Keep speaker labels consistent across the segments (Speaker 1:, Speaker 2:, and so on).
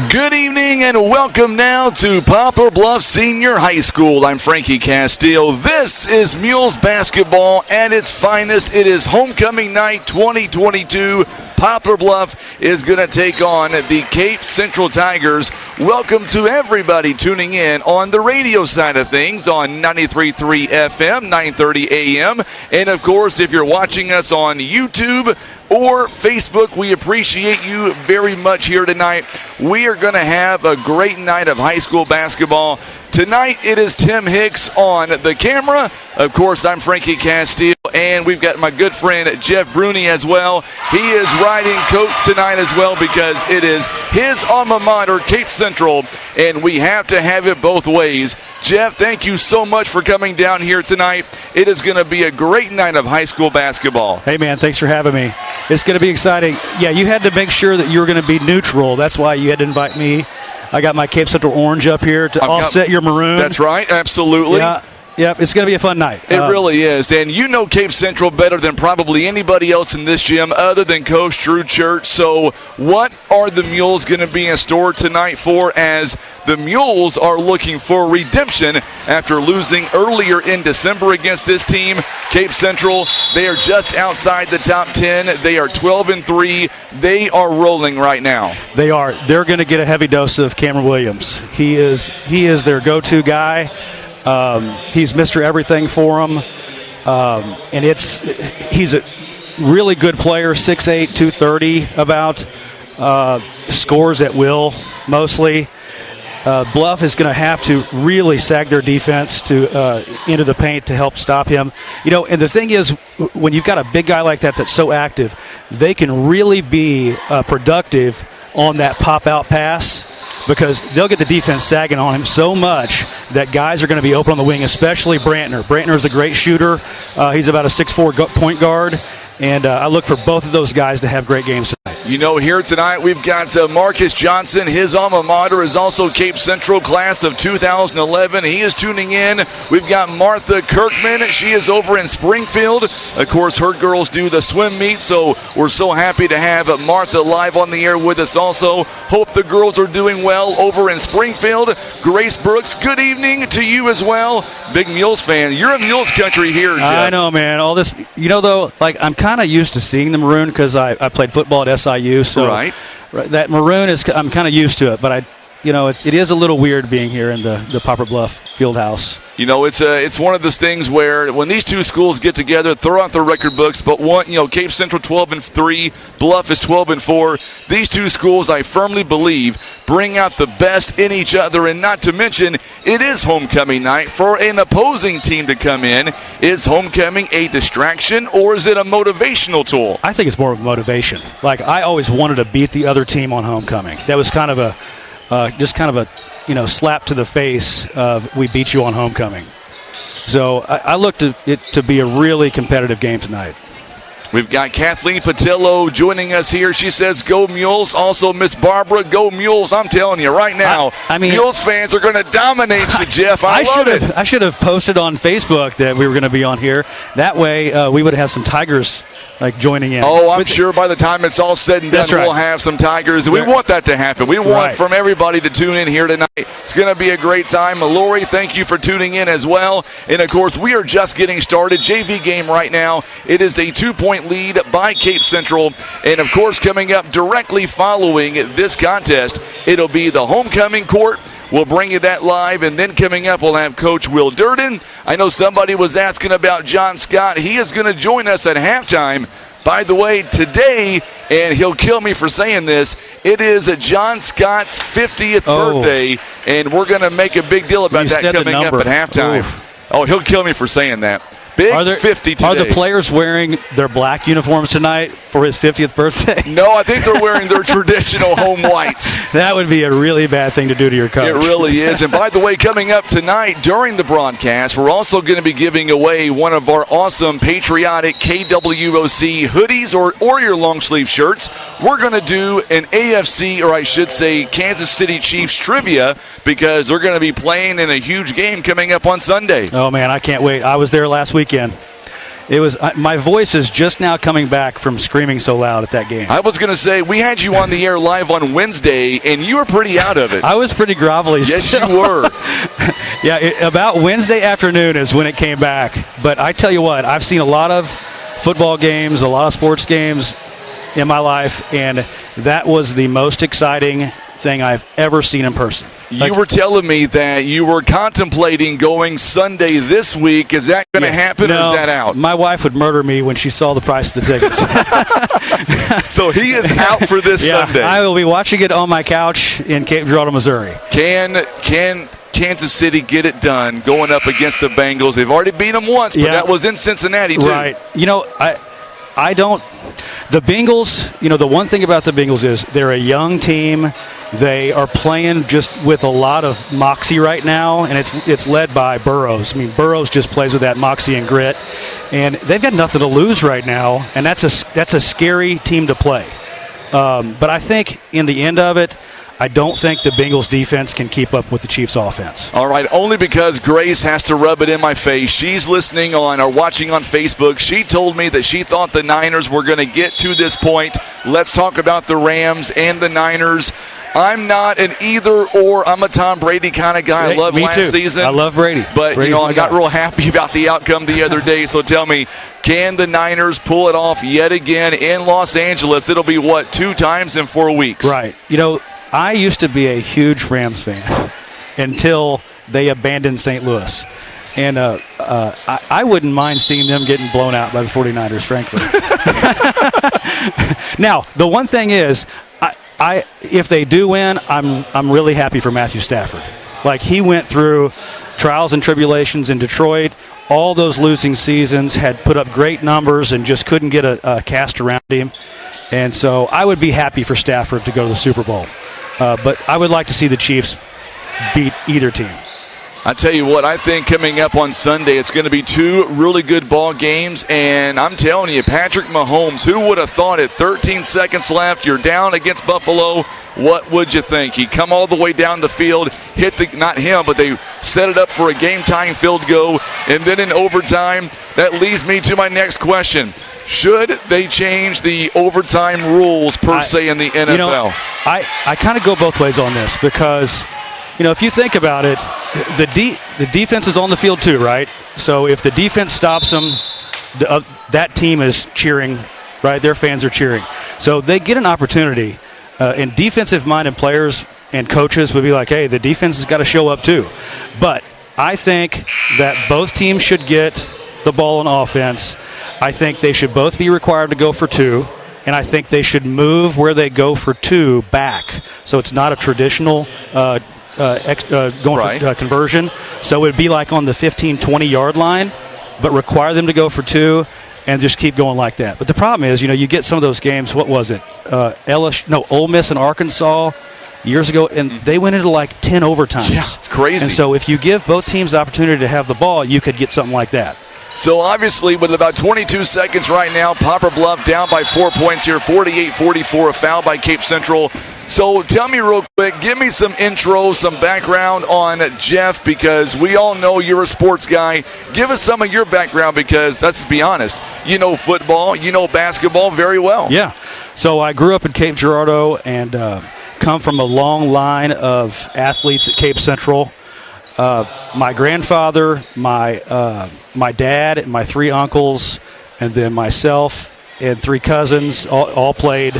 Speaker 1: Good evening and welcome now to Poplar Bluff Senior High School. I'm Frankie Castillo. This is Mules basketball at its finest. It is homecoming night 2022. Poplar Bluff is going to take on the Cape Central Tigers. Welcome to everybody tuning in on the radio side of things on 93.3 FM, 9:30 a.m. And, of course, if you're watching us on YouTube or Facebook, we appreciate you very much here tonight. We are going to have a great night of high school basketball. Tonight, it is Tim Hicks on the camera. Of course, I'm Frankie Castillo, and we've got my good friend Jeff Bruni as well. He is riding coach tonight as well because it is his alma mater, Cape Central, and we have to have it both ways. Jeff, thank you so much for coming down here tonight. It is going to be a great night of high school basketball.
Speaker 2: Hey, man, thanks for having me. It's going to be exciting. Yeah, you had to make sure that you were going to be neutral. That's why you had to invite me. I got my Cape Central orange up here to offset your maroon.
Speaker 1: That's right, absolutely.
Speaker 2: Yeah, it's going to be a fun night.
Speaker 1: It really is. And you know Cape Central better than probably anybody else in this gym other than Coach Drew Church. So what are the Mules going to be in store tonight for, as the Mules are looking for redemption after losing earlier in December against this team? Cape Central, they are just outside the top 10. They are 12-3. They are rolling right now.
Speaker 2: They are. They're going to get a heavy dose of Cameron Williams. He is their go-to guy. He's Mr. Everything for him, and he's a really good player, 6'8", 230 about, scores at will mostly. Bluff is going to have to really sag their defense to into the paint to help stop him. You know, and the thing is, when you've got a big guy like that that's so active, they can really be productive on that pop-out pass, because they'll get the defense sagging on him so much that guys are going to be open on the wing, especially Brantner. Brantner is a great shooter. He's about a 6'4" point guard, and I look for both of those guys to have great games tonight.
Speaker 1: You know, here tonight we've got Marcus Johnson. His alma mater is also Cape Central, class of 2011. He is tuning in. We've got Martha Kirkman. She is over in Springfield. Of course, her girls do the swim meet, so we're so happy to have Martha live on the air with us also. Hope the girls are doing well over in Springfield. Grace Brooks, good evening to you as well. Big Mules fan. You're in Mules country here, Jeff.
Speaker 2: I know, man. All this, you know, though, like, I'm kind of used to seeing the maroon because I played football at SIU. So
Speaker 1: right.
Speaker 2: That maroon I'm kind of used to it, but it is a little weird being here in the Poplar Bluff Fieldhouse.
Speaker 1: You know, it's one of those things where when these two schools get together, throw out their record books, but Cape Central 12-3, Bluff is 12-4. These two schools, I firmly believe, bring out the best in each other, and not to mention, it is homecoming night for an opposing team to come in. Is homecoming a distraction, or is it a motivational tool?
Speaker 2: I think it's more of a motivation. Like, I always wanted to beat the other team on homecoming. That was kind of a slap to the face of, we beat you on homecoming. So I looked at it to be a really competitive game tonight.
Speaker 1: We've got Kathleen Patillo joining us here. She says, go Mules. Also, Miss Barbara, go Mules. I'm telling you right now, Mules fans are going to dominate you, Jeff. I love it.
Speaker 2: I should have posted on Facebook that we were going to be on here. That way, we would have had some Tigers joining in.
Speaker 1: Oh, I'm sure by the time it's all said and done, we'll have some Tigers. We want that to happen. We want from everybody to tune in here tonight. It's going to be a great time. Lori, thank you for tuning in as well. And, of course, we are just getting started. JV game right now. It is a 2-point lead by Cape Central. And, of course, coming up directly following this contest, it'll be the homecoming court. We'll bring you that live, and then coming up, we'll have Coach Will Durden. I know somebody was asking about John Scott. He is going to join us at halftime. By the way, today, and he'll kill me for saying this, it is John Scott's 50th birthday, and we're going to make a big deal about that coming up at halftime. Oh, he'll kill me for saying that. Big 50 today.
Speaker 2: Are the players wearing their black uniforms tonight for his 50th birthday?
Speaker 1: No, I think they're wearing their traditional home whites.
Speaker 2: That would be a really bad thing to do to your coach.
Speaker 1: It really is. And by the way, coming up tonight during the broadcast, we're also going to be giving away one of our awesome patriotic KWOC hoodies or your long sleeve shirts. We're going to do an AFC, or I should say Kansas City Chiefs trivia, because they're going to be playing in a huge game coming up on Sunday.
Speaker 2: Oh, man, I can't wait. I was there last weekend. It was my voice is just now coming back from screaming so loud at that game.
Speaker 1: I was going to say, we had you on the air live on Wednesday, and you were pretty out of it.
Speaker 2: I was pretty grovelly.
Speaker 1: Yes,
Speaker 2: still.
Speaker 1: you were.
Speaker 2: Yeah, about Wednesday afternoon is when it came back. But I tell you what, I've seen a lot of football games, a lot of sports games in my life, and that was the most exciting thing I've ever seen in person.
Speaker 1: You were telling me that you were contemplating going Sunday this week. Is that going to happen, or is that out?
Speaker 2: My wife would murder me when she saw the price of the tickets.
Speaker 1: So he is out for this Sunday.
Speaker 2: I will be watching it on my couch in Cape Girardeau, Missouri.
Speaker 1: Can Kansas City get it done going up against the Bengals? They've already beat them once, but that was in Cincinnati too.
Speaker 2: Right. I don't. The Bengals, the one thing about the Bengals is they're a young team. They are playing just with a lot of moxie right now, and it's led by Burrows. I mean, Burrows just plays with that moxie and grit, and they've got nothing to lose right now, and that's a scary team to play. But I think in the end of it, I don't think the Bengals defense can keep up with the Chiefs offense.
Speaker 1: All right, only because Grace has to rub it in my face. She's listening on or watching on Facebook. She told me that she thought the Niners were going to get to this point. Let's talk about the Rams and the Niners. I'm not an either-or. I'm a Tom Brady kind of guy. I love last season.
Speaker 2: I love Brady.
Speaker 1: But, I got real happy about the outcome the other day. So tell me, can the Niners pull it off yet again in Los Angeles? It'll be, 2 times in 4 weeks?
Speaker 2: Right. I used to be a huge Rams fan until they abandoned St. Louis. And I wouldn't mind seeing them getting blown out by the 49ers, frankly. Now, the one thing is, if they do win, I'm really happy for Matthew Stafford. Like, he went through trials and tribulations in Detroit. All those losing seasons, had put up great numbers and just couldn't get a cast around him. And so I would be happy for Stafford to go to the Super Bowl. But I would like to see the Chiefs beat either team.
Speaker 1: I tell you what, I think coming up on Sunday, it's going to be 2 really good ball games. And I'm telling you, Patrick Mahomes, who would have thought it? 13 seconds left, you're down against Buffalo. What would you think? He come all the way down the field, not him, but they set it up for a game-tying field goal. And then in overtime, that leads me to my next question. Should they change the overtime rules per se in the NFL?
Speaker 2: I kind of go both ways on this because, if you think about it, the defense is on the field too, right? So if the defense stops them, that team is cheering, right? Their fans are cheering. So they get an opportunity, and defensive-minded players and coaches would be like, hey, the defense has got to show up too. But I think that both teams should get the ball on offense. I think they should both be required to go for 2, and I think they should move where they go for 2 back. So it's not a traditional for conversion. So it would be like on the 15, 20-yard line, but require them to go for 2 and just keep going like that. But the problem is, you get some of those games, what was it? Ole Miss and Arkansas years ago, and they went into like 10 overtimes.
Speaker 1: Yeah, it's crazy.
Speaker 2: And so if you give both teams the opportunity to have the ball, you could get something like that.
Speaker 1: So obviously with about 22 seconds right now, Poplar Bluff down by 4 points here, 48-44, a foul by Cape Central. So tell me real quick, give me some intro, some background on Jeff, because we all know you're a sports guy. Give us some of your background because, let's be honest, you know football, you know basketball very well.
Speaker 2: Yeah. So I grew up in Cape Girardeau and come from a long line of athletes at Cape Central. My grandfather, my dad, and my 3 uncles, and then myself and 3 cousins all played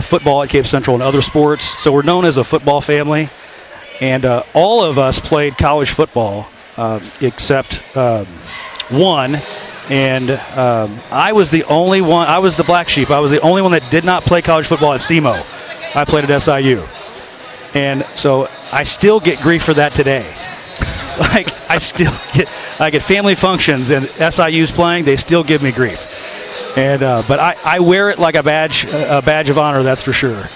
Speaker 2: football at Cape Central and other sports. So we're known as a football family. And all of us played college football except one. And I was the only one. I was the black sheep. I was the only one that did not play college football at SEMO. I played at SIU. And so I still get grief for that today. Like, I get family functions and SIU's playing, they still give me grief. And but I wear it like a badge of honor, that's for sure.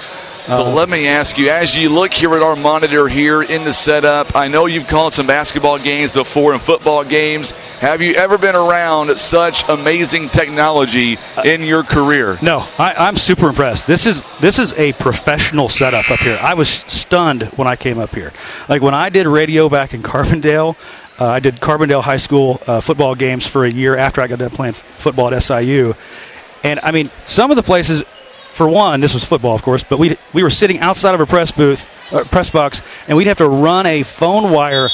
Speaker 1: So let me ask you, as you look here at our monitor here in the setup, I know you've called some basketball games before and football games. Have you ever been around such amazing technology in your career?
Speaker 2: No, I'm super impressed. This is a professional setup up here. I was stunned when I came up here. Like when I did radio back in Carbondale, I did Carbondale High School football games for a year after I got done playing football at SIU. And, I mean, some of the places, for one, this was football, of course, but we were sitting outside of a press box, and we'd have to run a phone wire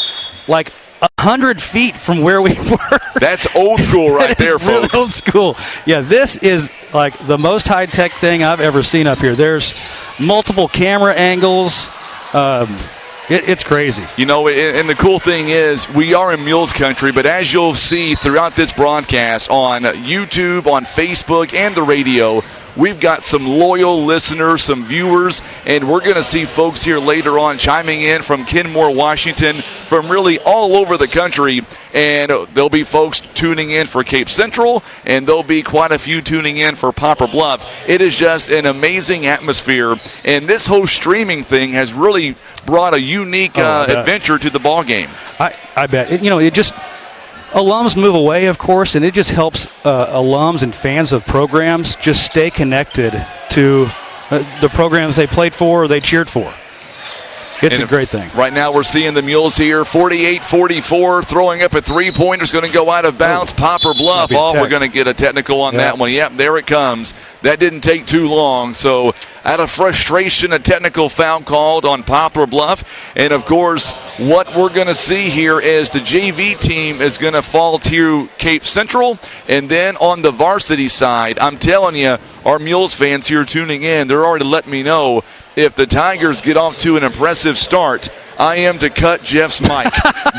Speaker 2: like 100 feet from where we were.
Speaker 1: That's old school right there, folks.
Speaker 2: Really old school. Yeah, this is like the most high-tech thing I've ever seen up here. There's multiple camera angles. It's crazy.
Speaker 1: You know, and the cool thing is we are in Mules country, but as you'll see throughout this broadcast on YouTube, on Facebook, and the radio, we've got some loyal listeners, some viewers, and we're going to see folks here later on chiming in from Kenmore, Washington, from really all over the country. And there'll be folks tuning in for Cape Central, and there'll be quite a few tuning in for Poplar Bluff. It is just an amazing atmosphere, and this whole streaming thing has really brought a unique adventure to the ball game.
Speaker 2: I bet. It just alums move away, of course, and it just helps alums and fans of programs just stay connected to the programs they played for or they cheered for. It's a great thing.
Speaker 1: Right now we're seeing the Mules here, 48-44, throwing up a three-pointer is going to go out of bounds. Poplar Bluff, we're going to get a technical on that one. Yep, there it comes. That didn't take too long. So out of frustration, a technical foul called on Poplar Bluff. And, of course, what we're going to see here is the JV team is going to fall to Cape Central. And then on the varsity side, I'm telling you, our Mules fans here tuning in, they're already letting me know if the Tigers get off to an impressive start, I am to cut Jeff's mic.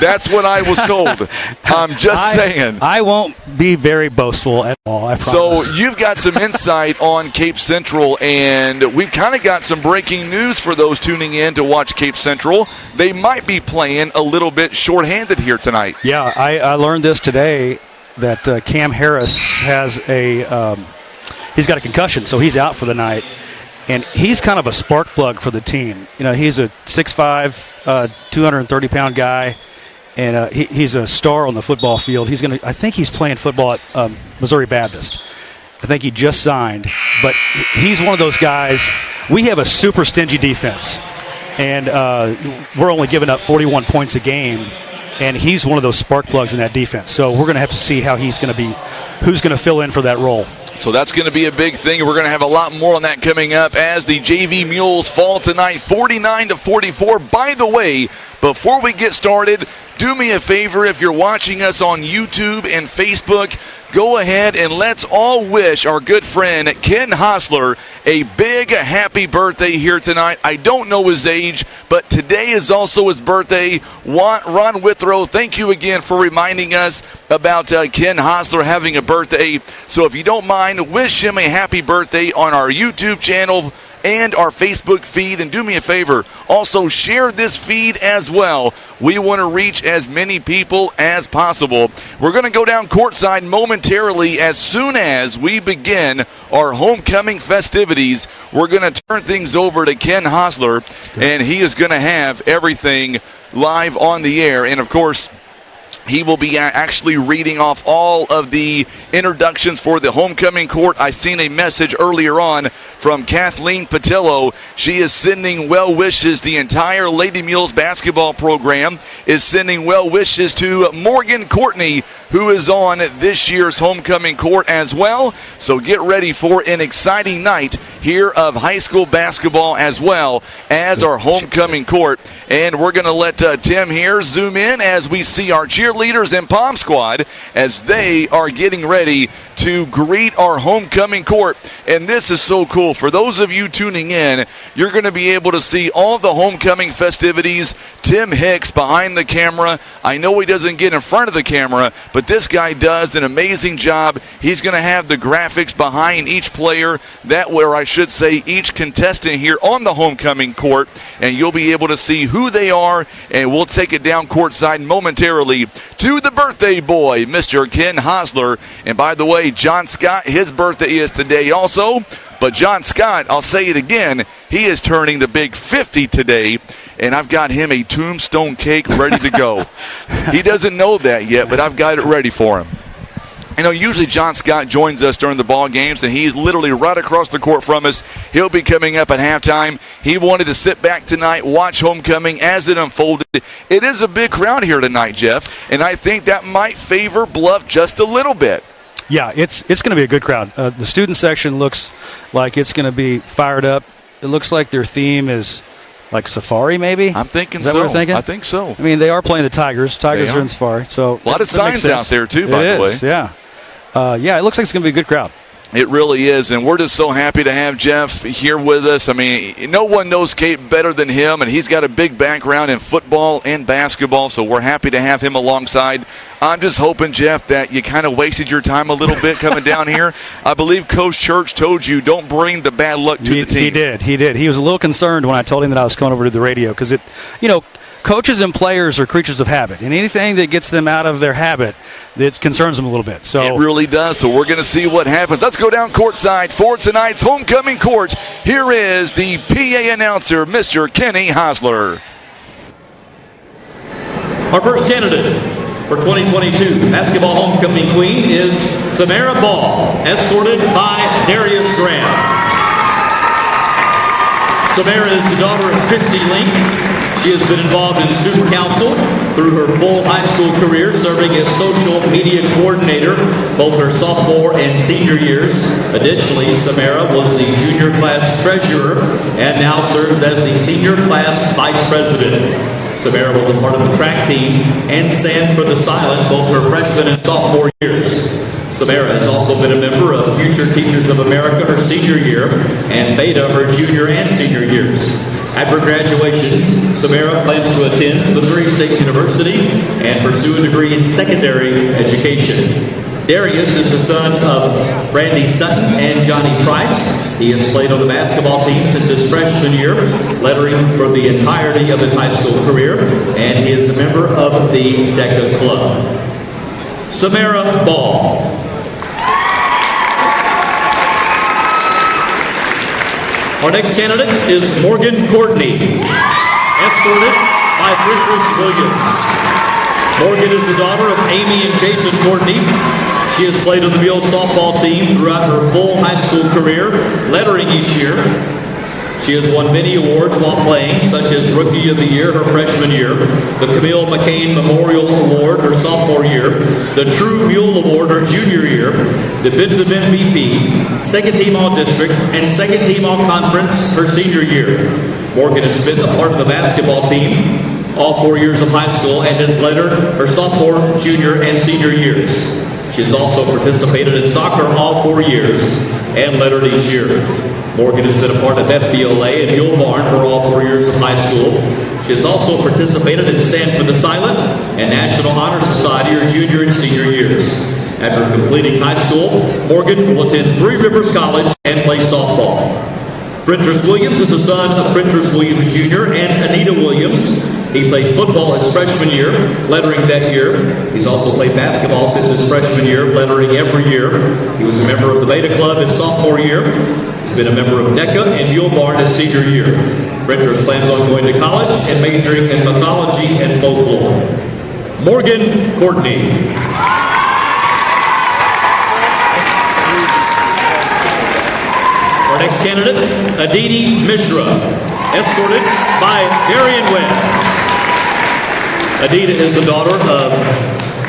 Speaker 1: That's what I was told. I'm just saying.
Speaker 2: I won't be very boastful at all, I promise.
Speaker 1: So you've got some insight on Cape Central, and we've kind of got some breaking news for those tuning in to watch Cape Central. They might be playing a little bit shorthanded here tonight.
Speaker 2: Yeah, I learned this today that Cam Harris has he's got a concussion, so he's out for the night. And he's kind of a spark plug for the team. He's a 6'5", 230-pound guy, and he's a star on the football field. I think he's playing football at Missouri Baptist. I think he just signed. But he's one of those guys. We have a super stingy defense, and we're only giving up 41 points a game. And he's one of those spark plugs in that defense. So we're going to have to see how who's going to fill in for that role.
Speaker 1: So that's going to be a big thing. We're going to have a lot more on that coming up as the JV Mules fall tonight, 49-44. By the way, before we get started, do me a favor, if you're watching us on YouTube and Facebook, go ahead and let's all wish our good friend Ken Hosler a big happy birthday here tonight. I don't know his age, but today is also his birthday. Ron Withrow, thank you again for reminding us about Ken Hosler having a birthday. So if you don't mind, wish him a happy birthday on our YouTube channel and our Facebook feed. And do me a favor, also share this feed as well. We want to reach as many people as possible. We're going to go down courtside momentarily as soon as we begin our homecoming festivities. We're going to turn things over to Ken Hosler, and he is going to have everything live on the air. And, of course, he will be actually reading off all of the introductions for the homecoming court. I seen a message earlier on from Kathleen Patillo. She is sending well wishes. The entire Lady Mules basketball program is sending well wishes to Morgan Courtney, who is on this year's homecoming court as well. So get ready for an exciting night here of high school basketball as well as our homecoming court. And we're going to let Tim here zoom in as we see our cheerleaders and pom squad as they are getting ready to greet our homecoming court. And this is so cool. For those of you tuning in, you're going to be able to see all the homecoming festivities. Tim Hicks behind the camera. I know he doesn't get in front of the camera, but this guy does an amazing job. He's going to have the graphics behind each player, or I should say each contestant here on the homecoming court, and you'll be able to see who they are, and we'll take it down courtside momentarily to the birthday boy, Mr. Ken Hosler. And by the way, John Scott, his birthday is today also. But John Scott, I'll say it again, he is turning the big 50 today, and I've got him a tombstone cake ready to go. He doesn't know that yet, but I've got it ready for him. I know usually John Scott joins us during the ball games, and he's literally right across the court from us. He'll be coming up at halftime. He wanted to sit back tonight, watch homecoming as it unfolded. It is a big crowd here tonight, Jeff, and I think that might favor Bluff just a little bit.
Speaker 2: Yeah, it's going to be a good crowd. The student section looks like it's going to be fired up. It looks like their theme is like safari, maybe?
Speaker 1: I'm thinking
Speaker 2: so. Is that what you're thinking?
Speaker 1: I think so.
Speaker 2: I mean, they are playing the Tigers. Tigers are in safari. So
Speaker 1: a lot of signs out there, too, by the way.
Speaker 2: Yeah. Yeah, it looks like it's going to be a good crowd.
Speaker 1: It really is, and we're just so happy to have Jeff here with us. I mean, no one knows Kate better than him, and he's got a big background in football and basketball, so we're happy to have him alongside. I'm just hoping, Jeff, that you kind of wasted your time a little bit coming down here. I believe Coach Church told you don't bring the bad luck to the team.
Speaker 2: He did. He was a little concerned when I told him that I was coming over to the radio because coaches and players are creatures of habit, and anything that gets them out of their habit, it concerns them a little bit. So
Speaker 1: it really does. So we're going to see what happens. Let's go down courtside for tonight's homecoming court. Here is the PA announcer, Mr. Kenny Hosler.
Speaker 3: Our first candidate for 2022 basketball homecoming queen is Samara Ball, escorted by Darius Graham. Samara is the daughter of Christy Link. She has been involved in student council through her full high school career, serving as social media coordinator both her sophomore and senior years. Additionally, Samara was the junior class treasurer and now serves as the senior class vice president. Samara was a part of the track team and Stand for the Silent both her freshman and sophomore years. Samara has also been a member of Future Teachers of America her senior year and Beta her junior and senior years. After graduation, Samara plans to attend Missouri State University and pursue a degree in secondary education. Darius is the son of Brandy Sutton and Johnny Price. He has played on the basketball team since his freshman year, lettering for the entirety of his high school career, and he is a member of the DECA Club. Samara Ball. Our next candidate is Morgan Courtney, escorted by Prentice Williams. Morgan is the daughter of Amy and Jason Courtney. She has played on the Mules softball team throughout her full high school career, lettering each year. She has won many awards while playing, such as Rookie of the Year her freshman year, the Camille McCain Memorial Award her sophomore year, the True Mule Award her junior year, Defensive MVP, second team All-District, and second team All-Conference her senior year. Morgan has been a part of the basketball team all 4 years of high school and has lettered her sophomore, junior, and senior years. She has also participated in soccer all 4 years and lettered each year. Morgan has been a part of FBLA and Mule Barn for all 4 years of high school. She has also participated in Stand for the Silent and National Honor Society her junior and senior years. After completing high school, Morgan will attend Three Rivers College and play softball. Prentice Williams is the son of Prentice Williams Jr. and Anita Williams. He played football his freshman year, lettering that year. He's also played basketball since his freshman year, lettering every year. He was a member of the Beta Club his sophomore year. He's been a member of DECA and Mule Barn his senior year. Prentice plans on going to college and majoring in mythology and folklore. Morgan Courtney. Our next candidate, Aditi Mishra, escorted by Darian Webb. Aditi is the daughter of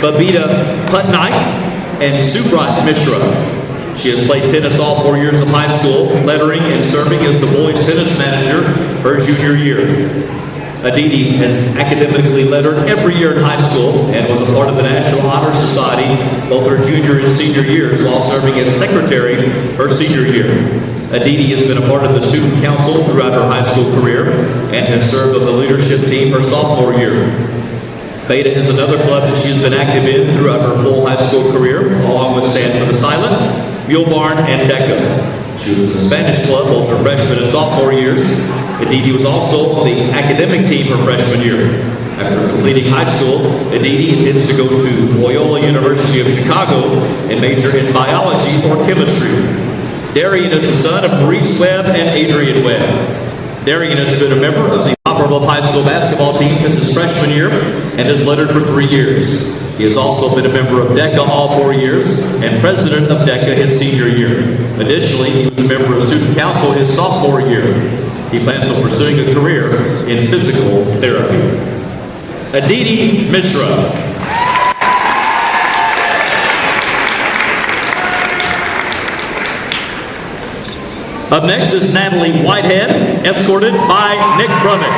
Speaker 3: Babita Putnick and Subrat Mishra. She has played tennis all 4 years of high school, lettering and serving as the boys' tennis manager her junior year. Aditi has academically lettered every year in high school and was a part of the National Honor Society both her junior and senior years while serving as secretary her senior year. Aditi has been a part of the student council throughout her high school career and has served on the leadership team her sophomore year. Beta is another club that she has been active in throughout her full high school career, along with Stand for the Silent, Mule Barn, and DECA. She was in the Spanish club both her freshman and sophomore years. Aditi was also on the academic team her freshman year. After completing high school, Aditi intends to go to Loyola University of Chicago and major in biology or chemistry. Darian is the son of Maurice Webb and Adrian Webb. Darian has been a member of the Poplar Poplar Bluff High School basketball team since his freshman year and has lettered for 3 years. He has also been a member of DECA all 4 years and president of DECA his senior year. Additionally, he was a member of student council his sophomore year. He plans on pursuing a career in physical therapy. Aditi Mishra. Up next is Natalie Whitehead, escorted by Nick Brummett.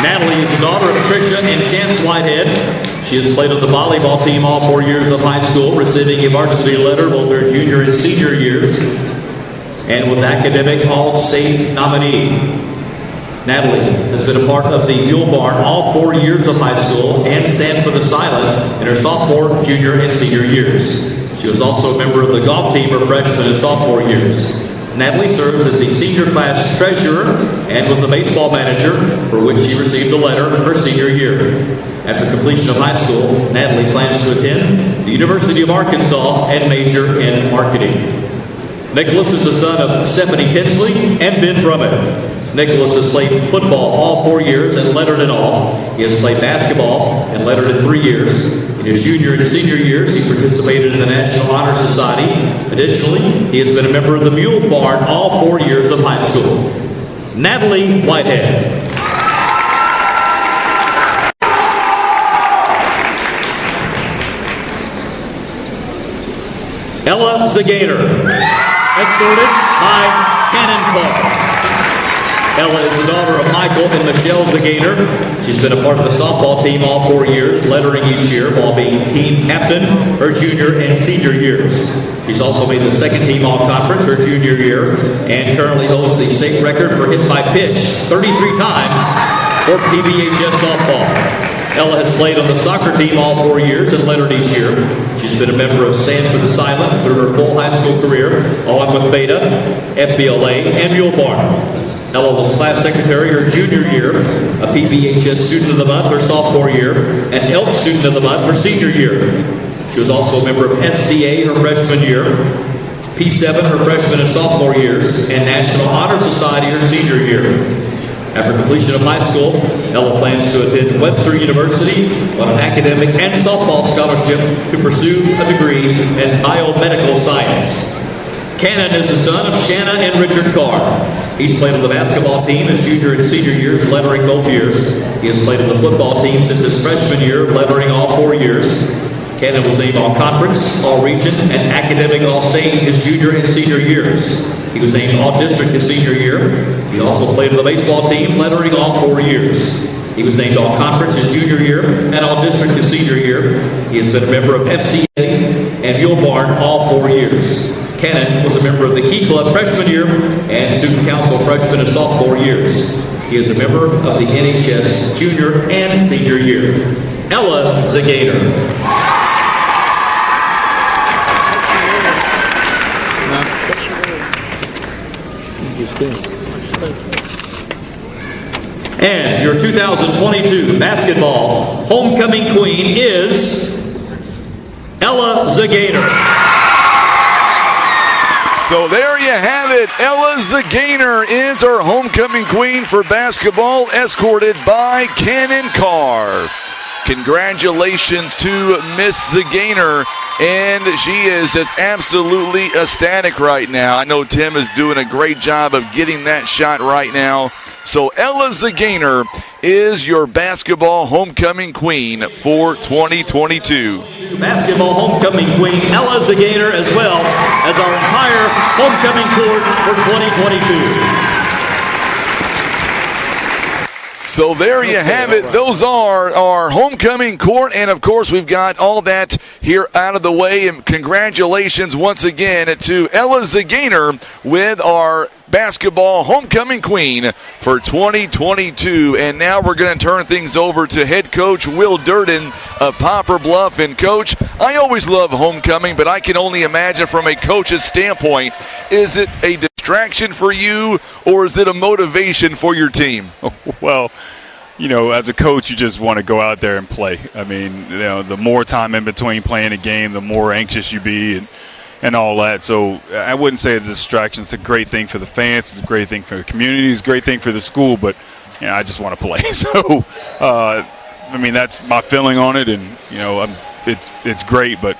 Speaker 3: Natalie is the daughter of Tricia and Chance Whitehead. She has played on the volleyball team all 4 years of high school, receiving a varsity letter both their junior and senior years, and was academic all-state nominee. Natalie has been a part of the Mule Barn all 4 years of high school and Stand for the Silent in her sophomore, junior, and senior years. She was also a member of the golf team her freshman and sophomore years. Natalie serves as the senior class treasurer and was the baseball manager, for which she received a letter her senior year. After completion of high school, Natalie plans to attend the University of Arkansas and major in marketing. Nicholas is the son of Stephanie Tinsley and Ben Brummett. Nicholas has played football all 4 years and lettered in all. He has played basketball and lettered in 3 years. In his junior and senior years, he participated in the National Honor Society. Additionally, he has been a member of the Mule Barn all 4 years of high school. Natalie Whitehead. Ella Zagainer, escorted by Cannon Clark. Ella is the daughter of Michael and Michelle Zagainer. She's been a part of the softball team all 4 years, lettering each year while being team captain her junior and senior years. She's also made the second team all-conference her junior year and currently holds the state record for hit by pitch 33 times for PBHS softball. Ella has played on the soccer team all 4 years and lettered each year. She's been a member of Stand for the Silent through her full high school career, along with Beta, FBLA, and Mule Barn. Ella was class secretary her junior year, a PBHS student of the month her sophomore year, and ELK student of the month her senior year. She was also a member of SCA her freshman year, P7 her freshman and sophomore years, and National Honor Society her senior year. After completion of high school, Ella plans to attend Webster University on an academic and softball scholarship to pursue a degree in biomedical science. Cannon is the son of Shanna and Richard Carr. He's played on the basketball team his junior and senior years, lettering both years. He has played on the football team since his freshman year, lettering all 4 years. Cannon was named All-Conference, All-Region, and Academic All-State his junior and senior years. He was named All-District his senior year. He also played on the baseball team, lettering all 4 years. He was named All-Conference his junior year and All-District his senior year. He has been a member of FCA and Mule Barn all 4 years. Cannon was a member of the Key Club freshman year and Student Council freshman and sophomore years. He is a member of the NHS junior and senior year. Ella Zagainer. And your 2022 basketball homecoming queen is Ella Zagainer.
Speaker 1: So there you have it. Ella Zagainer is our homecoming queen for basketball, escorted by Cannon Carr. Congratulations to Miss Zagainer, and she is just absolutely ecstatic right now. I know Tim is doing a great job of getting that shot right now. So Ella Zagainer is your basketball homecoming queen for 2022.
Speaker 3: Basketball homecoming queen Ella Zagainer, as well as our entire homecoming court for 2022.
Speaker 1: So there you have it. Those are our homecoming court, and of course we've got all that here out of the way. And congratulations once again to Ella Zagainer with our basketball homecoming queen for 2022. And now we're going to turn things over to head coach Will Durden of Poplar Bluff. And coach, I always love homecoming, but I can only imagine from a coach's standpoint, is it a distraction for you or is it a motivation for your team?
Speaker 4: Well, you know, as a coach, you just want to go out there and play. I mean, you know, the more time in between playing a game, the more anxious you be. And and all that. So I wouldn't say it's a distraction. It's a great thing for the fans. It's a great thing for the community. It's a great thing for the school. But I just want to play. So that's my feeling on it, and it's great. But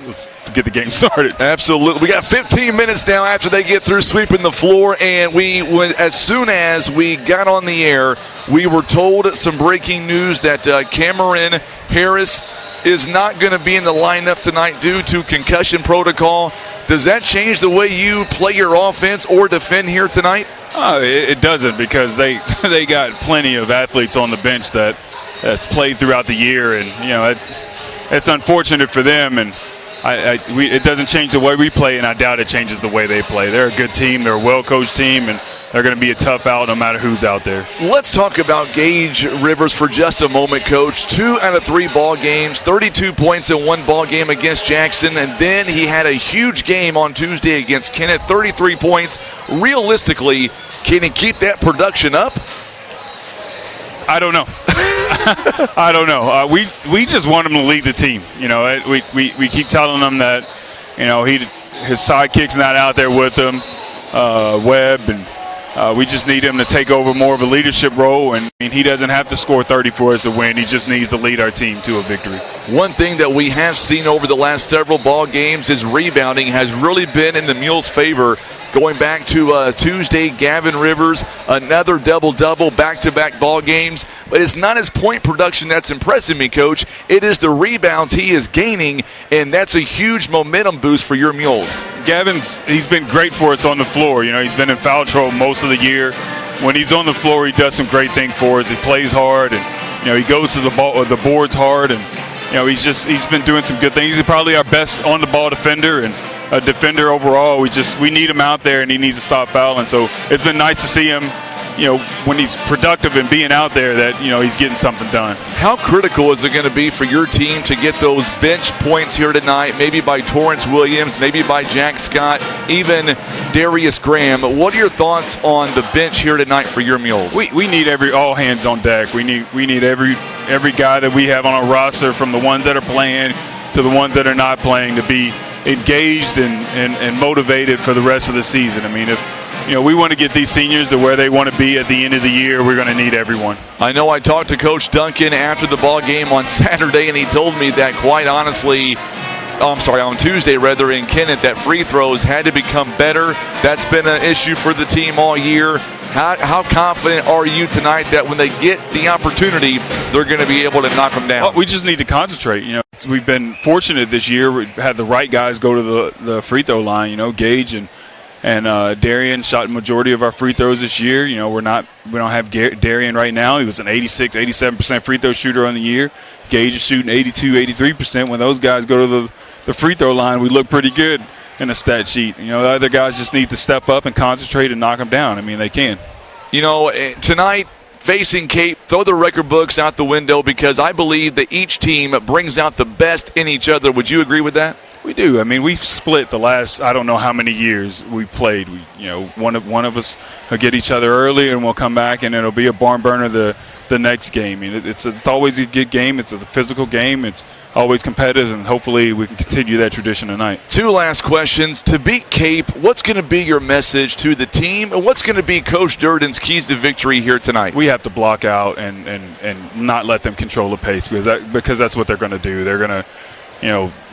Speaker 4: let's get the game started.
Speaker 1: Absolutely. We got 15 minutes now after they get through sweeping the floor, and as soon as we got on the air, we were told some breaking news that Cameron Harris is not going to be in the lineup tonight due to concussion protocol. Does that change the way you play your offense or defend here tonight?
Speaker 4: It doesn't, because they got plenty of athletes on the bench that's played throughout the year, and it's unfortunate for them, and it doesn't change the way we play, and I doubt it changes the way they play. They're a good team. They're a well-coached team, and they're going to be a tough out no matter who's out there.
Speaker 1: Let's talk about Gage Rivers for just a moment, Coach. 2 out of 3 ball games, 32 points in 1 ball game against Jackson, and then he had a huge game on Tuesday against Kennett, 33 points. Realistically, can he keep that production up?
Speaker 4: I don't know. I don't know. We just want him to lead the team. We keep telling him that, his sidekick's not out there with him, Webb, and we just need him to take over more of a leadership role. And he doesn't have to score 30 for us to win. He just needs to lead our team to a victory.
Speaker 1: One thing that we have seen over the last several ball games is rebounding has really been in the Mules' favor. Going back to Tuesday, Gavin Rivers, another double-double, back-to-back ball games. But it's not his point production that's impressing me, Coach. It is the rebounds he is gaining, and that's a huge momentum boost for your Mules.
Speaker 4: He's been great for us on the floor. He's been in foul trouble most of the year. When he's on the floor, he does some great things for us. He plays hard, and he goes to the boards hard, and he's been doing some good things. He's probably our best on-the-ball defender and a defender overall. We need him out there, and he needs to stop fouling. So it's been nice to see him, when he's productive and being out there, that he's getting something done.
Speaker 1: How critical is it going to be for your team to get those bench points here tonight, maybe by Torrance Williams, maybe by Jack Scott, even Darius Graham? What are your thoughts on the bench here tonight for your Mules?
Speaker 4: We need all hands on deck. We need every guy that we have on our roster, from the ones that are playing to the ones that are not playing, to be engaged and motivated for the rest of the season. If we want to get these seniors to where they want to be at the end of the year, we're going to need everyone.
Speaker 1: I know I talked to Coach Duncan after the ball game on Saturday, and he told me that quite honestly, on Tuesday rather, in Kennett, that free throws had to become better. That's been an issue for the team all year. How confident are you tonight that when they get the opportunity, they're going to be able to knock them down?
Speaker 4: Well, we just need to concentrate. We've been fortunate this year. We've had the right guys go to the free throw line. Gage and Darian shot the majority of our free throws this year. We don't have Darian right now. He was an 87% free throw shooter on the year. Gage is shooting 83%. When those guys go to the free throw line, we look pretty good in the stat sheet. The other guys just need to step up and concentrate and knock them down. They can.
Speaker 1: Tonight, facing Cape, throw the record books out the window, because I believe that each team brings out the best in each other. Would you agree with that?
Speaker 4: We do. We've split the last, I don't know how many years we played. One of us will get each other early, and we'll come back, and it'll be a barn burner the next game. It's always a good game. It's a physical game. It's always competitive, and hopefully we can continue that tradition tonight. 2
Speaker 1: last questions. To beat Cape, what's going to be your message to the team, and what's going to be Coach Durden's keys to victory here tonight?
Speaker 4: We have to block out and not let them control the pace, because that's what they're going to do. They're going to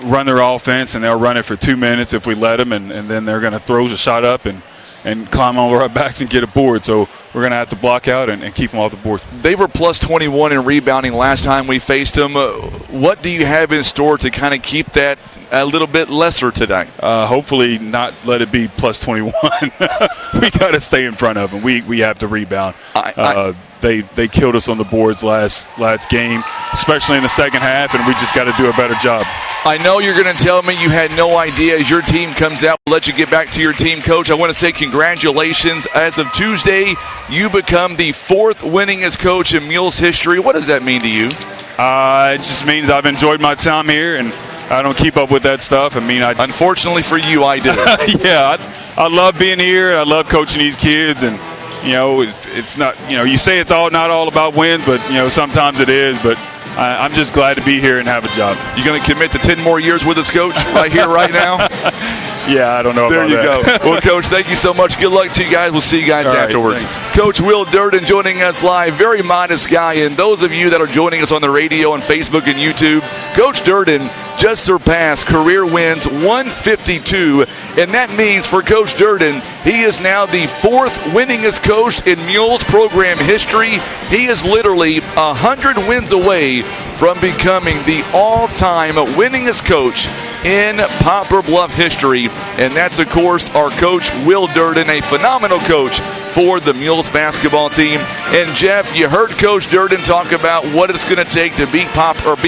Speaker 4: run their offense, and they'll run it for 2 minutes if we let them, and then they're going to throw the shot up and climb over our backs and get a board. So we're going to have to block out and keep them off the board.
Speaker 1: They were plus 21 in rebounding last time we faced them. What do you have in store to kind of keep that a little bit lesser today?
Speaker 4: Hopefully not let it be plus 21. We got to stay in front of them. We have to rebound. They killed us on the boards last game, especially in the second half, and we just got to do a better job.
Speaker 1: I know you're going to tell me you had no idea. As your team comes out, we'll let you get back to your team, Coach. I want to say congratulations. As of Tuesday, you become the 4th winningest coach in Mules history. What does that mean to you?
Speaker 4: It just means I've enjoyed my time here, and I don't keep up with that stuff.
Speaker 1: Unfortunately for you, I do.
Speaker 4: Yeah, I love being here. I love coaching these kids, and it's not. You say it's not all about wins, but sometimes it is. But I'm just glad to be here and have a job.
Speaker 1: You going to commit to 10 more years with us, Coach? Right here, right now.
Speaker 4: Yeah, I don't know
Speaker 1: there
Speaker 4: about
Speaker 1: you
Speaker 4: that.
Speaker 1: go. Well, Coach, thank you so much. Good luck to you guys. We'll see you guys
Speaker 4: All right,
Speaker 1: afterwards.
Speaker 4: thanks.
Speaker 1: Coach Will Durden joining us live. Very modest guy. And those of you that are joining us on the radio and Facebook and YouTube, Coach Durden just surpassed career wins 152. And that means for Coach Durden, he is now the 4th winningest coach in Mules program history. He is literally 100 wins away from becoming the all-time winningest coach in Poplar Bluff history. And that's, of course, our coach, Will Durden, a phenomenal coach for the Mules basketball team. And, Jeff, you heard Coach Durden talk about what it's going to take to beat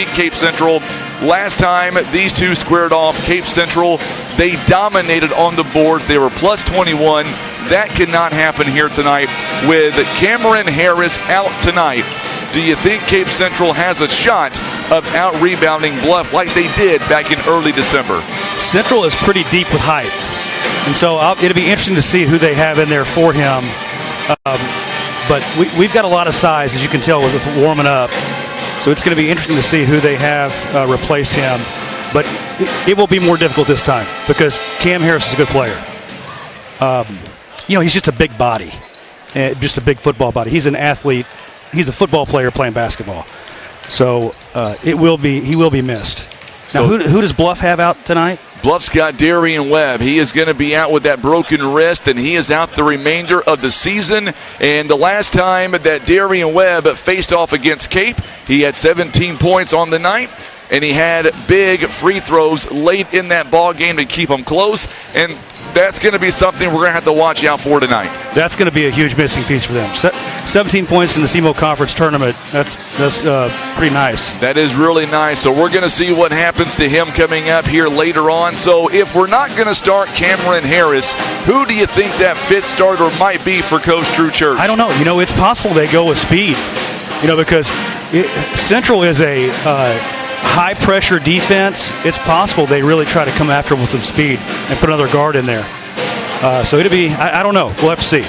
Speaker 1: Cape Central. Last time these two squared off, Cape Central, they dominated on the boards. They were plus 21. That cannot happen here tonight with Cameron Harris out tonight. Do you think Cape Central has a shot of out-rebounding Bluff like they did back in early December?
Speaker 2: Central is pretty deep with height. And so it'll be interesting to see who they have in there for him. But we've got a lot of size, as you can tell, with warming up. So it's going to be interesting to see who they have replace him. But it will be more difficult this time because Cam Harris is a good player. He's just a big body, just a big football body. He's an athlete. He's a football player playing basketball. So he will be missed. Now, who does Bluff have out tonight?
Speaker 1: Bluff's got Darian Webb. He is going to be out with that broken wrist, and he is out the remainder of the season. And the last time that Darian Webb faced off against Cape, he had 17 points on the night, and he had big free throws late in that ball game to keep them close. And that's going to be something we're going to have to watch out for tonight.
Speaker 2: That's going to be a huge missing piece for them. 17 points in the SEMO Conference tournament. That's pretty nice. That
Speaker 1: is really nice. So we're going to see what happens to him coming up here later on. So if we're not going to start Cameron Harris, who do you think that fifth starter might be for Coach Drew Church?
Speaker 2: I don't know. It's possible they go with speed. Because Central is a high-pressure defense. It's possible they really try to come after him with some speed and put another guard in there. So it'll be, I don't know. We'll have to see.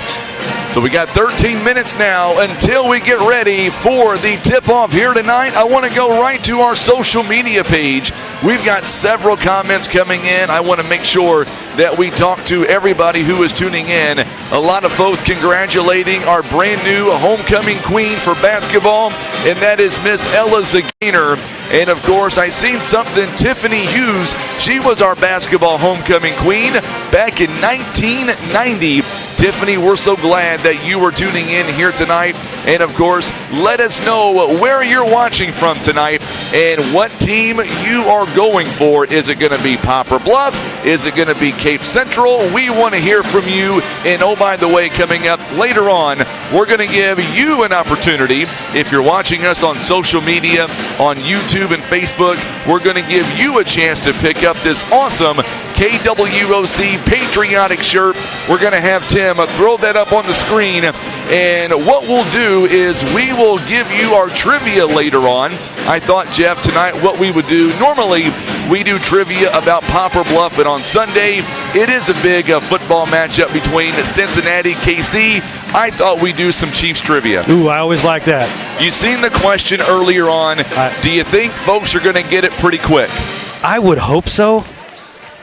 Speaker 1: So we got 13 minutes now until we get ready for the tip-off here tonight. I want to go right to our social media page. We've got several comments coming in. I want to make sure that we talk to everybody who is tuning in. A lot of folks congratulating our brand new homecoming queen for basketball, and that is Miss Ella Zagainer. And of course, I seen something, Tiffany Hughes. She was our basketball homecoming queen back in 1990. Tiffany, we're so glad that you were tuning in here tonight. And of course, let us know where you're watching from tonight and what team you are going for. Is it going to be Poplar Bluff? Is it going to be Cape Central? We want to hear from you. And oh, by the way, coming up later on, we're going to give you an opportunity. If you're watching us on social media, on YouTube and Facebook, we're going to give you a chance to pick up this awesome KWOC patriotic shirt. We're going to have Tim throw that up on the screen. And what we'll do is we will give you our trivia later on. I thought, Jeff, tonight what we would do, normally we do trivia about Poplar Bluff, but on Sunday it is a big football matchup between Cincinnati, KC. I thought we'd do some Chiefs trivia.
Speaker 2: Ooh, I always like that.
Speaker 1: You seen the question earlier on. Do you think folks are going to get it pretty quick?
Speaker 2: I would hope so.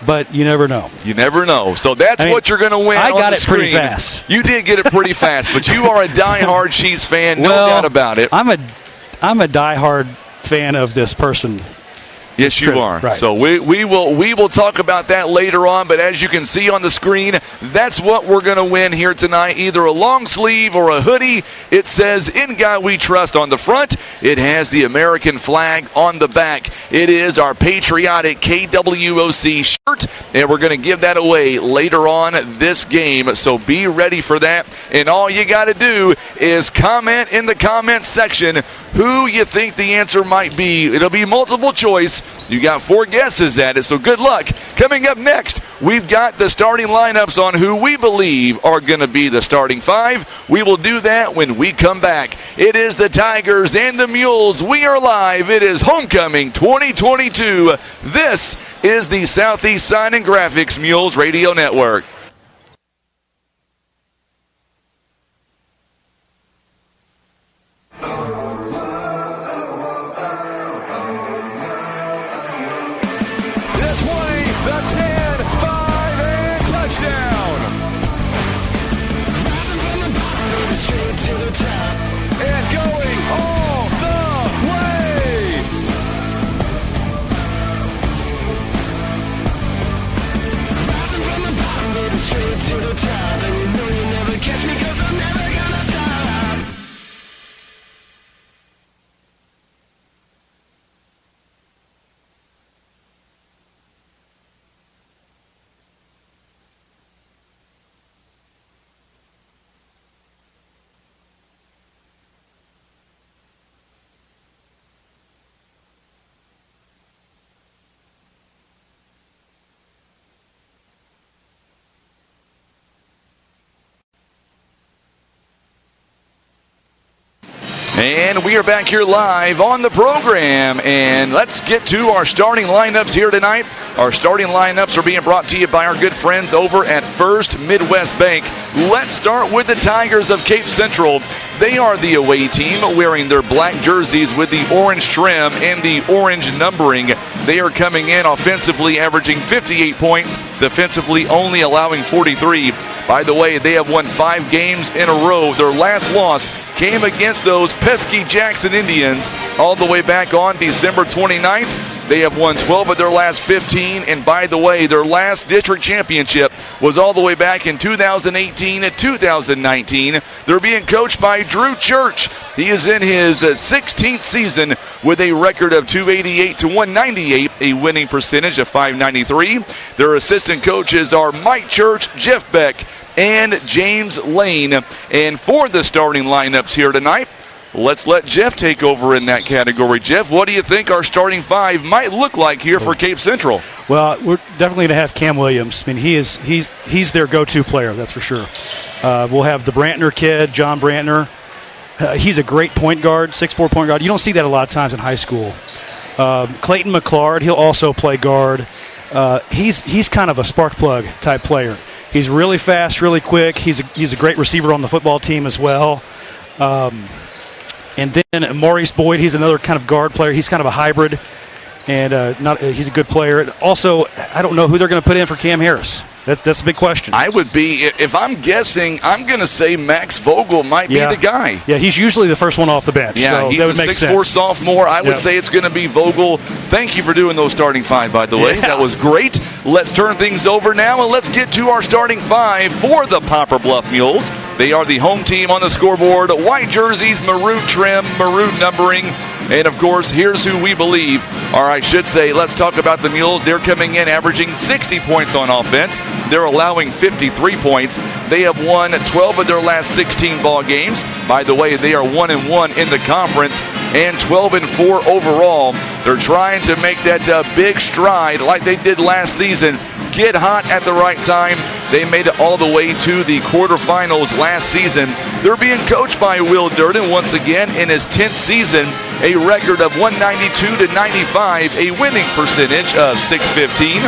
Speaker 2: But you never know.
Speaker 1: You never know. So that's what you're going to win.
Speaker 2: I got it
Speaker 1: screen.
Speaker 2: pretty fast.
Speaker 1: You did get it pretty fast, but you are a diehard Chiefs fan, no doubt about it.
Speaker 2: I'm a diehard fan of this person.
Speaker 1: Yes, you are.
Speaker 2: Right.
Speaker 1: So we will talk about that later on. But as you can see on the screen, that's what we're going to win here tonight. Either a long sleeve or a hoodie. It says "In God We Trust" on the front. It has the American flag on the back. It is our patriotic KWOC shirt, and we're going to give that away later on this game. So be ready for that. And all you got to do is comment in the comment section who you think the answer might be. It'll be multiple choice. You got 4 guesses at it, so good luck. Coming up next, we've got the starting lineups on who we believe are going to be the starting 5. We will do that when we come back. It is the Tigers and the Mules. We are live. It is Homecoming 2022. This is the Southeast Sign and Graphics Mules Radio Network.
Speaker 5: The 20, the 10, 5,
Speaker 1: And we are back here live on the program, and let's get to our starting lineups here tonight. Our starting lineups are being brought to you by our good friends over at First Midwest Bank. Let's start with the Tigers of Cape Central. They are the away team, wearing their black jerseys with the orange trim and the orange numbering. They are coming in offensively, averaging 58 points, defensively only allowing 43. By the way, they have won 5 games in a row. Their last loss came against those pesky Jackson Indians all the way back on December 29th. They have won 12 of their last 15, and by the way, their last district championship was all the way back in 2018 and 2019. They're being coached by Drew Church. He is in his 16th season with a record of 288 to 198, a winning percentage of 593. Their assistant coaches are Mike Church, Jeff Beck, and James Lane. And for the starting lineups here tonight, let's let Jeff take over in that category. Jeff, what do you think our starting 5 might look like here for Cape Central?
Speaker 2: Well, we're definitely going to have Cam Williams. I mean, he's their go-to player, that's for sure. We'll have the Brantner kid, John Brantner. He's a great point guard, 6'4" point guard. You don't see that a lot of times in high school. Clayton McClard, he'll also play guard. He's kind of a spark plug type player. He's really fast, really quick. He's a great receiver on the football team as well. And then Maurice Boyd, he's another kind of guard player. He's kind of a hybrid, and he's a good player. Also, I don't know who they're going to put in for Cam Harris. That's a big question.
Speaker 1: I would be, if I'm guessing, I'm going to say Max Vogel might be the guy.
Speaker 2: Yeah, he's usually the first one off the bench.
Speaker 1: Yeah,
Speaker 2: so
Speaker 1: he's
Speaker 2: that would
Speaker 1: a
Speaker 2: make
Speaker 1: 6'4"
Speaker 2: sense.
Speaker 1: sophomore. I would say it's going to be Vogel. Thank you for doing those starting 5, by the way.
Speaker 2: Yeah.
Speaker 1: That was great. Let's turn things over now, and let's get to our starting 5 for the Poplar Bluff Mules. They are the home team on the scoreboard. White jerseys, maroon trim, maroon numbering. And, of course, here's who we believe, or I should say, let's talk about the Mules. They're coming in averaging 60 points on offense. They're allowing 53 points. They have won 12 of their last 16 ball games. By the way, they are 1-1 in the conference and 12-4 overall. They're trying to make that big stride like they did last season. Get hot at the right time. They made it all the way to the quarterfinals last season. They're being coached by Will Durden once again in his 10th season. A record of 192 to 95, a winning percentage of 615.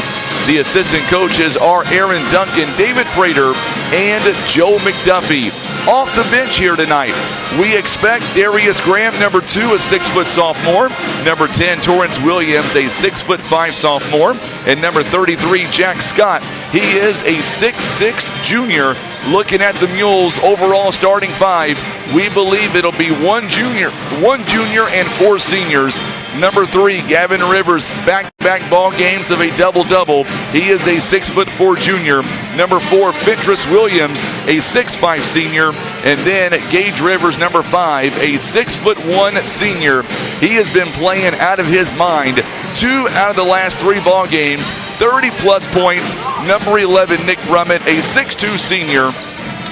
Speaker 1: The assistant coaches are Aaron Duncan, David Prater, and Joe McDuffie. Off the bench here tonight, we expect Darius Graham, number 2, a 6-foot sophomore. Number 10, Torrance Williams, a 6'5" sophomore. And number 33, Jack Scott. He is a 6'6" junior. Looking at the Mules' overall starting 5, we believe it'll be one junior and 4 seniors. Number 3, Gavin Rivers, back-to-back ball games of a double-double. He is a 6'4" junior. Number 4, Fentress Williams, a 6'5" senior. And then Gage Rivers, number 5, a 6'1" senior. He has been playing out of his mind. 2 out of the last 3 ball games, 30-plus points. Number 11, Nick Brummett, a 6'2" senior.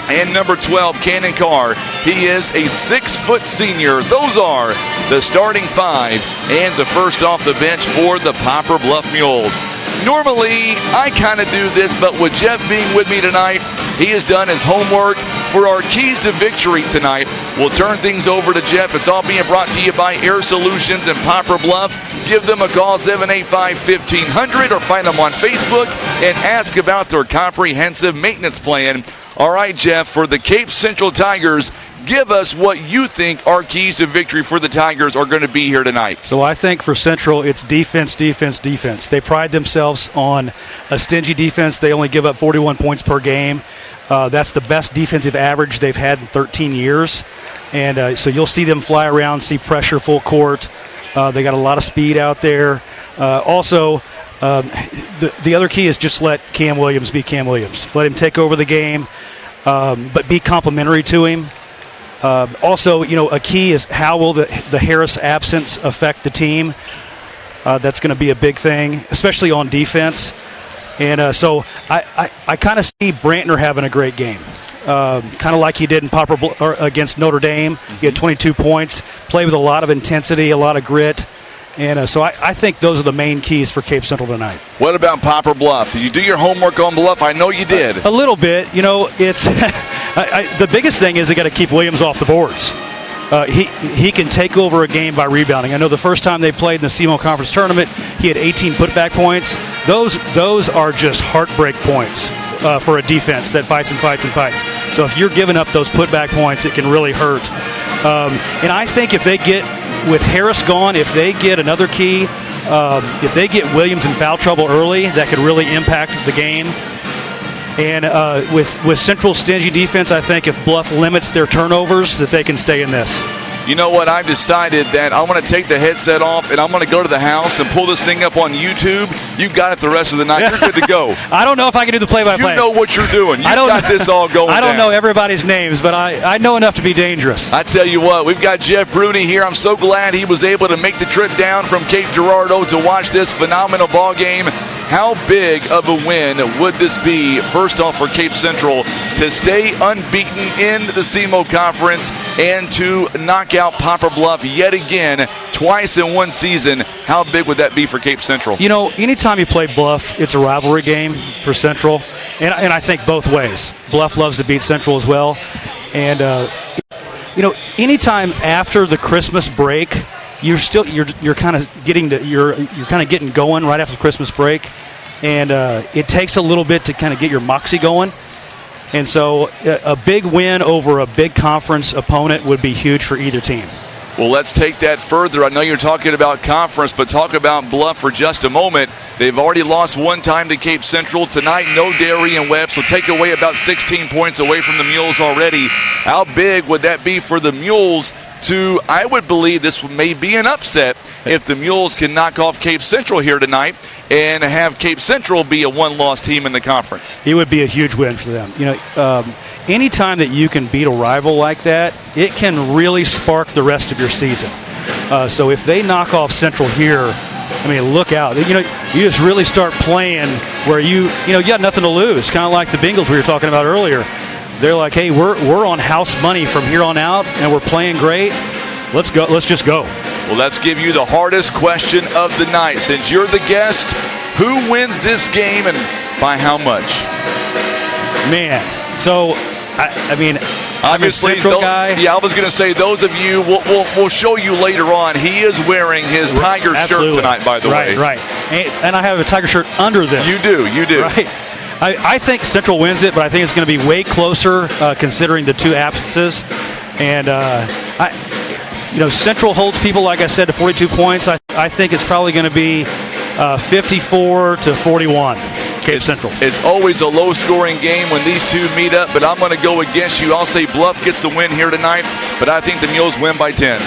Speaker 1: And number 12, Cannon Carr. He is a 6-foot senior. Those are the starting 5 and the first off the bench for the Poplar Bluff Mules. Normally, I kind of do this, but with Jeff being with me tonight, he has done his homework for our keys to victory tonight. We'll turn things over to Jeff. It's all being brought to you by Air Solutions in Poplar Bluff. Give them a call, 785-1500, or find them on Facebook and ask about their comprehensive maintenance plan. All right, Jeff, for the Cape Central Tigers, give us what you think our keys to victory for the Tigers are going to be here tonight.
Speaker 2: So I think for Central, it's defense, defense, defense. They pride themselves on a stingy defense. They only give up 41 points per game. That's the best defensive average they've had in 13 years. And so you'll see them fly around, see pressure full court. They got a lot of speed out there. Also, the other key is just let Cam Williams be Cam Williams. Let him take over the game, but be complimentary to him. Also, a key is how will the Harris absence affect the team? That's going to be a big thing, especially on defense. And so I kind of see Brantner having a great game, kind of like he did in against Notre Dame. He had 22 points, played with a lot of intensity, a lot of grit. And so I think those are the main keys for Cape Central tonight.
Speaker 1: What about Poplar Bluff? Did you do your homework on Bluff? I know you did.
Speaker 2: A little bit. It's the biggest thing is they got to keep Williams off the boards. he can take over a game by rebounding. I know the first time they played in the SEMO Conference Tournament, he had 18 putback points. Those are just heartbreak points for a defense that fights and fights and fights. So if you're giving up those putback points, it can really hurt. And I think if they get, with Harris gone, if they get another key, if they get Williams in foul trouble early, that could really impact the game. And with Central's stingy defense, I think if Bluff limits their turnovers, that they can stay in this.
Speaker 1: You know what? I've decided that I'm going to take the headset off and I'm going to go to the house and pull this thing up on YouTube. You got it the rest of the night. You're good to go.
Speaker 2: I don't know if I can do the play-by-play.
Speaker 1: You know what you're doing. You got this all going
Speaker 2: I don't
Speaker 1: down.
Speaker 2: know everybody's names, but I know enough to be dangerous.
Speaker 1: I tell you what, we've got Jeff Bruni here. I'm so glad he was able to make the trip down from Cape Girardeau to watch this phenomenal ball game. How big of a win would this be, first off, for Cape Central to stay unbeaten in the SEMO Conference and to knock out Poplar Bluff yet again, twice in one season? How big would that be for Cape Central? You
Speaker 2: know, anytime you play Bluff, it's a rivalry game for Central, and I think both ways. Bluff loves to beat Central as well, and you know, anytime after the Christmas break, you're kind of getting going right after the Christmas break, and it takes a little bit to kind of get your moxie going. And so a big win over a big conference opponent would be huge for either team.
Speaker 1: Well, let's take that further. I know you're talking about conference, but talk about Bluff for just a moment. They've already lost one time to Cape Central. Tonight, no Darien Webb, so take away about 16 points away from the Mules already. How big would that be for the Mules to, I would believe this may be an upset if the Mules can knock off Cape Central here tonight and have Cape Central be a one-loss team in the conference.
Speaker 2: It would be a huge win for them. You know, anytime that you can beat a rival like that, it can really spark the rest of your season. So if they knock off Central here, I mean, look out. You know, you just really start playing where you got nothing to lose, kind of like the Bengals we were talking about earlier. They're like, hey, we're on house money from here on out, and we're playing great. Let's go. Let's just go.
Speaker 1: Well, let's give you the hardest question of the night. Since you're the guest, who wins this game and by how much?
Speaker 2: Man, so I mean,
Speaker 1: obviously,
Speaker 2: I'm a Central guy.
Speaker 1: Yeah, I was going to say those of you. We'll show you later on. He is wearing his Tiger shirt tonight, by the way.
Speaker 2: Right. And I have a Tiger shirt under this.
Speaker 1: You do.
Speaker 2: Right. I think Central wins it, but I think it's going to be way closer considering the two absences. And Central holds people, like I said, to 42 points. I think it's probably going to be 54-41. Cape Central.
Speaker 1: It's always a low-scoring game when these two meet up, but I'm going to go against you. I'll say Bluff gets the win here tonight, but I think the Mules win by 10.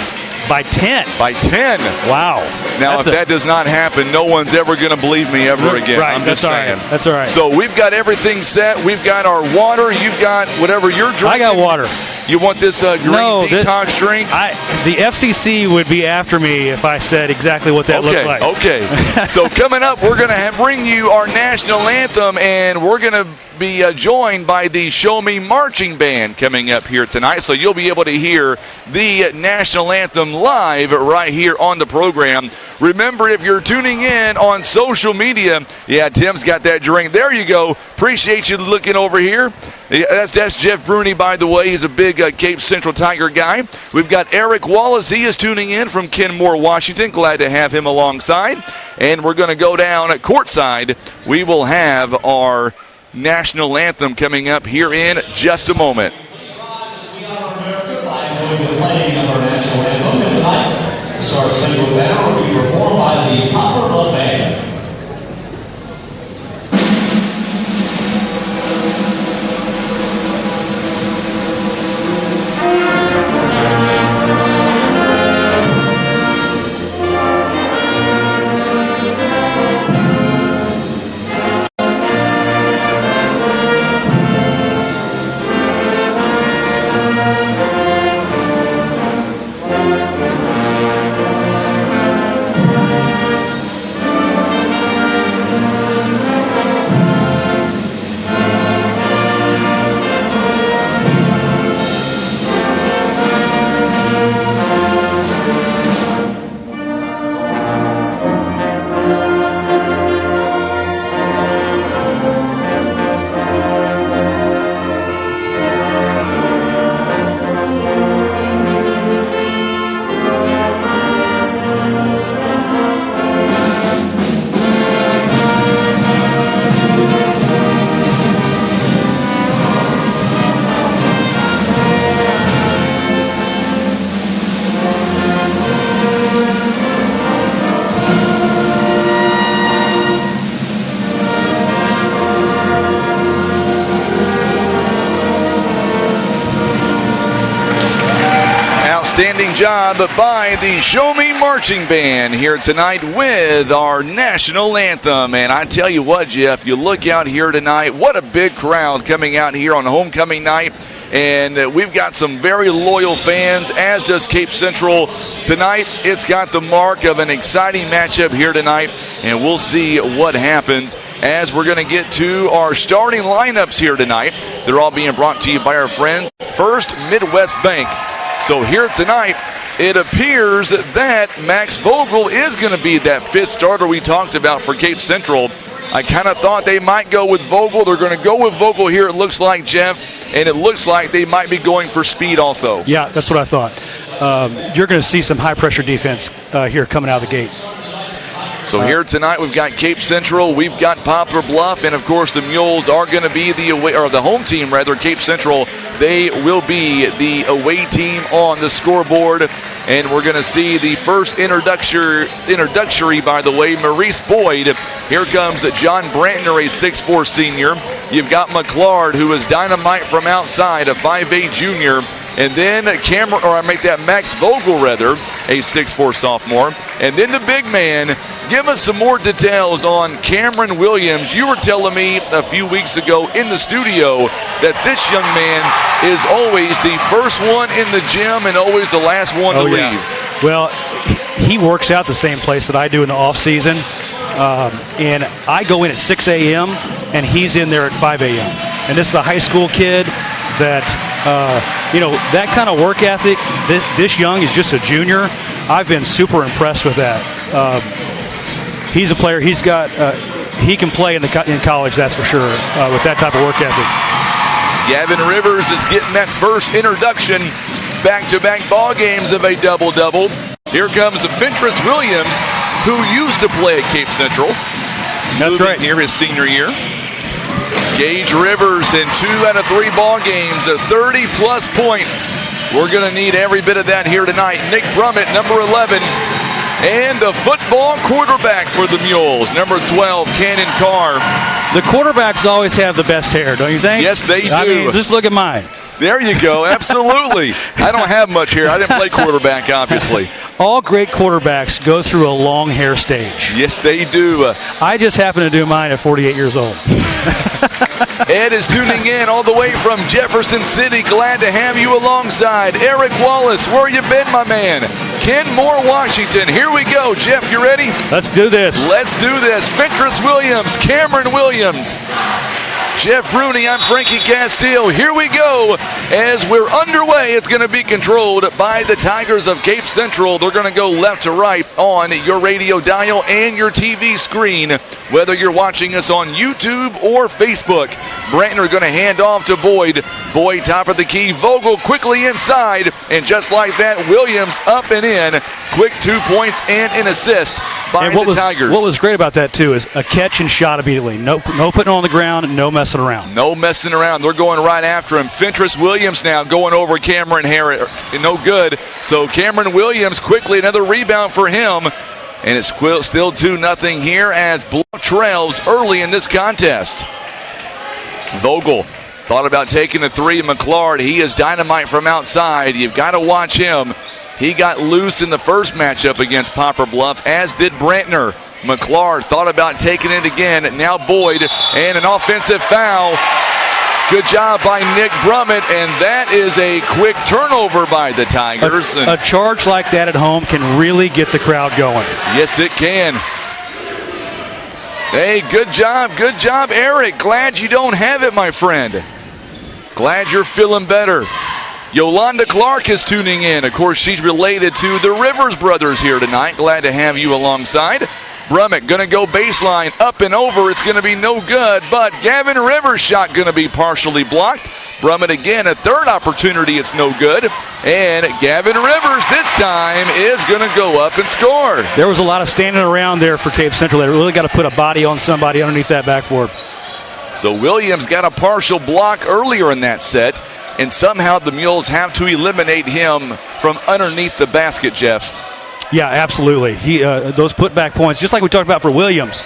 Speaker 2: By 10?
Speaker 1: By 10.
Speaker 2: Wow.
Speaker 1: Now, if that does not happen, no one's ever going to believe me ever again.
Speaker 2: Right,
Speaker 1: I'm just saying.
Speaker 2: That's all right.
Speaker 1: So we've got everything set. We've got our water. You've got whatever you're drinking.
Speaker 2: I got water.
Speaker 1: You want this green detox drink?
Speaker 2: The FCC would be after me if I said exactly what that looked like.
Speaker 1: Okay. So coming up, we're going to bring you our national anthem, and we're going to be joined by the Show Me Marching Band coming up here tonight. So you'll be able to hear the national anthem live right here on the program. Remember, if you're tuning in on social media, yeah, Tim's got that drink. There you go. Appreciate you looking over here. That's Jeff Bruni, by the way. He's a big Cape Central Tiger guy. We've got Eric Wallace. He is tuning in from Kenmore, Washington. Glad to have him alongside. And we're going to go down at courtside. We will have our national anthem coming up here in just a moment.
Speaker 5: The Star Spangled Banner will be performed by the Poplar Bluff Band.
Speaker 1: Outstanding job by the Show Me Marching Band here tonight with our national anthem. And I tell you what, Jeff, you look out here tonight, what a big crowd coming out here on homecoming night. And we've got some very loyal fans, as does Cape Central. Tonight, it's got the mark of an exciting matchup here tonight, and we'll see what happens as we're going to get to our starting lineups here tonight. They're all being brought to you by our friends, First Midwest Bank. So here tonight, it appears that Max Vogel is going to be that fifth starter we talked about for Cape Central. I kind of thought they might go with Vogel. They're going to go with Vogel here, it looks like, Jeff, and it looks like they might be going for speed also.
Speaker 2: Yeah, that's what I thought. You're going to see some high-pressure defense here coming out of the gate.
Speaker 1: So here tonight we've got Cape Central, we've got Poplar Bluff, and of course the Mules are going to be the away, or the home team rather, Cape Central. They will be the away team on the scoreboard, and we're going to see the first introductory, by the way, Maurice Boyd. Here comes John Brantner, a 6'4 senior. You've got McClard, who is dynamite from outside, a 5'8 junior. And then Max Vogel, rather, a 6'4 sophomore. And then the big man, give us some more details on Cameron Williams. You were telling me a few weeks ago in the studio that this young man is always the first one in the gym and always the last one to leave.
Speaker 2: Well, he works out the same place that I do in the off season. And I go in at 6 a.m. and he's in there at 5 a.m. And this is a high school kid that, that kind of work ethic, this young is just a junior. I've been super impressed with that. He's a player. He's got, he can play in college, that's for sure, with that type of work ethic.
Speaker 1: Gavin Rivers is getting that first introduction. Back-to-back ball games of a double-double. Here comes Fentress Williams, who used to play at Cape Central.
Speaker 2: That's right.
Speaker 1: Near his senior year. Gage Rivers in 2 out of 3 ball games at 30-plus points. We're going to need every bit of that here tonight. Nick Brummett, number 11. And the football quarterback for the Mules, number 12, Cannon Carr.
Speaker 2: The quarterbacks always have the best hair, don't you think?
Speaker 1: Yes, they do.
Speaker 2: I mean, just look at mine.
Speaker 1: There you go, absolutely. I don't have much hair. I didn't play quarterback, obviously.
Speaker 2: All great quarterbacks go through a long hair stage.
Speaker 1: Yes, they do.
Speaker 2: I just happen to do mine at 48 years old.
Speaker 1: Ed is tuning in all the way from Jefferson City. Glad to have you alongside. Eric Wallace, where you been, my man? Ken Moore, Washington. Here we go. Jeff, you ready?
Speaker 2: Let's do this.
Speaker 1: Let's do this. Fentress Williams, Cameron Williams. Jeff Bruni, I'm Frankie Castile. Here we go. As we're underway, it's going to be controlled by the Tigers of Cape Central. They're going to go left to right on your radio dial and your TV screen, whether you're watching us on YouTube or Facebook. Brantner going to hand off to Boyd. Boyd top of the key. Vogel quickly inside. And just like that, Williams up and in. Quick 2 points and an assist by the Tigers.
Speaker 2: What was great about that, too, is a catch and shot immediately. No putting on the ground, no messing around.
Speaker 1: No messing around. They're going right after him. Fentress Williams now going over Cameron Harris. No good. So Cameron Williams quickly, another rebound for him. And it's still 2-0 here as Bluff trails early in this contest. Vogel thought about taking a three. McClard, he is dynamite from outside. You've got to watch him. He got loose in the first matchup against Poplar Bluff, as did Brantner. McClard thought about taking it again. Now Boyd, and an offensive foul. Good job by Nick Brummett, and that is a quick turnover by the Tigers.
Speaker 2: A charge like that at home can really get the crowd going.
Speaker 1: Yes, it can. Hey, good job, Eric. Glad you don't have it, my friend. Glad you're feeling better. Yolanda Clark is tuning in. Of course, she's related to the Rivers brothers here tonight. Glad to have you alongside. Brummett going to go baseline, up and over. It's going to be no good, but Gavin Rivers' shot going to be partially blocked. Brummett again, a third opportunity, it's no good. And Gavin Rivers this time is going to go up and score.
Speaker 2: There was a lot of standing around there for Cape Central. They really got to put a body on somebody underneath that backboard.
Speaker 1: So Williams got a partial block earlier in that set, and somehow the Mules have to eliminate him from underneath the basket, Jeff.
Speaker 2: Yeah, absolutely. Those putback points, just like we talked about for Williams,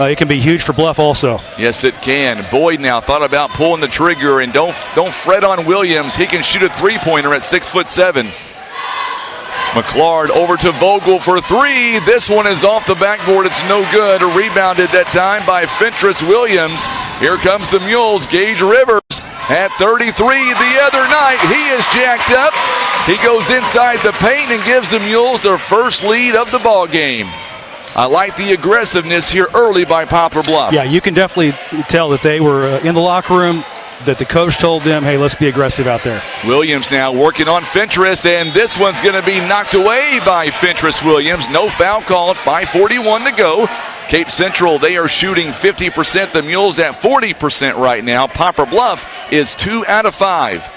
Speaker 2: it can be huge for Bluff also.
Speaker 1: Yes, it can. Boyd now thought about pulling the trigger, and don't fret on Williams. He can shoot a three-pointer at 6'7". McClard over to Vogel for three. This one is off the backboard. It's no good. Rebounded that time by Fentress Williams. Here comes the Mules. Gage Rivers at 33 the other night. He is jacked up. He goes inside the paint and gives the Mules their first lead of the ball game. I like the aggressiveness here early by Poplar Bluff.
Speaker 2: Yeah, you can definitely tell that they were in the locker room, that the coach told them, hey, let's be aggressive out there.
Speaker 1: Williams now working on Fentress, and this one's going to be knocked away by Fentress Williams. No foul call, 5:41 to go. Cape Central, they are shooting 50%. The Mules at 40% right now. Poplar Bluff is 2 out of 5.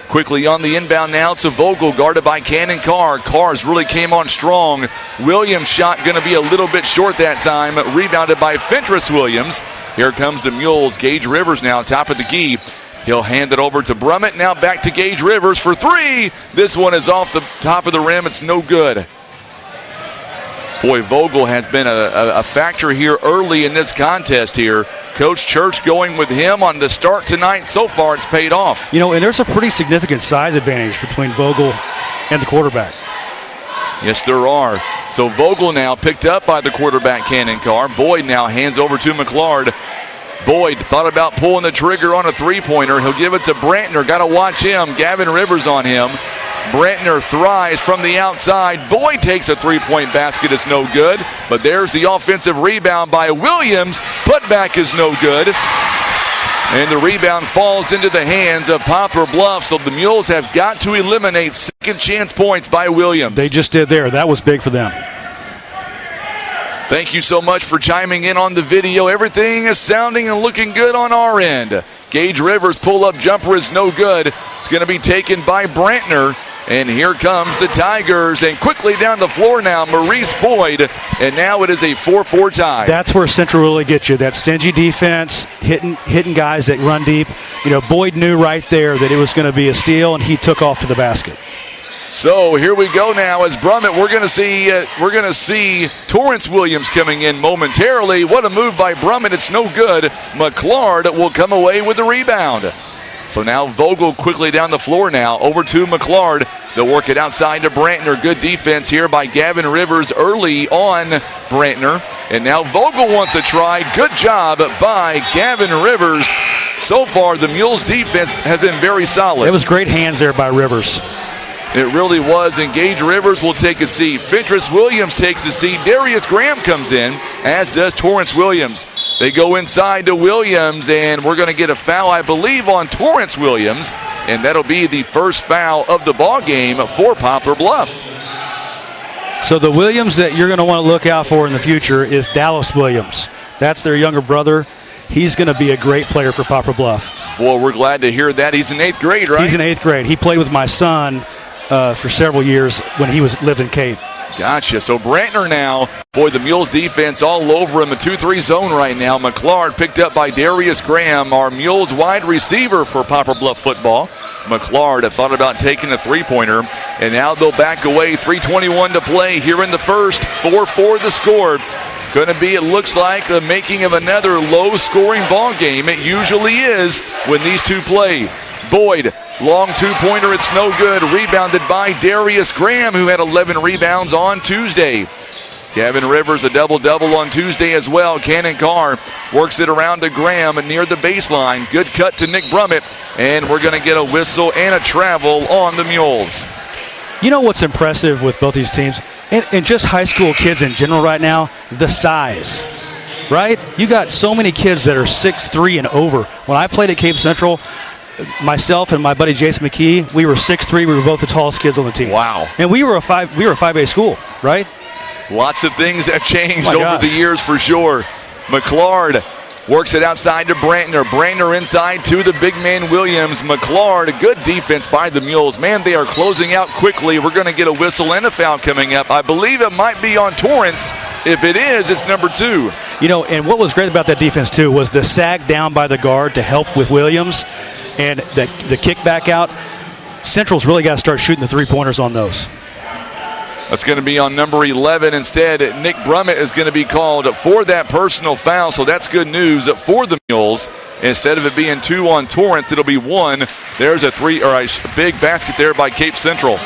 Speaker 1: Quickly on the inbound now to Vogel, guarded by Cannon Carr. Carr's really came on strong. Williams' shot going to be a little bit short that time. Rebounded by Fentress Williams. Here comes the Mules. Gage Rivers now top of the key. He'll hand it over to Brummett. Now back to Gage Rivers for three. This one is off the top of the rim. It's no good. Boy, Vogel has been a factor here early in this contest here. Coach Church going with him on the start tonight. So far, it's paid off.
Speaker 2: You know, and there's a pretty significant size advantage between Vogel and the quarterback.
Speaker 1: Yes, there are. So Vogel now picked up by the quarterback, Cannon Carr. Boyd now hands over to McClard. Boyd thought about pulling the trigger on a three-pointer. He'll give it to Brantner. Got to watch him. Gavin Rivers on him. Brantner thrives from the outside. Boyd takes a three-point basket. It's no good. But there's the offensive rebound by Williams. Putback is no good. And the rebound falls into the hands of Poplar Bluff. So the Mules have got to eliminate second chance points by Williams.
Speaker 2: They just did there. That was big for them.
Speaker 1: Thank you so much for chiming in on the video. Everything is sounding and looking good on our end. Gage Rivers' pull-up jumper is no good. It's going to be taken by Brantner. And here comes the Tigers. And quickly down the floor now, Maurice Boyd. And now it is a 4-4 tie.
Speaker 2: That's where Central really gets you. That stingy defense, hitting guys that run deep. You know, Boyd knew right there that it was going to be a steal, and he took off to the basket.
Speaker 1: So here we go now as Brummett. We're going to see Torrance Williams coming in momentarily. What a move by Brummett. It's no good. McClard will come away with the rebound. So now Vogel quickly down the floor now. Over to McClard. They'll work it outside to Brantner. Good defense here by Gavin Rivers early on Brantner. And now Vogel wants a try. Good job by Gavin Rivers. So far, the Mules defense has been very solid.
Speaker 2: It was great hands there by Rivers.
Speaker 1: It really was. And Gage Rivers will take a seat. Fentress Williams takes a seat. Darius Graham comes in, as does Torrance Williams. They go inside to Williams, and we're going to get a foul, I believe, on Torrance Williams, and that'll be the first foul of the ball game for Poplar Bluff.
Speaker 2: So the Williams that you're going to want to look out for in the future is Dallas Williams. That's their younger brother. He's going to be a great player for Poplar Bluff.
Speaker 1: Boy, we're glad to hear that. He's in 8th grade, right?
Speaker 2: He's in 8th grade. He played with my son for several years when he lived in Cape.
Speaker 1: Gotcha. So Brantner now, boy, the Mules defense all over him. A 2-3 zone right now. McClard picked up by Darius Graham, our Mules wide receiver for Poplar Bluff football. McClard thought about taking a three-pointer, and now they'll back away. 3:21 to play here in the first. 4-4 the score. Going to be, it looks like, the making of another low-scoring ball game. It usually is when these two play. Boyd, long two-pointer, it's no good. Rebounded by Darius Graham, who had 11 rebounds on Tuesday. Gavin Rivers, a double-double on Tuesday as well. Cannon Carr works it around to Graham near the baseline. Good cut to Nick Brummett, and we're going to get a whistle and a travel on the Mules.
Speaker 2: You know what's impressive with both these teams, and just high school kids in general right now? The size, right? You got so many kids that are 6'3" and over. When I played at Cape Central, myself and my buddy Jason McKee, we were 6'3". We were both the tallest kids on the team.
Speaker 1: Wow.
Speaker 2: And we were a 5A school, right?
Speaker 1: Lots of things have changed over the years for sure. McClard works it outside to Brantner. Brantner inside to the big man Williams. McClard, good defense by the Mules. Man, they are closing out quickly. We're going to get a whistle and a foul coming up. I believe it might be on Torrance. If it is, it's number 2.
Speaker 2: You know, and what was great about that defense, too, was the sag down by the guard to help with Williams and the kick back out. Central's really got to start shooting the three-pointers on those.
Speaker 1: That's going to be on number 11 instead. Nick Brummett is going to be called for that personal foul, so that's good news for the Mules. Instead of it being 2 on Torrance, it'll be 1. There's a big basket there by Cape Central.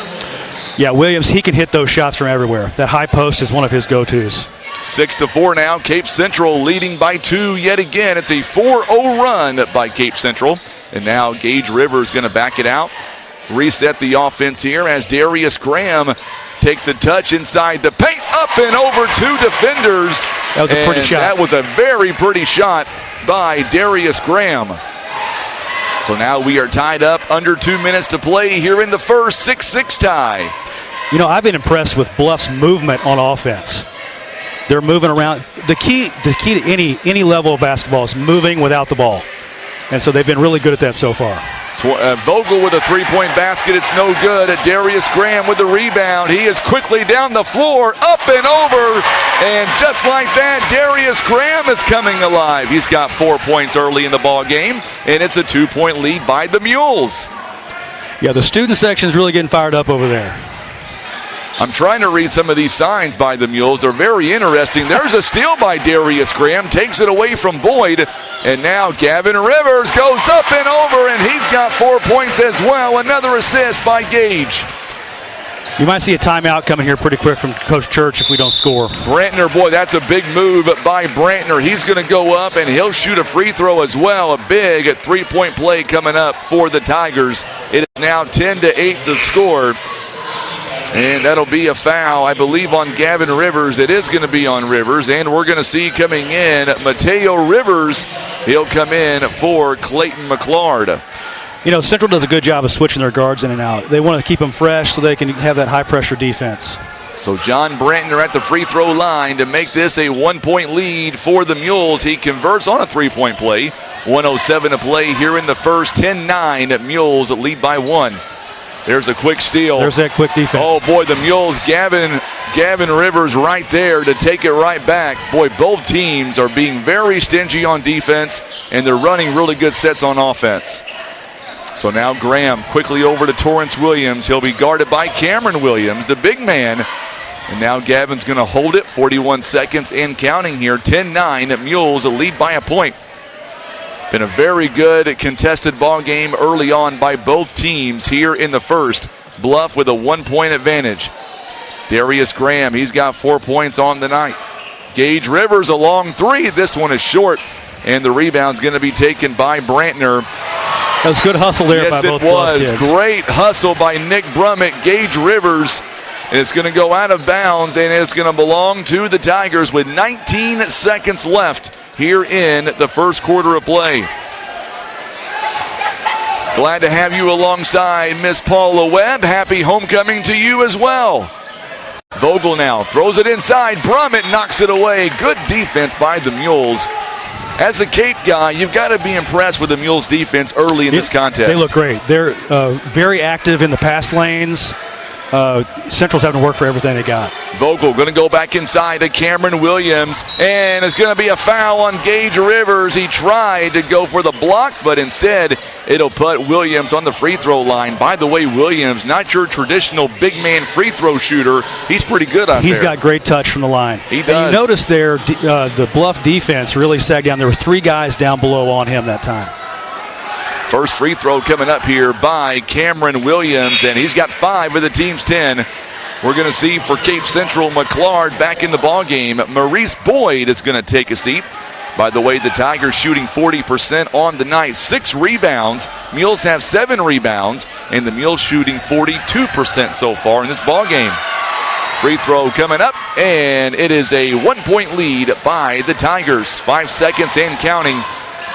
Speaker 2: Yeah, Williams, he can hit those shots from everywhere. That high post is one of his go-tos.
Speaker 1: 6-4 now. Cape Central leading by 2 yet again. It's a 4-0 run by Cape Central. And now Gage Rivers going to back it out. Reset the offense here as Darius Graham takes a touch inside the paint, up and over 2 defenders.
Speaker 2: That was a pretty shot.
Speaker 1: That was a very pretty shot by Darius Graham. So now we are tied up, under 2 minutes to play here in the first, 6-6 tie.
Speaker 2: You know, I've been impressed with Bluff's movement on offense. They're moving around. The key to any level of basketball is moving without the ball. And so they've been really good at that so far.
Speaker 1: Vogel with a three-point basket. It's no good. Darius Graham with the rebound. He is quickly down the floor, up and over. And just like that, Darius Graham is coming alive. He's got 4 points early in the ball game, and it's a 2-point lead by the Mules.
Speaker 2: Yeah, the student section is really getting fired up over there.
Speaker 1: I'm trying to read some of these signs by the Mules. They're very interesting. There's a steal by Darius Graham. Takes it away from Boyd. And now Gavin Rivers goes up and over, and he's got 4 points as well. Another assist by Gage.
Speaker 2: You might see a timeout coming here pretty quick from Coach Church if we don't score.
Speaker 1: Brantner, boy, that's a big move by Brantner. He's going to go up, and he'll shoot a free throw as well. A big three-point play coming up for the Tigers. It is now 10-8 to score. And that'll be a foul, I believe, on Gavin Rivers. It is going to be on Rivers. And we're going to see coming in Mateo Rivers. He'll come in for Clayton McClard.
Speaker 2: You know, Central does a good job of switching their guards in and out. They want to keep them fresh so they can have that high-pressure defense.
Speaker 1: So John Brantner at the free throw line to make this a 1-point lead for the Mules. He converts on a three-point play. 1:07 to play here in the first. 10-9. Mules lead by 1. There's a quick steal.
Speaker 2: There's that quick defense.
Speaker 1: Oh, boy, the Mules, Gavin Rivers right there to take it right back. Boy, both teams are being very stingy on defense, and they're running really good sets on offense. So now Graham quickly over to Torrance Williams. He'll be guarded by Cameron Williams, the big man. And now Gavin's going to hold it. 41 seconds and counting here. 10-9. Mules lead by a point. Been a very good contested ball game early on by both teams here in the first. Bluff with a 1-point advantage. Darius Graham, he's got 4 points on the night. Gage Rivers a long three. This one is short, and the rebound's going to be taken by Brantner.
Speaker 2: That was good hustle there by both Bluff kids.
Speaker 1: Yes, it was. Great hustle by Nick Brummett. Gage Rivers, and it's going to go out of bounds, and it's going to belong to the Tigers with 19 seconds left here in the first quarter of play. Glad to have you alongside Miss Paula Webb. Happy homecoming to you as well. Vogel now throws it inside. Brummett knocks it away. Good defense by the Mules. As a Cape guy, you've got to be impressed with the Mules defense early in this contest.
Speaker 2: They look great. They're very active in the pass lanes. Central's having to work for everything they got.
Speaker 1: Vogel going to go back inside to Cameron Williams, and it's going to be a foul on Gage Rivers. He tried to go for the block, but instead it'll put Williams on the free throw line. By the way, Williams, not your traditional big man free throw shooter. He's pretty good out there.
Speaker 2: He's got great touch from the line.
Speaker 1: He does.
Speaker 2: And you notice there, the Bluff defense really sagged down. There were 3 guys down below on him that time.
Speaker 1: First free throw coming up here by Cameron Williams, and he's got 5 of the team's 10. We're going to see for Cape Central, McClard back in the ballgame. Maurice Boyd is going to take a seat. By the way, the Tigers shooting 40% on the night. 6 rebounds. Mules have 7 rebounds, and the Mules shooting 42% so far in this ballgame. Free throw coming up, and it is a 1-point lead by the Tigers. 5 seconds and counting.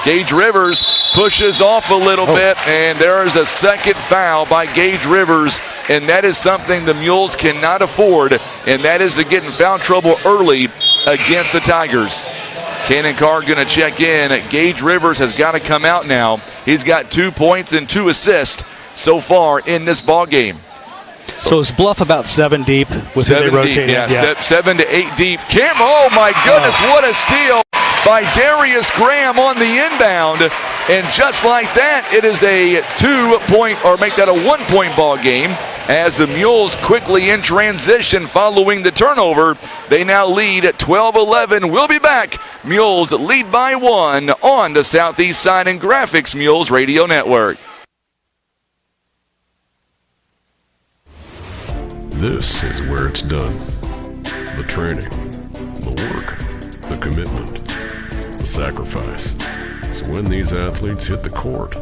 Speaker 1: Gage Rivers pushes off a little bit, and there is a second foul by Gage Rivers, and that is something the Mules cannot afford, and that is to get in foul trouble early against the Tigers. Cannon Carr going to check in. Gage Rivers has got to come out now. He's got 2 points and 2 assists so far in this ball game.
Speaker 2: So is Bluff about 7 deep with
Speaker 1: 7
Speaker 2: rotating?
Speaker 1: deep, 7 to 8 deep. Oh my goodness, what a steal by Darius Graham on the inbound. And just like that, it is a 2-point, or make that a 1-point ball game, as the Mules quickly in transition following the turnover. They now lead at 12-11. We'll be back. Mules lead by 1 on the Southeast Sign and Graphics Mules Radio Network.
Speaker 6: This is where it's done. The training, the work, the commitment, the sacrifice. So when these athletes hit the court,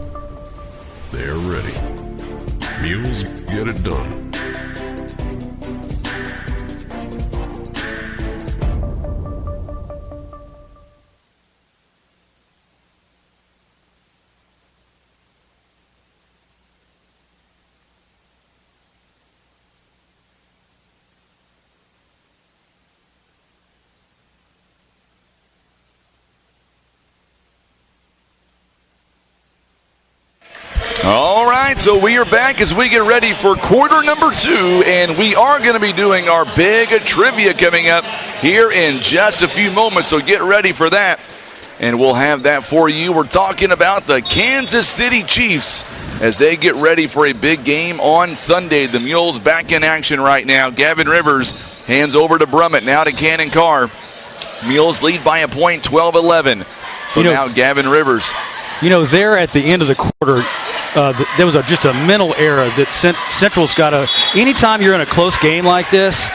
Speaker 6: they're ready. Mules get it done.
Speaker 1: All right, so we are back as we get ready for quarter number 2, and we are going to be doing our big trivia coming up here in just a few moments, so get ready for that, and we'll have that for you. We're talking about the Kansas City Chiefs as they get ready for a big game on Sunday. The Mules back in action right now. Gavin Rivers hands over to Brummett, now to Cannon Carr. Mules lead by a point, 12-11. So now Gavin Rivers.
Speaker 2: There at the end of the quarter, there was just a mental error that Central's got to. Anytime you're in a close game like this,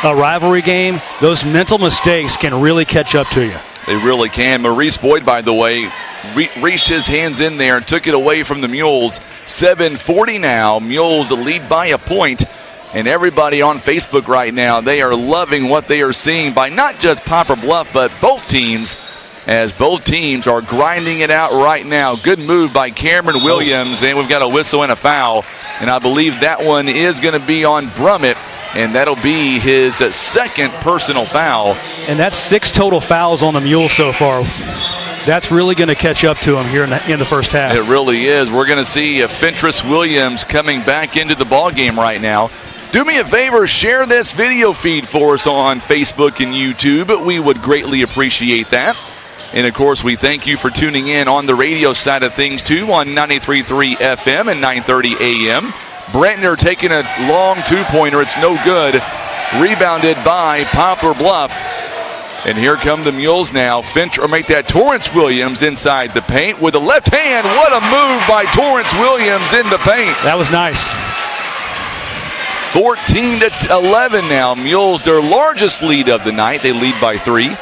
Speaker 2: a rivalry game, those mental mistakes can really catch up to you.
Speaker 1: They really can. Maurice Boyd, by the way, reached his hands in there and took it away from the Mules. 7:40 now. Mules lead by a point. And everybody on Facebook right now, they are loving what they are seeing by not just Poplar Bluff, but both teams, as both teams are grinding it out right now. Good move by Cameron Williams, and we've got a whistle and a foul. And I believe that one is going to be on Brummett, and that'll be his second personal foul.
Speaker 2: And that's 6 total fouls on the Mules so far. That's really going to catch up to him here in the first half.
Speaker 1: It really is. We're going to see Fentress Williams coming back into the ball game right now. Do me a favor, share this video feed for us on Facebook and YouTube. We would greatly appreciate that. And, of course, we thank you for tuning in on the radio side of things, too, on 93.3 FM and 9:30 a.m. Brentner taking a long two-pointer. It's no good. Rebounded by Poplar Bluff. And here come the Mules now. Make that Torrance Williams inside the paint with a left hand. What a move by Torrance Williams in the paint.
Speaker 2: That was nice.
Speaker 1: 14-11 now. Mules, their largest lead of the night. They lead by 3.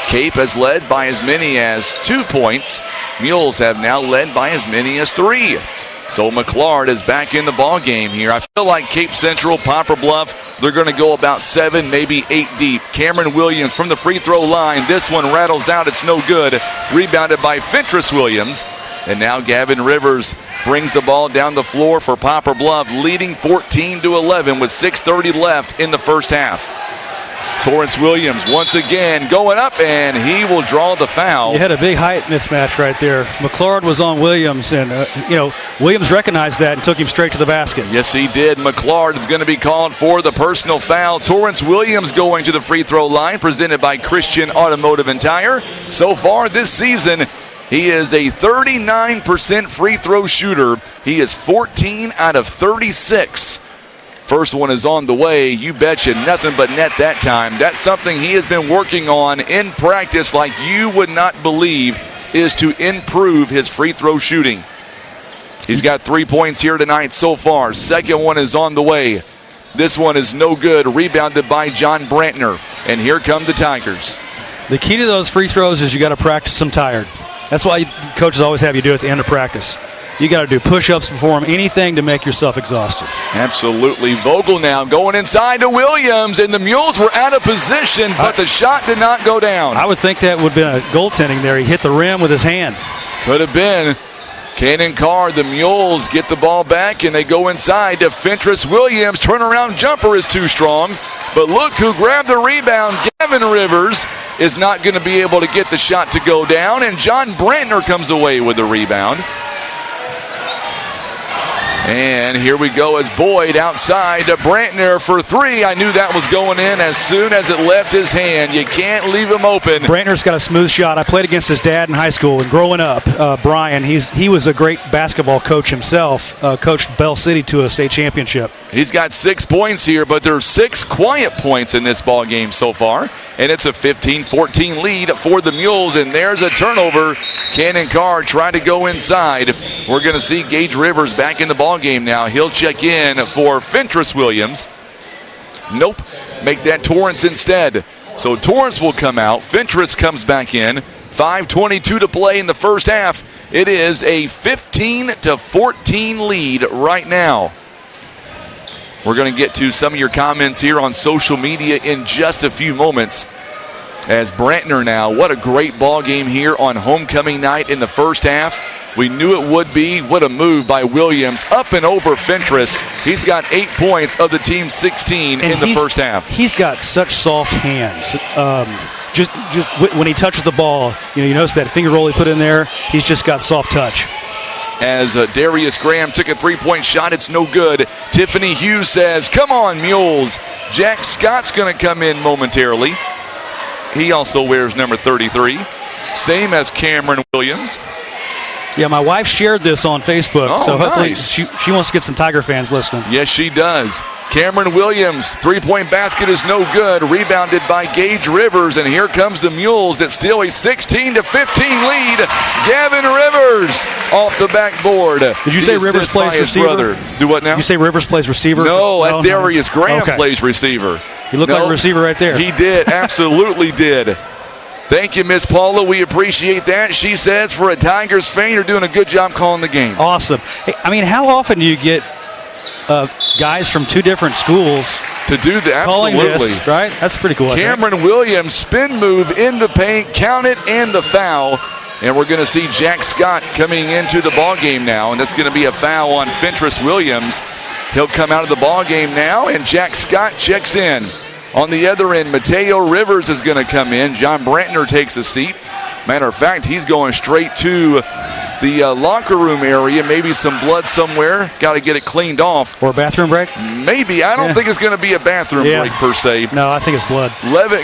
Speaker 1: Cape has led by as many as 2 points. Mules have now led by as many as 3. So McClard is back in the ball game here. I feel like Cape Central, Poplar Bluff, they're going to go about 7, maybe 8 deep. Cameron Williams from the free throw line. This one rattles out. It's no good. Rebounded by Fentress Williams. And now Gavin Rivers brings the ball down the floor for Poplar Bluff, leading 14-11 with 6:30 left in the first half. Torrance Williams once again going up, and he will draw the foul.
Speaker 2: You had a big height mismatch right there. McClard was on Williams, and Williams recognized that and took him straight to the basket.
Speaker 1: Yes, he did. McClard is going to be called for the personal foul. Torrance Williams going to the free throw line, presented by Christian Automotive and Tire. So far this season, he is a 39% free throw shooter. He is 14 out of 36. First one is on the way. You betcha, nothing but net that time. That's something he has been working on in practice like you would not believe, is to improve his free throw shooting. He's got 3 points here tonight so far. Second one is on the way. This one is no good. Rebounded by John Brantner. And here come the Tigers.
Speaker 2: The key to those free throws is you got to practice them tired. That's why coaches always have you do it at the end of practice. You got to do push-ups before them, anything to make yourself exhausted.
Speaker 1: Absolutely. Vogel now going inside to Williams, and the Mules were out of position, but the shot did not go down.
Speaker 2: I would think that would have been a goaltending there. He hit the rim with his hand.
Speaker 1: Could have been. Cannon Carr, the Mules get the ball back, and they go inside to Fentress Williams. Turnaround jumper is too strong, but look who grabbed the rebound. Gavin Rivers is not going to be able to get the shot to go down, and John Brantner comes away with the rebound. And here we go as Boyd outside to Brantner for 3. I knew that was going in as soon as it left his hand. You can't leave him open.
Speaker 2: Brantner's got a smooth shot. I played against his dad in high school, and growing up, Brian, he was a great basketball coach himself, coached Bell City to a state championship.
Speaker 1: He's got 6 points here, but there's 6 quiet points in this ball game so far. And it's a 15-14 lead for the Mules, and there's a turnover Cannon Carr tried to go inside. We're going to see Gage Rivers back in the ballgame now. He'll check in for Fentress Williams. Nope. Make that Torrance instead. So Torrance will come out. Fentress comes back in. 5:22 to play in the first half. It is a 15-14 lead right now. We're going to get to some of your comments here on social media in just a few moments. As Brantner now, what a great ball game here on homecoming night in the first half. We knew it would be. What a move by Williams. Up and over Fentress. He's got 8 points of the team's 16 in the first half.
Speaker 2: He's got such soft hands. Just when he touches the ball, you notice that finger roll he put in there. He's just got soft touch.
Speaker 1: As Darius Graham took a three-point shot, it's no good. Tiffany Hughes says, come on, Mules. Jack Scott's going to come in momentarily. He also wears number 33. Same as Cameron Williams.
Speaker 2: Yeah, my wife shared this on Facebook, so hopefully
Speaker 1: nice.
Speaker 2: she wants to get some Tiger fans listening.
Speaker 1: Yes, she does. Cameron Williams, three-point basket is no good. Rebounded by Gage Rivers, and here comes the Mules. It's still a 16-15 lead. Gavin Rivers off the backboard.
Speaker 2: Did you say Rivers plays receiver?
Speaker 1: Brother. Do what now?
Speaker 2: Did you say Rivers plays receiver?
Speaker 1: No, that's Darius Graham plays receiver.
Speaker 2: You look like a receiver right there.
Speaker 1: He did, absolutely did. Thank you, Miss Paula. We appreciate that. She says, for a Tigers fan, you're doing a good job calling the game.
Speaker 2: Awesome. Hey, I mean, how often do you get guys from two different schools
Speaker 1: to do that?
Speaker 2: Calling
Speaker 1: absolutely.
Speaker 2: This, right? That's pretty cool.
Speaker 1: Cameron Williams, spin move in the paint, count it, and the foul. And we're going to see Jack Scott coming into the ball game now, and that's going to be a foul on Fentress Williams. He'll come out of the ball game now, and Jack Scott checks in. On the other end, Mateo Rivers is going to come in. John Brantner takes a seat. Matter of fact, he's going straight to the locker room area. Maybe some blood somewhere. Got to get it cleaned off.
Speaker 2: Or a bathroom break?
Speaker 1: Maybe. I don't think it's going to be a bathroom break per se.
Speaker 2: No, I think it's blood.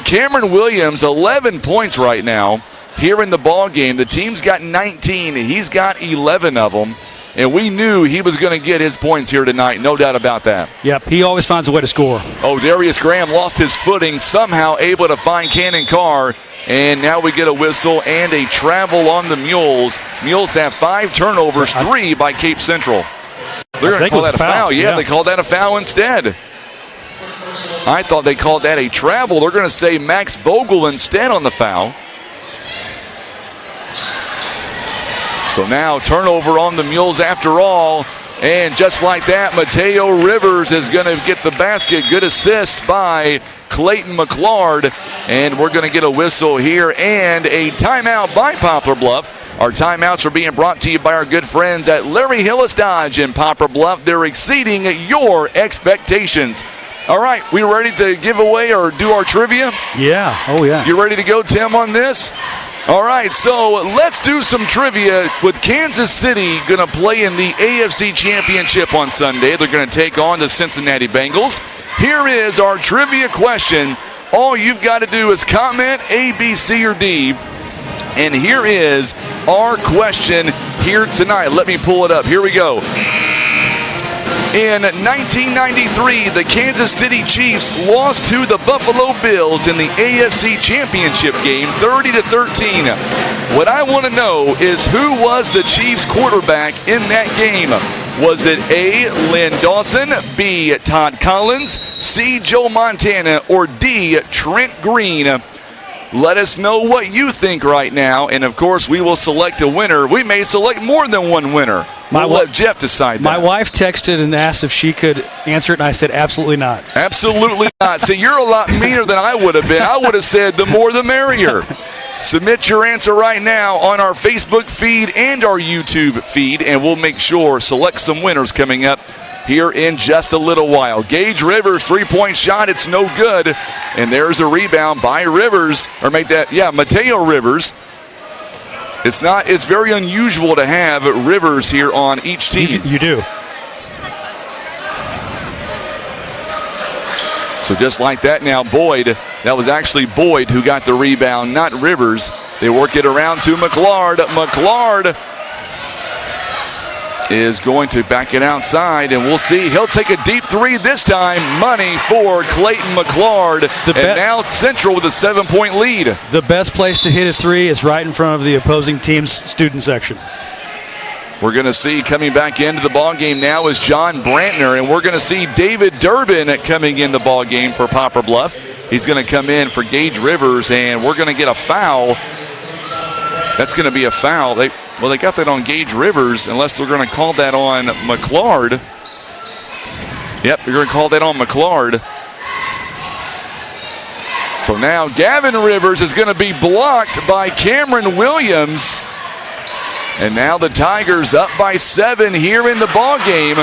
Speaker 1: Cameron Williams, 11 points right now here in the ball game. The team's got 19. He's got 11 of them. And we knew he was going to get his points here tonight, no doubt about that.
Speaker 2: Yep, he always finds a way to score.
Speaker 1: Oh, Darius Graham lost his footing, somehow able to find Cannon Carr. And now we get a whistle and a travel on the Mules. Mules have 5 turnovers, 3 by Cape Central. They're going to call that a foul. Yeah, they called that a foul instead. I thought they called that a travel. They're going to say Max Vogel instead on the foul. So now turnover on the Mules after all. And just like that, Mateo Rivers is going to get the basket. Good assist by Clayton McClard. And we're going to get a whistle here and a timeout by Poplar Bluff. Our timeouts are being brought to you by our good friends at Larry Hillis Dodge in Poplar Bluff. They're exceeding your expectations. All right, we ready to give away or do our trivia?
Speaker 2: Yeah. Oh, yeah.
Speaker 1: You ready to go, Tim, on this? All right, so let's do some trivia with Kansas City going to play in the AFC Championship on Sunday. They're going to take on the Cincinnati Bengals. Here is our trivia question. All you've got to do is comment A, B, C, or D. And here is our question here tonight. Let me pull it up. Here we go. In 1993, the Kansas City Chiefs lost to the Buffalo Bills in the AFC Championship game, 30-13. What I want to know is who was the Chiefs quarterback in that game? Was it A, Lynn Dawson, B, Todd Collins, C, Joe Montana, or D, Trent Green? Let us know what you think right now, and of course, we will select a winner. We may select more than one winner. We'll let Jeff decide that.
Speaker 2: My wife texted and asked if she could answer it, and I said, absolutely not.
Speaker 1: Absolutely not. See, you're a lot meaner than I would have been. I would have said the more the merrier. Submit your answer right now on our Facebook feed and our YouTube feed, and we'll make sure select some winners coming up here in just a little while. Gage Rivers, three-point shot, it's no good. And there's a rebound by Rivers, or Mateo Rivers. It's very unusual to have Rivers here on each team.
Speaker 2: You do.
Speaker 1: So just like that now, Boyd, that was actually Boyd who got the rebound, not Rivers. They work it around to McClard. McClard is going to back it outside, and we'll see. He'll take a deep three this time. Money for Clayton McClard. And now Central with a 7-point lead.
Speaker 2: The best place to hit a three is right in front of the opposing team's student section.
Speaker 1: We're going to see coming back into the ball game now is John Brantner, and we're going to see David Durbin coming in the ball game for Poplar Bluff. He's going to come in for Gage Rivers, and we're going to get a foul. That's going to be a foul. They got that on Gage Rivers, unless they're going to call that on McClard. Yep, they're going to call that on McClard. So now Gavin Rivers is going to be blocked by Cameron Williams. And now the Tigers up by 7 here in the ball game.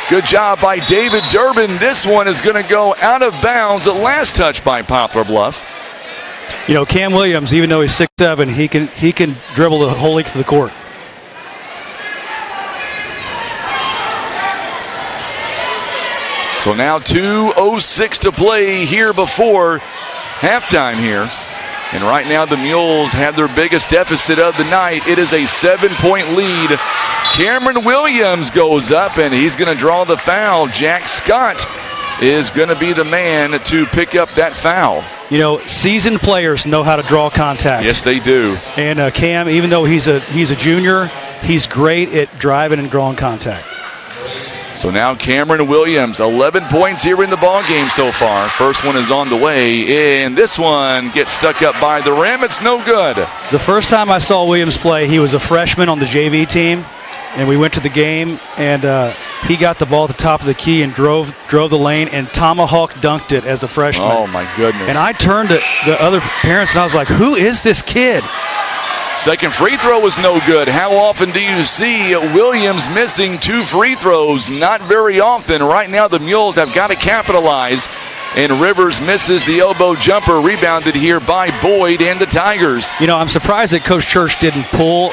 Speaker 1: Good job by David Durbin. This one is going to go out of bounds. At last touch by Poplar Bluff.
Speaker 2: You know, Cam Williams, even though he's 6'7", he can dribble the whole length of the court.
Speaker 1: So now 2:06 to play here before halftime here. And right now the Mules have their biggest deficit of the night. It is a 7-point lead. Cameron Williams goes up, and he's going to draw the foul. Jack Scott is going to be the man to pick up that foul.
Speaker 2: You know, seasoned players know how to draw contact.
Speaker 1: Yes, they do.
Speaker 2: And Cam, even though he's a junior, he's great at driving and drawing contact.
Speaker 1: So now Cameron Williams, 11 points here in the ball game so far. First one is on the way, and this one gets stuck up by the rim. It's no good.
Speaker 2: The first time I saw Williams play, he was a freshman on the JV team, and we went to the game, and he got the ball at the top of the key and drove the lane and tomahawk dunked it as a freshman.
Speaker 1: Oh, my goodness.
Speaker 2: And I turned to the other parents, and I was like, who is this kid?
Speaker 1: Second free throw was no good. How often do you see Williams missing 2 free throws? Not very often. Right now the Mules have got to capitalize. And Rivers misses the elbow jumper, rebounded here by Boyd and the Tigers.
Speaker 2: You know, I'm surprised that Coach Church didn't pull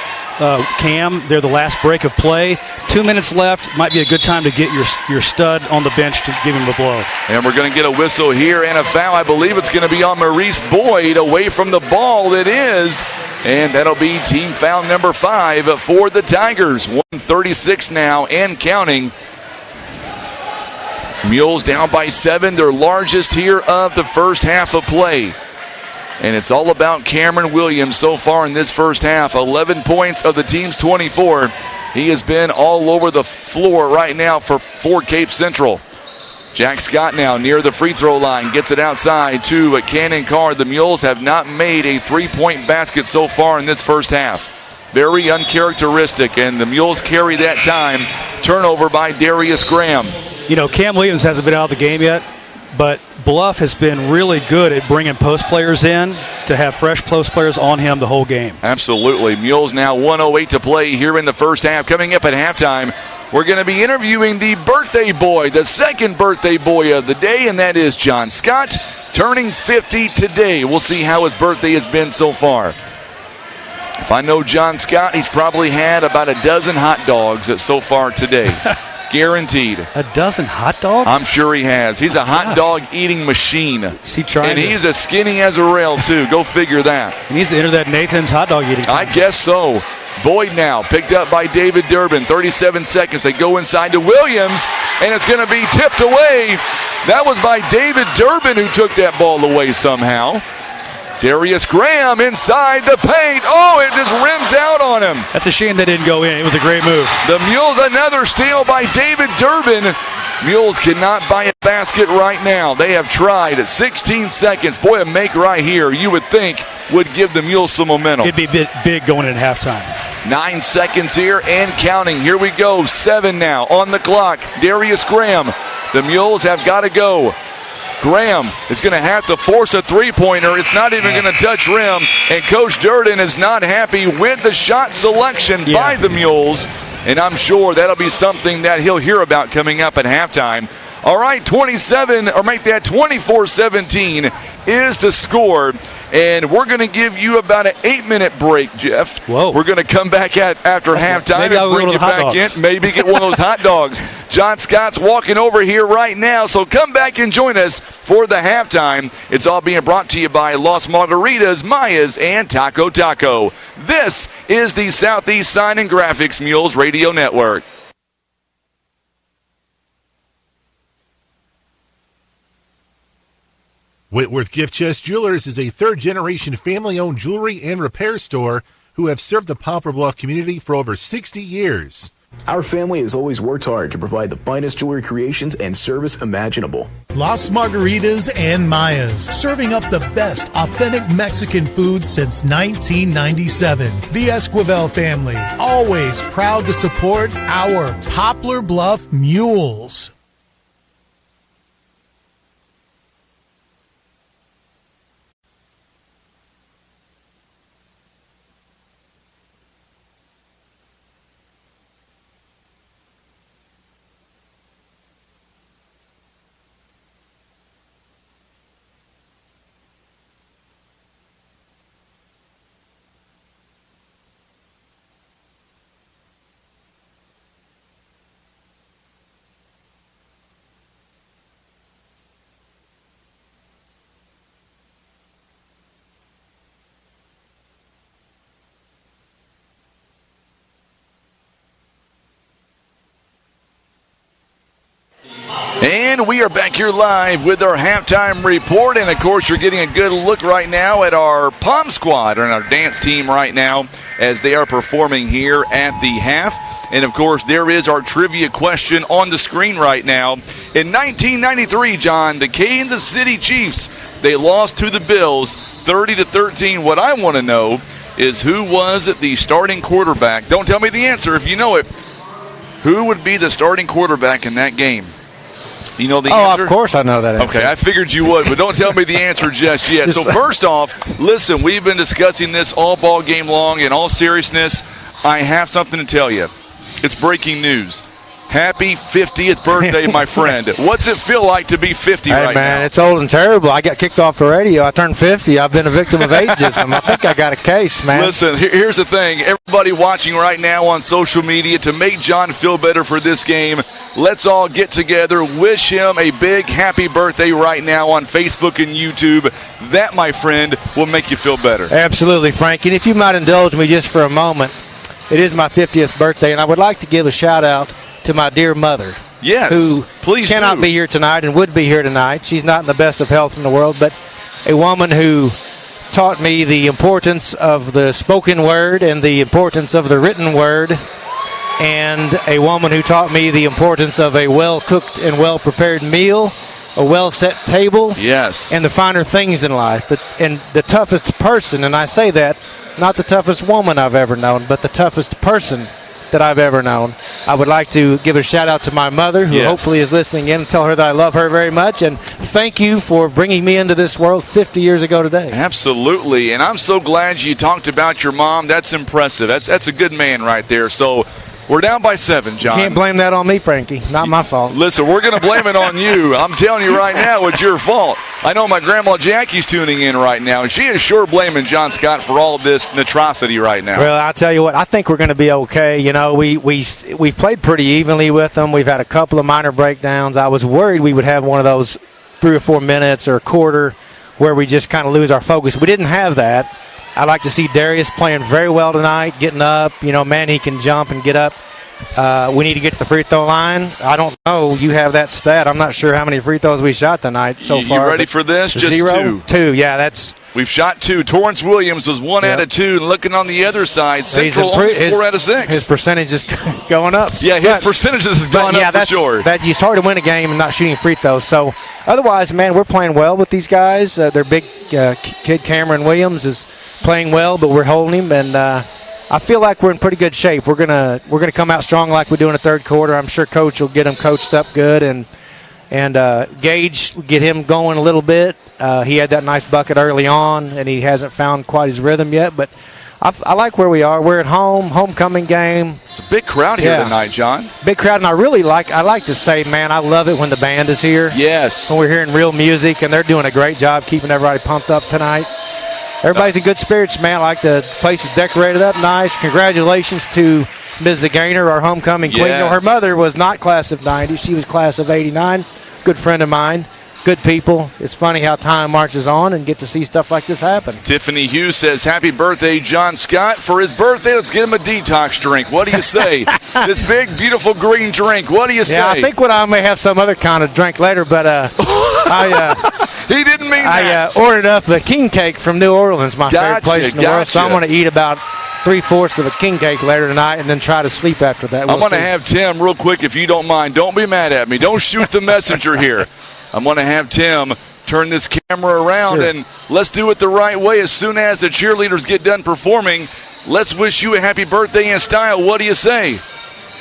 Speaker 2: Cam there the last break of play. 2 minutes left. Might be a good time to get your stud on the bench to give him a blow.
Speaker 1: And we're going to get a whistle here and a foul. I believe it's going to be on Maurice Boyd away from the ball. It is. And that'll be team foul number 5 for the Tigers. 1:36 now and counting. Mules down by 7, their largest here of the first half of play. And it's all about Cameron Williams so far in this first half. 11 points of the team's 24. He has been all over the floor right now for Cape Central. Jack Scott now near the free throw line, gets it outside to Cannon Carr. The Mules have not made a 3-point basket so far in this first half. Very uncharacteristic, and the Mules carry that time. Turnover by Darius Graham.
Speaker 2: You know, Cam Williams hasn't been out of the game yet, but Bluff has been really good at bringing post players in to have fresh post players on him the whole game.
Speaker 1: Absolutely. Mules now 1:08 to play here in the first half. Coming up at halftime, we're going to be interviewing the birthday boy, the second birthday boy of the day, and that is John Scott, turning 50 today. We'll see how his birthday has been so far. If I know John Scott, he's probably had about a dozen hot dogs so far today. Guaranteed.
Speaker 2: A dozen hot dogs?
Speaker 1: I'm sure he has. He's a hot dog eating machine.
Speaker 2: Is he trying?
Speaker 1: And he's as skinny as a rail, too. Go figure that.
Speaker 2: He needs to enter that Nathan's hot dog eating
Speaker 1: contest. I guess so. Boyd now picked up by David Durbin. 37 seconds. They go inside to Williams, and it's going to be tipped away. That was by David Durbin who took that ball away somehow. Darius Graham inside the paint. Oh, it just rims out on him.
Speaker 2: That's a shame that didn't go in. It was a great move.
Speaker 1: The Mules, another steal by David Durbin. Mules cannot buy a basket right now. They have tried at 16 seconds. Boy, a make right here, you would think, would give the Mules some momentum.
Speaker 2: It'd be big going in halftime.
Speaker 1: 9 seconds here and counting. Here we go. 7 now on the clock. Darius Graham. The Mules have got to go. Graham is going to have to force a three-pointer. It's not even going to touch rim. And Coach Durden is not happy with the shot selection by the Mules. And I'm sure that'll be something that he'll hear about coming up at halftime. All right, 27, or make that 24-17 is the score. And we're going to give you about an 8-minute break, Jeff.
Speaker 2: Whoa.
Speaker 1: We're going to come back after halftime and bring you back in. Maybe get one of those hot dogs. John Scott's walking over here right now, so come back and join us for the halftime. It's all being brought to you by Los Margaritas, Mayas, and Taco Taco. This is the Southeast Sign and Graphics Mules Radio Network.
Speaker 7: Whitworth Gift Chest Jewelers is a third-generation family-owned jewelry and repair store who have served the Poplar Bluff community for over 60 years.
Speaker 8: Our family has always worked hard to provide the finest jewelry creations and service imaginable.
Speaker 9: Las Margaritas and Mayas, serving up the best authentic Mexican food since 1997. The Esquivel family, always proud to support our Poplar Bluff Mules.
Speaker 1: And we are back here live with our halftime report. And, of course, you're getting a good look right now at our Pom Squad and our dance team right now as they are performing here at the half. And, of course, there is our trivia question on the screen right now. In 1993, John, the Kansas City Chiefs, they lost to the Bills 30-13. What I want to know is who was the starting quarterback. Don't tell me the answer if you know it. Who would be the starting quarterback in that game? You know the answer?
Speaker 10: Oh, of course I know that answer.
Speaker 1: Okay, I figured you would, but don't tell me the answer just yet. So first off, listen, we've been discussing this all ball game long. In all seriousness, I have something to tell you. It's breaking news. Happy 50th birthday, my friend. What's it feel like to be 50 right now?
Speaker 10: Hey, man, it's old and terrible. I got kicked off the radio. I turned 50. I've been a victim of ageism. I think I got a case, man.
Speaker 1: Listen, here's the thing. Everybody watching right now on social media, to make John feel better for this game, let's all get together, wish him a big happy birthday right now on Facebook and YouTube. That, my friend, will make you feel better.
Speaker 10: Absolutely, Frank. And if you might indulge me just for a moment, it is my 50th birthday, and I would like to give a shout-out to my dear mother.
Speaker 1: Yes,
Speaker 10: who
Speaker 1: please
Speaker 10: cannot be here tonight and would be here tonight. She's not in the best of health in the world, but a woman who taught me the importance of the spoken word and the importance of the written word, and a woman who taught me the importance of a well-cooked and well-prepared meal, a well-set table,
Speaker 1: yes,
Speaker 10: and the finer things in life. And the toughest person, and I say that, not the toughest woman I've ever known, but the toughest person that I've ever known. I would like to give a shout out to my mother, who hopefully is listening in, and tell her that I love her very much, and thank you for bringing me into this world 50 years ago today.
Speaker 1: Absolutely, and I'm so glad you talked about your mom. That's impressive. That's a good man right there. So we're down by 7, John.
Speaker 10: You can't blame that on me, Frankie. Not my fault.
Speaker 1: Listen, we're going to blame it on you. I'm telling you right now, it's your fault. I know my grandma Jackie's tuning in right now, and she is sure blaming John Scott for all of this atrocity right now.
Speaker 10: Well, I'll tell you what, I think we're going to be okay. You know, we've played pretty evenly with them. We've had a couple of minor breakdowns. I was worried we would have one of those 3 or 4 minutes or a quarter where we just kind of lose our focus. We didn't have that. I like to see Darius playing very well tonight, getting up. You know, man, he can jump and get up. We need to get to the free throw line. I don't know. You have that stat. I'm not sure how many free throws we shot tonight so far.
Speaker 1: You ready for this? Just
Speaker 10: 0? 2, yeah, that's...
Speaker 1: We've shot 2. Torrance Williams was 1 out of 2. And looking on the other side, Central only 4 out of 6.
Speaker 10: His percentage is going up.
Speaker 1: Yeah, his percentages has gone up for sure.
Speaker 10: It's hard to win a game and not shooting free throws. So, otherwise, man, we're playing well with these guys. Their big kid, Cameron Williams, is playing well, but we're holding him. And I feel like we're in pretty good shape. We're gonna come out strong like we do in the third quarter. I'm sure Coach will get him coached up good, and Gage will get him going a little bit. He had that nice bucket early on, and he hasn't found quite his rhythm yet. But I like where we are. We're at home, homecoming game.
Speaker 1: It's a big crowd here tonight, John.
Speaker 10: Big crowd, and I like to say, man, I love it when the band is here.
Speaker 1: Yes.
Speaker 10: When we're hearing real music, and they're doing a great job keeping everybody pumped up tonight. Everybody's in good spirits, man. I like the place is decorated up nice. Congratulations to Ms. Zagainer, our homecoming queen.
Speaker 1: Yes.
Speaker 10: You know, her mother was not class of 90. She was class of 89. Good friend of mine. Good people. It's funny how time marches on and get to see stuff like this happen.
Speaker 1: Tiffany Hughes says, happy birthday, John Scott. For his birthday, let's get him a detox drink. What do you say? This big, beautiful green drink. What do you say?
Speaker 10: Yeah, I think I may have some other kind of drink later, but
Speaker 1: He didn't mean that.
Speaker 10: I ordered up a king cake from New Orleans, my favorite place in the world. So I'm going to eat about 3/4 of a king cake later tonight and then try to sleep after that.
Speaker 1: I'm going to have Tim, real quick, if you don't mind. Don't be mad at me. Don't shoot the messenger here. I'm going to have Tim turn this camera around, and let's do it the right way. As soon as the cheerleaders get done performing, let's wish you a happy birthday in style. What do you say?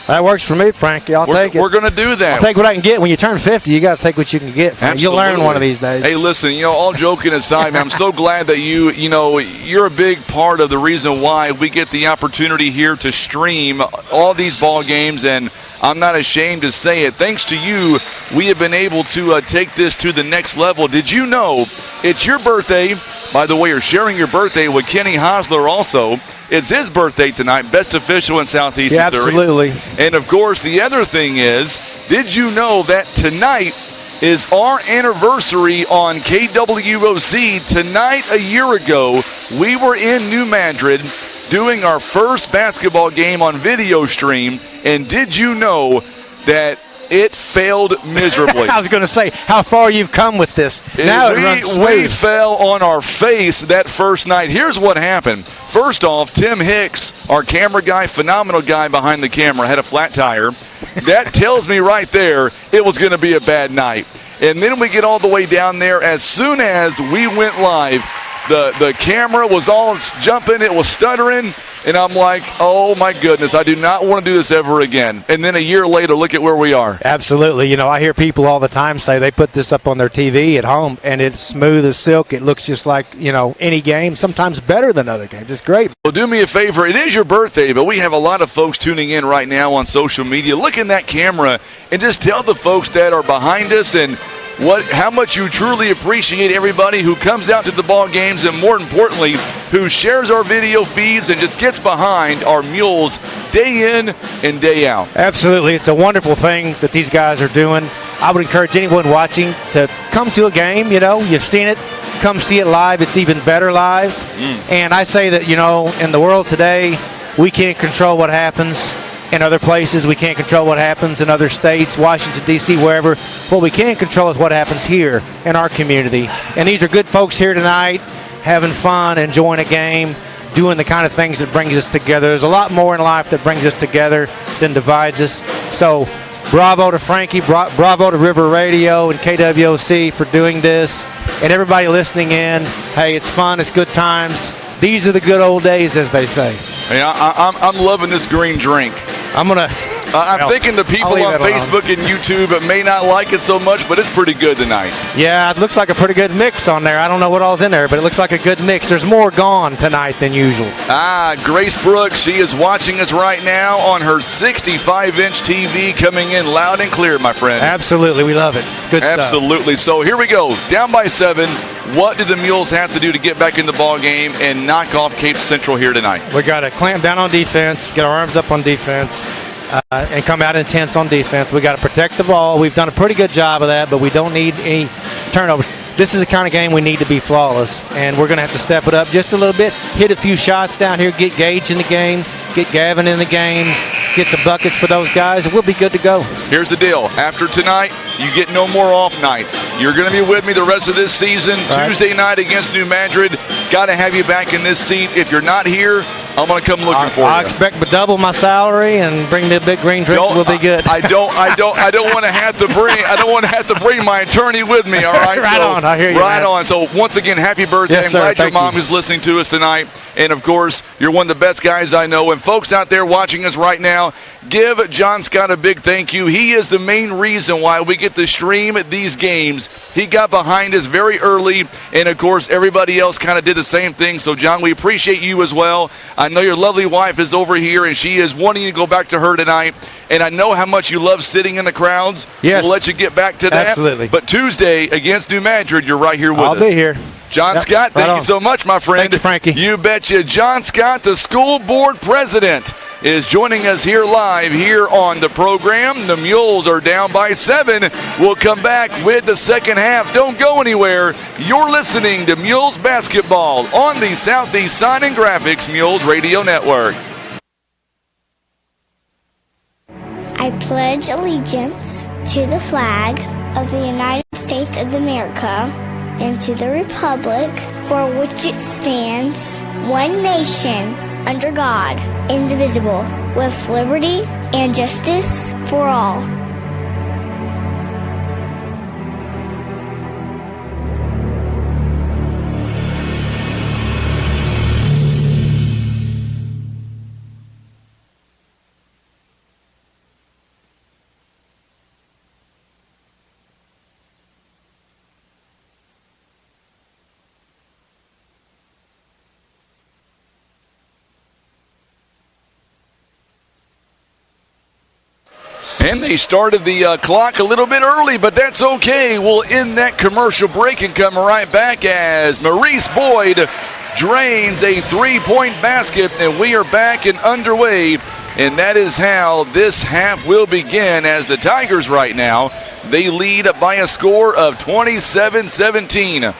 Speaker 10: That works for me, Frankie. I'll take it.
Speaker 1: We're going to do that.
Speaker 10: I'll take what I can get. When you turn 50, you got to take what you can get. Frankie. You'll learn one of these days.
Speaker 1: Hey, listen, all joking aside, man, I'm so glad that you're a big part of the reason why we get the opportunity here to stream all these ball games, and I'm not ashamed to say it. Thanks to you, we have been able to take this to the next level. Did you know it's your birthday? By the way, you're sharing your birthday with Kenny Hosler also. It's his birthday tonight, best official in Southeast Missouri.
Speaker 10: Absolutely.
Speaker 1: And, of course, the other thing is, did you know that tonight is our anniversary on KWOC? Tonight, a year ago, we were in New Madrid doing our first basketball game on video stream, and did you know that it failed miserably?
Speaker 10: I was going to say, how far you've come with this. Now it runs smooth.
Speaker 1: We fell on our face that first night. Here's what happened. First off, Tim Hicks, our camera guy, phenomenal guy behind the camera, had a flat tire. That tells me right there it was going to be a bad night. And then we get all the way down there. As soon as we went live, the camera was all jumping. It was stuttering. And I'm like, oh, my goodness, I do not want to do this ever again. And then a year later, look at where we are.
Speaker 10: Absolutely. I hear people all the time say they put this up on their TV at home, and it's smooth as silk. It looks just like, any game, sometimes better than other games. It's great.
Speaker 1: Well, do me a favor. It is your birthday, but we have a lot of folks tuning in right now on social media. Look in that camera and just tell the folks that are behind us and how much you truly appreciate everybody who comes out to the ball games, and more importantly, who shares our video feeds and just gets behind our Mules day in and day out.
Speaker 10: Absolutely. It's a wonderful thing that these guys are doing. I would encourage anyone watching to come to a game. You've seen it. Come see it live. It's even better live. And I say that, in the world today, we can't control what happens in other places. We can't control what happens in other states, Washington, D.C., wherever. What we can control is what happens here in our community. And these are good folks here tonight, having fun, enjoying a game, doing the kind of things that brings us together. There's a lot more in life that brings us together than divides us. So bravo to Frankie, bravo to River Radio and KWOC for doing this. And everybody listening in, hey, it's fun, it's good times. These are the good old days, as they say.
Speaker 1: Hey, I'm loving this green drink. I'm thinking the people on Facebook and YouTube may not like it so much, but it's pretty good tonight.
Speaker 10: Yeah, it looks like a pretty good mix on there. I don't know what all's in there, but it looks like a good mix. There's more gone tonight than usual.
Speaker 1: Grace Brooks, she is watching us right now on her 65-inch TV, coming in loud and clear, my friend.
Speaker 10: Absolutely, we love it. It's good stuff.
Speaker 1: Absolutely. So here we go, down by 7. What do the Mules have to do to get back in the ball game and knock off Cape Central here tonight?
Speaker 10: We got to clamp down on defense, get our arms up on defense, and come out intense on defense. We got to protect the ball. We've done a pretty good job of that, but we don't need any turnovers. This is the kind of game we need to be flawless, and we're going to have to step it up just a little bit, hit a few shots down here, get Gage in the game, get Gavin in the game, get some buckets for those guys, and we'll be good to go.
Speaker 1: Here's the deal. After tonight, you get no more off nights. You're going to be with me the rest of this season. Right. Tuesday night against New Madrid. Got to have you back in this seat. If you're not here, I'm going to come looking for you.
Speaker 10: I expect to double my salary and bring me a big green drink. We'll be good.
Speaker 1: I don't want to have to bring my attorney with me. All right.
Speaker 10: Right on. I hear you.
Speaker 1: Right on. So once again, happy birthday.
Speaker 10: Yes,
Speaker 1: I'm glad
Speaker 10: sir.
Speaker 1: your mom is listening to us tonight. And of course, you're one of the best guys I know. And folks out there watching us right now, give John Scott a big thank you. He is the main reason why we get to stream these games. He got behind us very early, and of course, everybody else kind of did the same thing. So, John, we appreciate you as well. I know your lovely wife is over here, and she is wanting to go back to her tonight. And I know how much you love sitting in the crowds.
Speaker 10: Yes.
Speaker 1: We'll let you get back to that.
Speaker 10: Absolutely.
Speaker 1: But Tuesday against New Madrid, you're right here with us.
Speaker 10: I'll be here.
Speaker 1: John Scott, thank you so much, my friend.
Speaker 10: Thank you, Frankie.
Speaker 1: You betcha. John Scott, the school board president, is joining us here live here on the program. The Mules are down by 7. We'll come back with the second half. Don't go anywhere. You're listening to Mules Basketball on the Southeast Sign and Graphics Mules Radio Network.
Speaker 11: I pledge allegiance to the flag of the United States of America and to the republic for which it stands, one nation, under God, indivisible, with liberty and justice for all.
Speaker 1: And they started the clock a little bit early, but that's okay. We'll end that commercial break and come right back as Maurice Boyd drains a three-point basket, and we are back and underway. And that is how this half will begin, as the Tigers right now, they lead by a score of 27-17.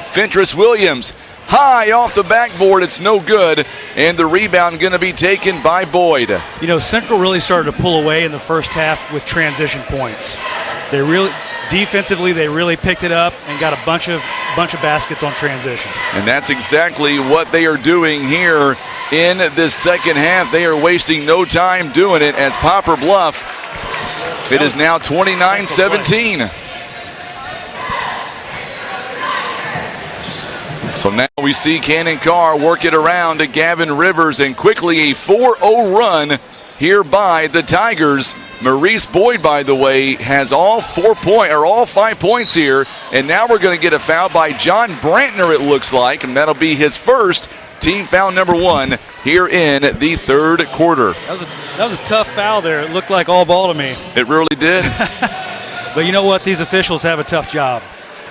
Speaker 1: Fentress Williams high off the backboard, it's no good, and the rebound going to be taken by Boyd.
Speaker 2: You know, Central really started to pull away in the first half with transition points. They really, defensively, they really picked it up and got a bunch of baskets on transition.
Speaker 1: And that's exactly what they are doing here in this second half. They are wasting no time doing it as Poplar Bluff, it is now 29-17. So now we see Cannon Carr work it around to Gavin Rivers, and quickly a 4-0 run here by the Tigers. Maurice Boyd, by the way, has all 5 points here, and now we're going to get a foul by John Brantner, it looks like, and that'll be his first team foul number 1 here in the third quarter.
Speaker 2: That was a tough foul there. It looked like all ball to me.
Speaker 1: It really did.
Speaker 2: But you know what? These officials have a tough job.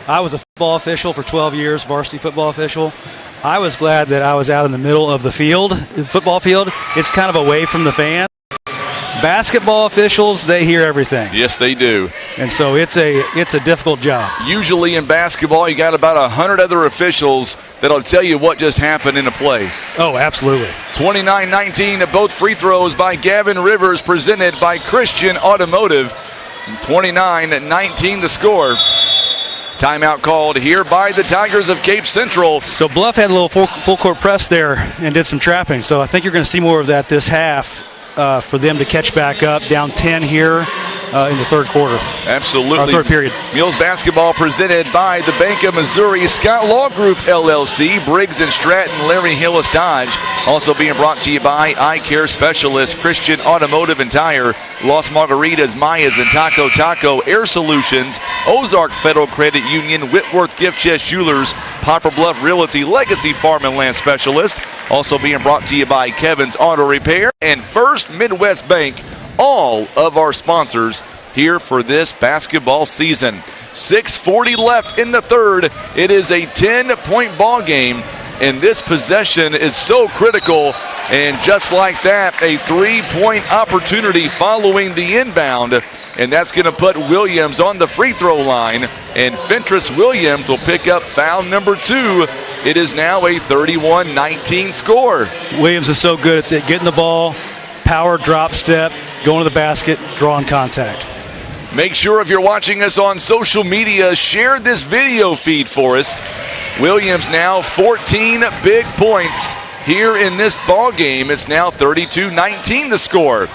Speaker 2: I was a football official for 12 years, varsity football official. I was glad that I was out in the middle of the field, the football field. It's kind of away from the fan. Basketball officials, they hear everything.
Speaker 1: Yes, they do.
Speaker 2: And so it's a difficult job.
Speaker 1: Usually in basketball, you got about 100 other officials that'll tell you what just happened in a play.
Speaker 2: Oh, absolutely.
Speaker 1: 29-19 at both free throws by Gavin Rivers, presented by Christian Automotive. 29-19 the score. Timeout called here by the Tigers of Cape Central.
Speaker 2: So Bluff had a little full court press there and did some trapping. So I think you're going to see more of that this half for them to catch back up, down 10 here in the third quarter.
Speaker 1: Absolutely.
Speaker 2: Or third period.
Speaker 1: Mules basketball presented by the Bank of Missouri, Scott Law Group LLC, Briggs & Stratton, Larry Hillis Dodge. Also being brought to you by Eye Care Specialist, Christian Automotive and Tire, Las Margaritas, Mayas and Taco, Air Solutions, Ozark Federal Credit Union, Whitworth Gift Chest Jewelers, Poplar Bluff Realty, Legacy Farm and Land Specialist. Also being brought to you by Kevin's Auto Repair and First Midwest Bank. All of our sponsors here for this basketball season. 6:40 left in the third. It is a 10-point ball game, and this possession is so critical. And just like that, a 3-point opportunity following the inbound, and that's going to put Williams on the free throw line, and Fentress Williams will pick up foul number 2. It is now a 31-19 score.
Speaker 2: Williams is so good at getting the ball, power drop step, going to the basket, drawing contact.
Speaker 1: Make sure if you're watching us on social media, share this video feed for us. Williams now 14 big points here in this ball game. It's now 32-19 the score.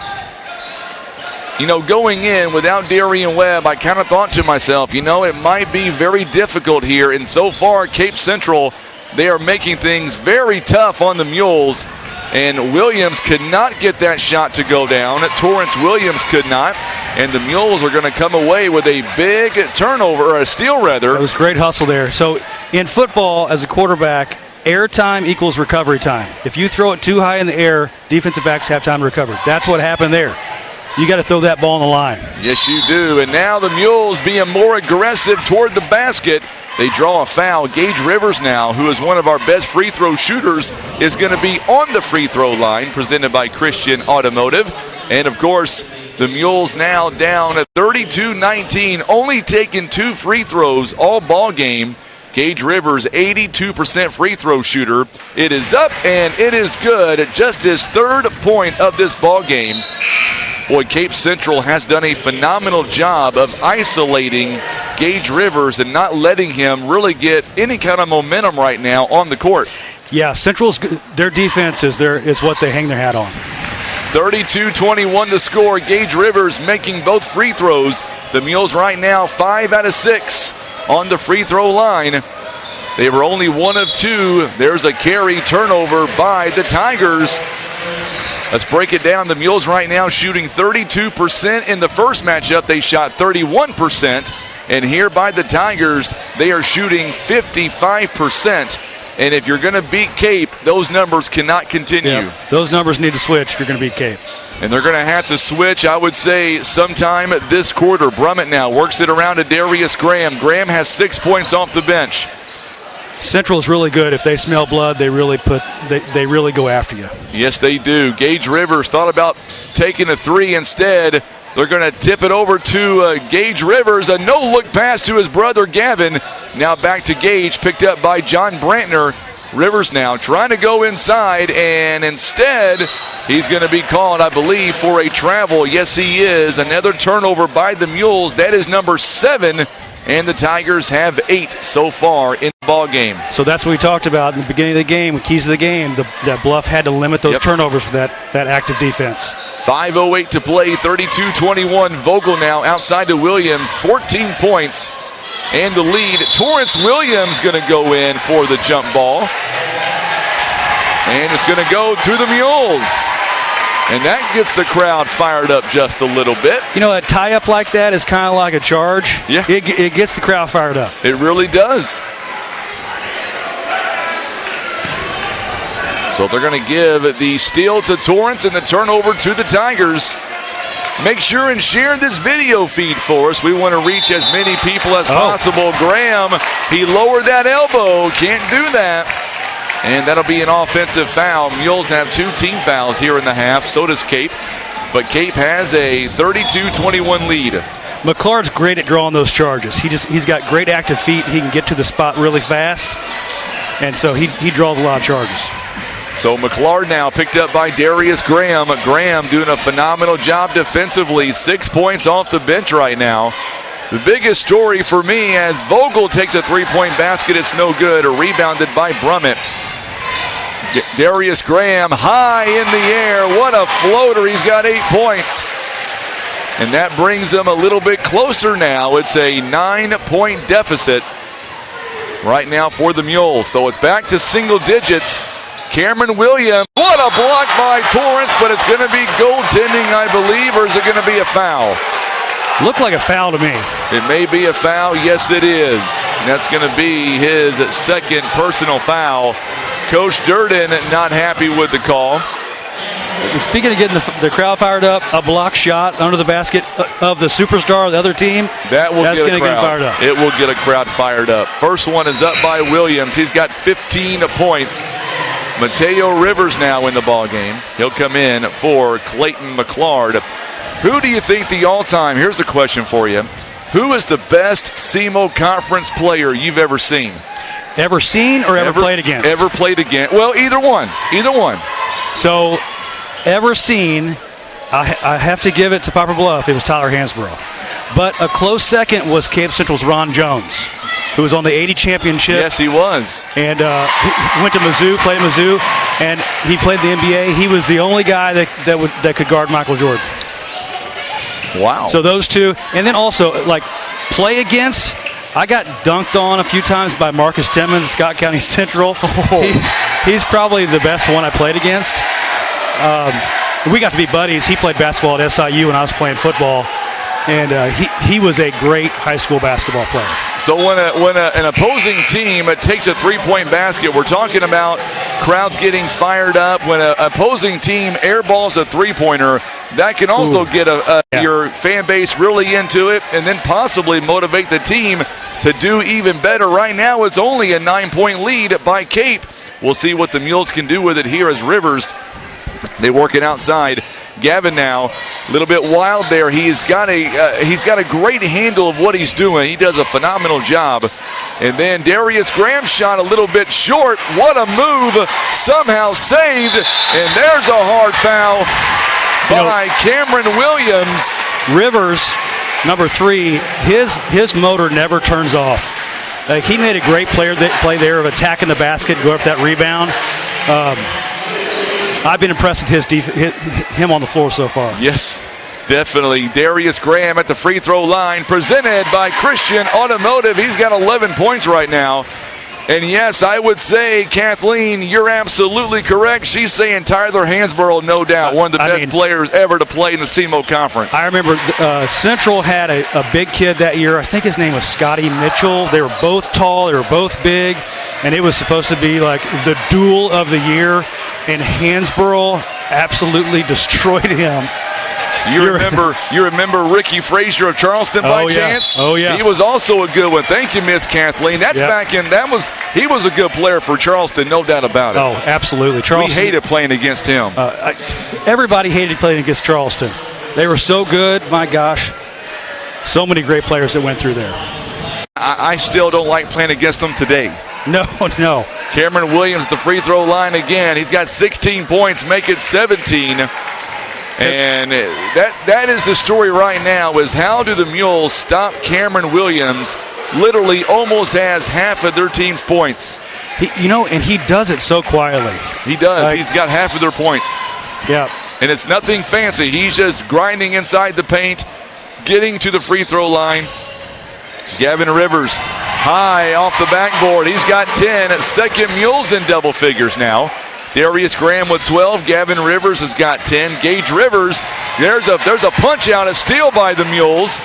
Speaker 1: You know, going in without Darian Webb, I kind of thought to myself, you know, it might be very difficult here. And so far, Cape Central, they are making things very tough on the Mules. And Williams could not get that shot to go down. Torrance Williams could not. And the Mules are going to come away with a big turnover, or a steal rather.
Speaker 2: It was great hustle there. So in football, as a quarterback, air time equals recovery time. If you throw it too high in the air, defensive backs have time to recover. That's what happened there. You got to throw that ball on the line.
Speaker 1: Yes, you do. And now the Mules being more aggressive toward the basket. They draw a foul. Gage Rivers now, who is one of our best free throw shooters, is going to be on the free throw line, presented by Christian Automotive. And, of course, the Mules now down at 32-19, only taking 2 free throws all ball game. Gage Rivers, 82% free throw shooter. It is up, and it is good. Just his third point of this ball game. Boy, Cape Central has done a phenomenal job of isolating Gage Rivers and not letting him really get any kind of momentum right now on the court.
Speaker 2: Yeah, Central's their defense is what they hang their hat on.
Speaker 1: 32-21 to score. Gage Rivers making both free throws. The Mules right now 5 out of 6 on the free throw line. They were only 1 of 2. There's a carry turnover by the Tigers. Let's break it down. The Mules right now shooting 32%. In the first matchup, they shot 31%. And here by the Tigers, they are shooting 55%. And if you're going to beat Cape, those numbers cannot continue.
Speaker 2: Yeah, those numbers need to switch if you're going to beat Cape.
Speaker 1: And they're going to have to switch, I would say, sometime this quarter. Brummett now works it around to Darius Graham. Graham has 6 points off the bench.
Speaker 2: Central is really good. If they smell blood, they really go after you.
Speaker 1: Yes, they do. Gage Rivers thought about taking a 3 instead. They're going to tip it over to Gage Rivers. A no-look pass to his brother Gavin. Now back to Gage, picked up by John Brantner. Rivers now trying to go inside, and instead he's going to be called, I believe, for a travel. Yes, he is. Another turnover by the Mules. That is number 7. And the Tigers have 8 so far in the ball game.
Speaker 2: So that's what we talked about in the beginning of the game, keys of the game. That Bluff had to limit those turnovers for that active defense.
Speaker 1: 5:08 to play, 32-21. Vogel now outside to Williams, 14 points and the lead. Torrance Williams going to go in for the jump ball. And it's going to go to the Mules. And that gets the crowd fired up just a little bit.
Speaker 2: You know, a tie-up like that is kind of like a charge.
Speaker 1: Yeah.
Speaker 2: It gets the crowd fired up.
Speaker 1: It really does. So they're going to give the steal to Torrance and the turnover to the Tigers. Make sure and share this video feed for us. We want to reach as many people as possible. Graham, he lowered that elbow. Can't do that. And that'll be an offensive foul. Mules have 2 team fouls here in the half. So does Cape. But Cape has a 32-21 lead.
Speaker 2: McClard's great at drawing those charges. He's got great active feet. He can get to the spot really fast. And so he draws a lot of charges.
Speaker 1: So McClard now picked up by Darius Graham. Graham doing a phenomenal job defensively. 6 points off the bench right now. The biggest story for me as Vogel takes a 3-point basket. It's no good. Rebounded by Brummett. Darius Graham high in the air. What a floater. He's got 8 points. And that brings them a little bit closer now. It's a 9-point deficit right now for the Mules. So it's back to single digits. Cameron Williams. What a block by Torrance, but it's going to be goaltending, I believe, or is it going to be a foul?
Speaker 2: Looked like a foul to me.
Speaker 1: It may be a foul. Yes, it is. And that's going to be his second personal foul. Coach Durden not happy with the call.
Speaker 2: Speaking of getting the crowd fired up, a block shot under the basket of the superstar of the other team. That's going to get fired up.
Speaker 1: It will get a crowd fired up. First one is up by Williams. He's got 15 points. Mateo Rivers now in the ball game. He'll come in for Clayton McClard. Who do you think the all-time, here's a question for you, who is the best SEMO Conference player you've ever seen?
Speaker 2: Ever seen or ever played against?
Speaker 1: Ever played against. Well, either one. Either one.
Speaker 2: So, ever seen, I have to give it to Poplar Bluff. It was Tyler Hansborough. But a close second was Cape Central's Ron Jones, who was on the 80 championship.
Speaker 1: Yes, he was.
Speaker 2: And he went to Mizzou, played Mizzou, and he played the NBA. He was the only guy that could guard Michael Jordan.
Speaker 1: Wow.
Speaker 2: So those two. And then also, like, play against, I got dunked on a few times by Marcus Timmons, Scott County Central. He's probably the best one I played against. We got to be buddies. He played basketball at SIU when I was playing football. And he was a great high school basketball player.
Speaker 1: So when an opposing team takes a 3-point basket, we're talking about crowds getting fired up. When an opposing team airballs a 3-pointer, that can also get your fan base really into it and then possibly motivate the team to do even better. Right now, it's only a 9-point lead by Cape. We'll see what the Mules can do with it here as Rivers. They work it outside. Gavin now, a little bit wild there. He's got a great handle of what he's doing. He does a phenomenal job. And then Darius Graham's shot a little bit short. What a move. Somehow saved. And there's a hard foul. by Cameron Williams.
Speaker 2: Rivers, number 3, his motor never turns off. He made a great play there of attacking the basket, go after that rebound. I've been impressed with him on the floor so far.
Speaker 1: Yes, definitely. Darius Graham at the free throw line, presented by Christian Automotive. He's got 11 points right now. And yes, I would say, Kathleen, you're absolutely correct. She's saying Tyler Hansborough, no doubt, one of the best players ever to play in the SEMO Conference.
Speaker 2: I remember Central had a big kid that year. I think his name was Scotty Mitchell. They were both tall. They were both big. And it was supposed to be like the duel of the year. And Hansborough absolutely destroyed him.
Speaker 1: You remember Ricky Frazier of Charleston by chance?
Speaker 2: Oh yeah.
Speaker 1: He was also a good one. Thank you, Miss Kathleen. That's he was a good player for Charleston, no doubt about it.
Speaker 2: Oh, absolutely. Charleston.
Speaker 1: We hated playing against him.
Speaker 2: Everybody hated playing against Charleston. They were so good, my gosh. So many great players that went through there.
Speaker 1: I still don't like playing against them today.
Speaker 2: No.
Speaker 1: Cameron Williams at the free throw line again. He's got 16 points, make it 17. And that is the story right now, is how do the Mules stop Cameron Williams? Literally almost has half of their team's points.
Speaker 2: And he does it so quietly.
Speaker 1: He does. He's got half of their points.
Speaker 2: Yeah.
Speaker 1: And it's nothing fancy. He's just grinding inside the paint, getting to the free throw line. Gavin Rivers high off the backboard. He's got 10. Second Mules in double figures now. Darius Graham with 12. Gavin Rivers has got 10. Gage Rivers, there's a punch out, a steal by the Mules.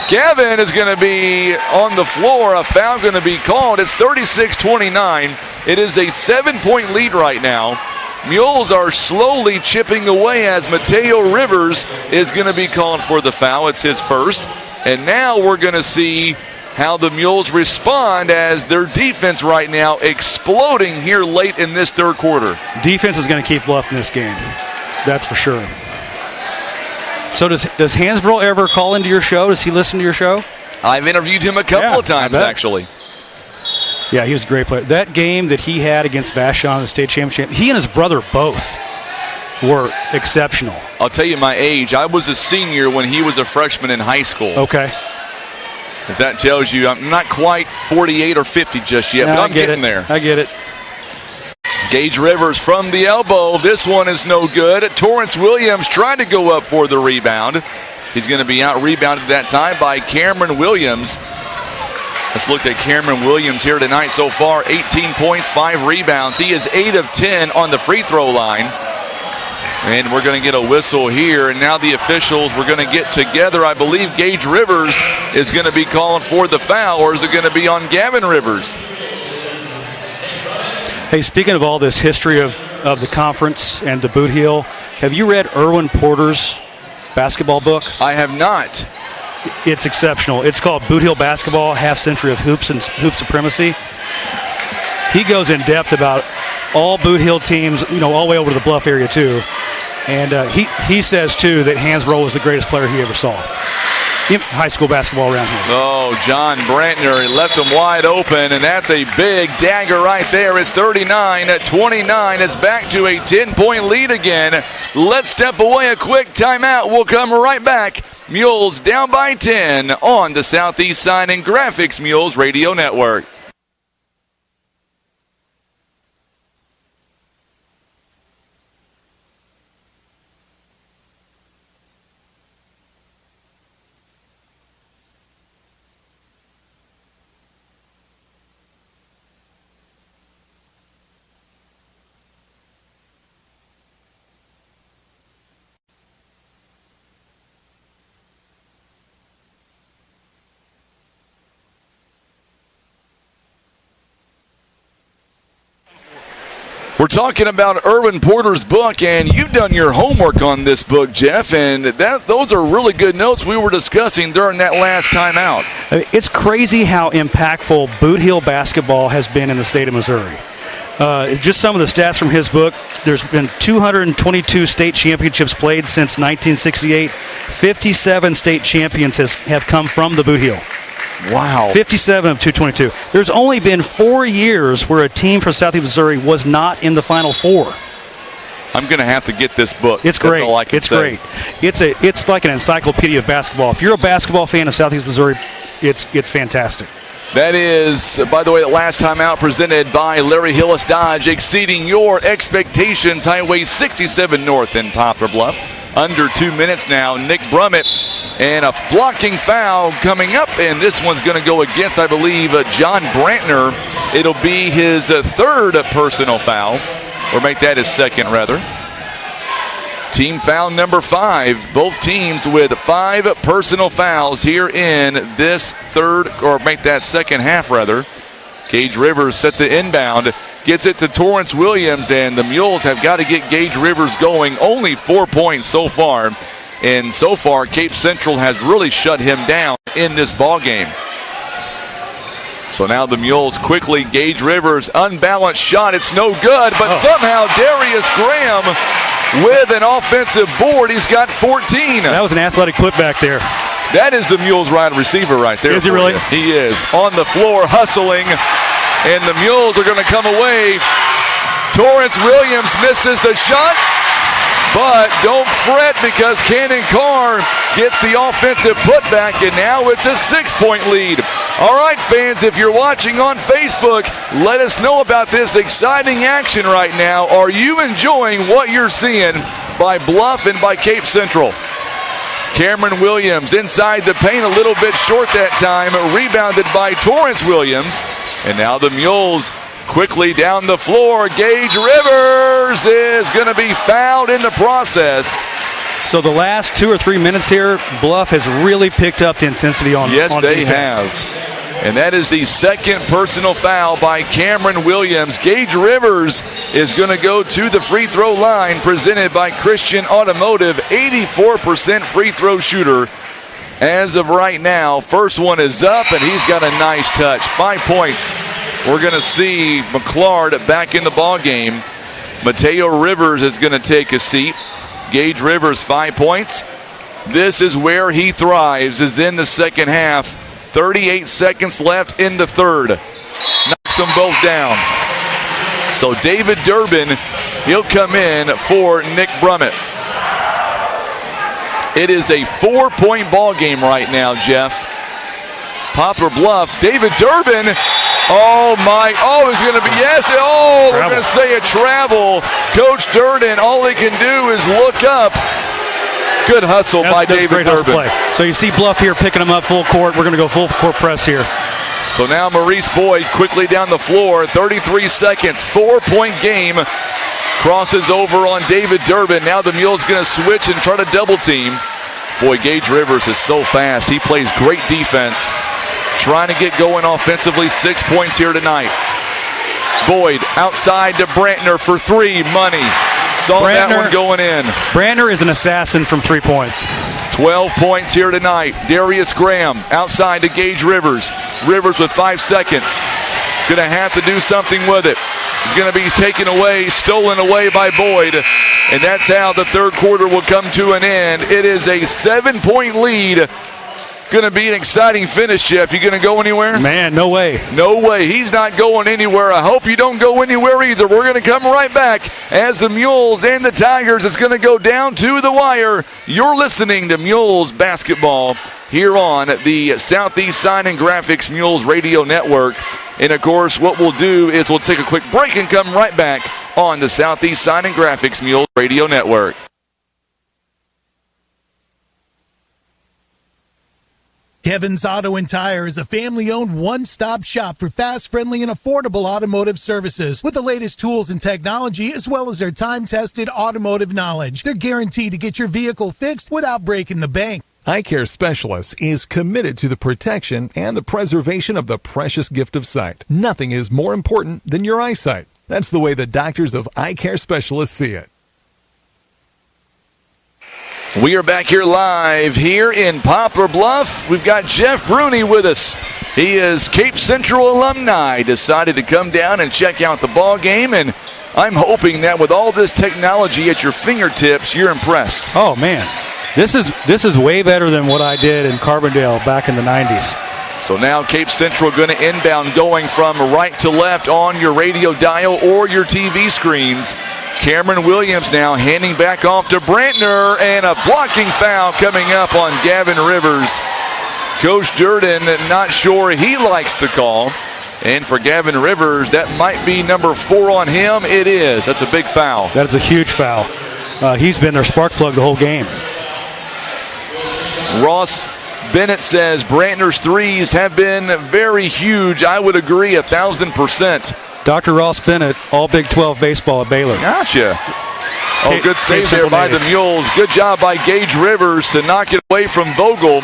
Speaker 1: Gavin is going to be on the floor. A foul going to be called. It's 36-29. It is a 7-point lead right now. Mules are slowly chipping away as Mateo Rivers is going to be called for the foul. It's his first. And now we're going to see how the Mules respond as their defense right now exploding here late in this third quarter.
Speaker 2: Defense is going to keep bluffing this game. That's for sure. So does Hansborough ever call into your show? Does he listen to your show?
Speaker 1: I've interviewed him a couple of times, actually.
Speaker 2: Yeah, he was a great player. That game that he had against Vashon in the state championship, he and his brother both were exceptional.
Speaker 1: I'll tell you my age. I was a senior when he was a freshman in high school.
Speaker 2: Okay.
Speaker 1: If that tells you, I'm not quite 48 or 50 just yet, but I'm getting there.
Speaker 2: I get it.
Speaker 1: Gage Rivers from the elbow. This one is no good. Torrance Williams trying to go up for the rebound. He's going to be out-rebounded that time by Cameron Williams. Let's look at Cameron Williams here tonight so far. 18 points, 5 rebounds. He is 8 of 10 on the free throw line. And we're going to get a whistle here. And now the officials, we're going to get together. I believe Gage Rivers is going to be calling for the foul, or is it going to be on Gavin Rivers?
Speaker 2: Hey, speaking of all this history of the conference and the Boot Heel, have you read Erwin Porter's basketball book?
Speaker 1: I have not.
Speaker 2: It's exceptional. It's called Boot Heel Basketball, Half Century of Hoops and Hoop Supremacy. He goes in depth about all Boot Heel teams, all the way over to the Bluff area too. And he says too that Hansborough was the greatest player he ever saw in high school basketball around here.
Speaker 1: Oh, John Brantner left him wide open, and that's a big dagger right there. It's 39-29. It's back to a 10-point lead again. Let's step away, a quick timeout. We'll come right back. Mules down by 10 on the Southeast Sign and Graphics Mules Radio Network. We're talking about Erwin Porter's book, and you've done your homework on this book, Jeff, and those are really good notes we were discussing during that last time out.
Speaker 2: It's crazy how impactful Boot Heel basketball has been in the state of Missouri. Just some of the stats from his book. There's been 222 state championships played since 1968. 57 state champions have come from the Boot Heel.
Speaker 1: Wow.
Speaker 2: 57 of 222. There's only been 4 years where a team from Southeast Missouri was not in the Final Four.
Speaker 1: I'm going to have to get this book.
Speaker 2: It's great.
Speaker 1: That's all I can say.
Speaker 2: Great. It's like an encyclopedia of basketball. If you're a basketball fan of Southeast Missouri, it's fantastic.
Speaker 1: That is, by the way, the last time out presented by Larry Hillis Dodge, exceeding your expectations. Highway 67 North in Poplar Bluff. Under 2 minutes now. Nick Brummett, and a blocking foul coming up, and this one's going to go against, I believe, John Brantner. It'll be his third personal foul, or make that his second, rather. Team foul number 5. Both teams with 5 personal fouls here in this third, or make that second half, rather. Gage Rivers set the inbound, gets it to Torrance Williams, and the Mules have got to get Gage Rivers going. Only 4 points so far, and so far Cape Central has really shut him down in this ball game. So now the Mules quickly, Gage Rivers, unbalanced shot, it's no good, but somehow Darius Graham with an offensive board. He's got 14.
Speaker 2: That was an athletic putback there.
Speaker 1: That is the Mules wide receiver right there.
Speaker 2: Is he really?
Speaker 1: He is on the floor hustling, and the Mules are going to come away. Torrance Williams misses the shot, but don't fret because Cannon Carr gets the offensive putback, and now it's a 6-point lead. All right, fans, if you're watching on Facebook, let us know about this exciting action right now. Are you enjoying what you're seeing by Bluff and by Cape Central? Cameron Williams inside the paint, a little bit short that time, rebounded by Torrance Williams. And now the Mules quickly down the floor. Gage Rivers is going to be fouled in the process.
Speaker 2: So the last 2 or 3 minutes here, Bluff has really picked up the intensity on defense.
Speaker 1: Yes, they have. And that is the second personal foul by Cameron Williams. Gage Rivers is going to go to the free throw line, presented by Christian Automotive. 84% free throw shooter as of right now. First one is up, and he's got a nice touch. 5 points. We're going to see McClard back in the ball game. Mateo Rivers is going to take a seat. Gage Rivers, 5 points. This is where he thrives, is in the second half. 38 seconds left in the third. Knocks them both down. So David Durbin, he'll come in for Nick Brummett. It is a 4-point ball game right now, Jeff. Poplar Bluff, David Durbin. Oh, my. Oh, it's going to be, yes. Oh, we're going to say a travel. Coach Durden, all he can do is look up. Good hustle by David Durbin.
Speaker 2: So you see Bluff here picking him up full court. We're going to go full court press here.
Speaker 1: So now Maurice Boyd quickly down the floor. 33 seconds. 4-point game. Crosses over on David Durbin. Now the Mules going to switch and try to double team. Boy, Gage Rivers is so fast. He plays great defense. Trying to get going offensively. 6 points here tonight. Boyd outside to Brantner for 3. Money. Saw that one going in.
Speaker 2: Brantner is an assassin from 3 points.
Speaker 1: 12 points here tonight. Darius Graham outside to Gage Rivers. Rivers with 5 seconds. Going to have to do something with it. It's going to be taken away, stolen away by Boyd. And that's how the third quarter will come to an end. It is a 7-point lead. Going to be an exciting finish, Jeff. You going to go anywhere?
Speaker 2: Man, no way.
Speaker 1: No way. He's not going anywhere. I hope you don't go anywhere either. We're going to come right back as the Mules and the Tigers. It's going to go down to the wire. You're listening to Mules basketball here on the Southeast Sign and Graphics Mules Radio Network. And, of course, what we'll do is we'll take a quick break and come right back on the Southeast Sign and Graphics Mules Radio Network.
Speaker 9: Kevin's Auto and Tire is a family-owned one-stop shop for fast, friendly, and affordable automotive services with the latest tools and technology as well as their time-tested automotive knowledge. They're guaranteed to get your vehicle fixed without breaking the bank.
Speaker 12: Eye Care Specialists is committed to the protection and the preservation of the precious gift of sight. Nothing is more important than your eyesight. That's the way the doctors of Eye Care Specialists see it.
Speaker 1: We are back here live here in Poplar Bluff. We've got Jeff Bruni with us. He is Cape Central alumni, decided to come down and check out the ball game, and I'm hoping that with all this technology at your fingertips, you're impressed.
Speaker 2: Oh, man. This is way better than what I did in Carbondale back in the 90s.
Speaker 1: So now Cape Central going to inbound, going from right to left on your radio dial or your TV screens. Cameron Williams now handing back off to Brantner, and a blocking foul coming up on Gavin Rivers. Coach Durden not sure he likes to call. And for Gavin Rivers, that might be number 4 on him. It is. That's a big foul.
Speaker 2: That's a huge foul. He's been their spark plug the whole game.
Speaker 1: Ross Bennett says Brantner's threes have been very huge. I would agree 1,000%.
Speaker 2: Dr. Ross Bennett, all Big 12 baseball at Baylor.
Speaker 1: Gotcha. Oh, good save there by the Mules. Good job by Gage Rivers to knock it away from Vogel.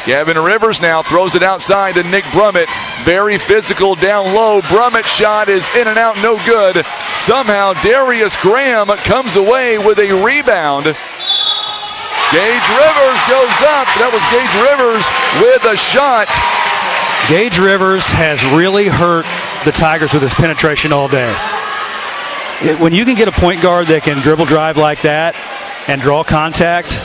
Speaker 1: Gavin Rivers now throws it outside to Nick Brummett. Very physical down low. Brummett's shot is in and out, no good. Somehow Darius Graham comes away with a rebound. Gage Rivers goes up. That was Gage Rivers with a shot.
Speaker 2: Gage Rivers has really hurt the Tigers with his penetration all day. When you can get a point guard that can dribble drive like that and draw contact,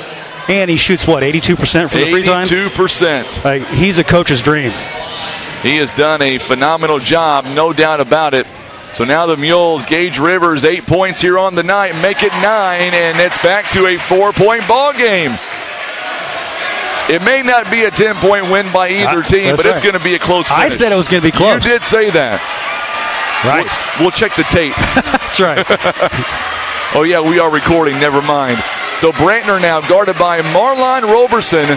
Speaker 2: and he shoots, 82% from the free throw line?
Speaker 1: 82%.
Speaker 2: He's a coach's dream.
Speaker 1: He has done a phenomenal job, no doubt about it. So now the Mules, Gage Rivers, 8 points here on the night, make it 9, and it's back to a 4-point ball game. It may not be a 10-point win by either team, but it's going to be a close finish.
Speaker 2: I said it was going to be close.
Speaker 1: You did say that.
Speaker 2: Right.
Speaker 1: We'll check the tape.
Speaker 2: That's right.
Speaker 1: Oh, yeah, we are recording. Never mind. So Brantner now guarded by Marlon Roberson.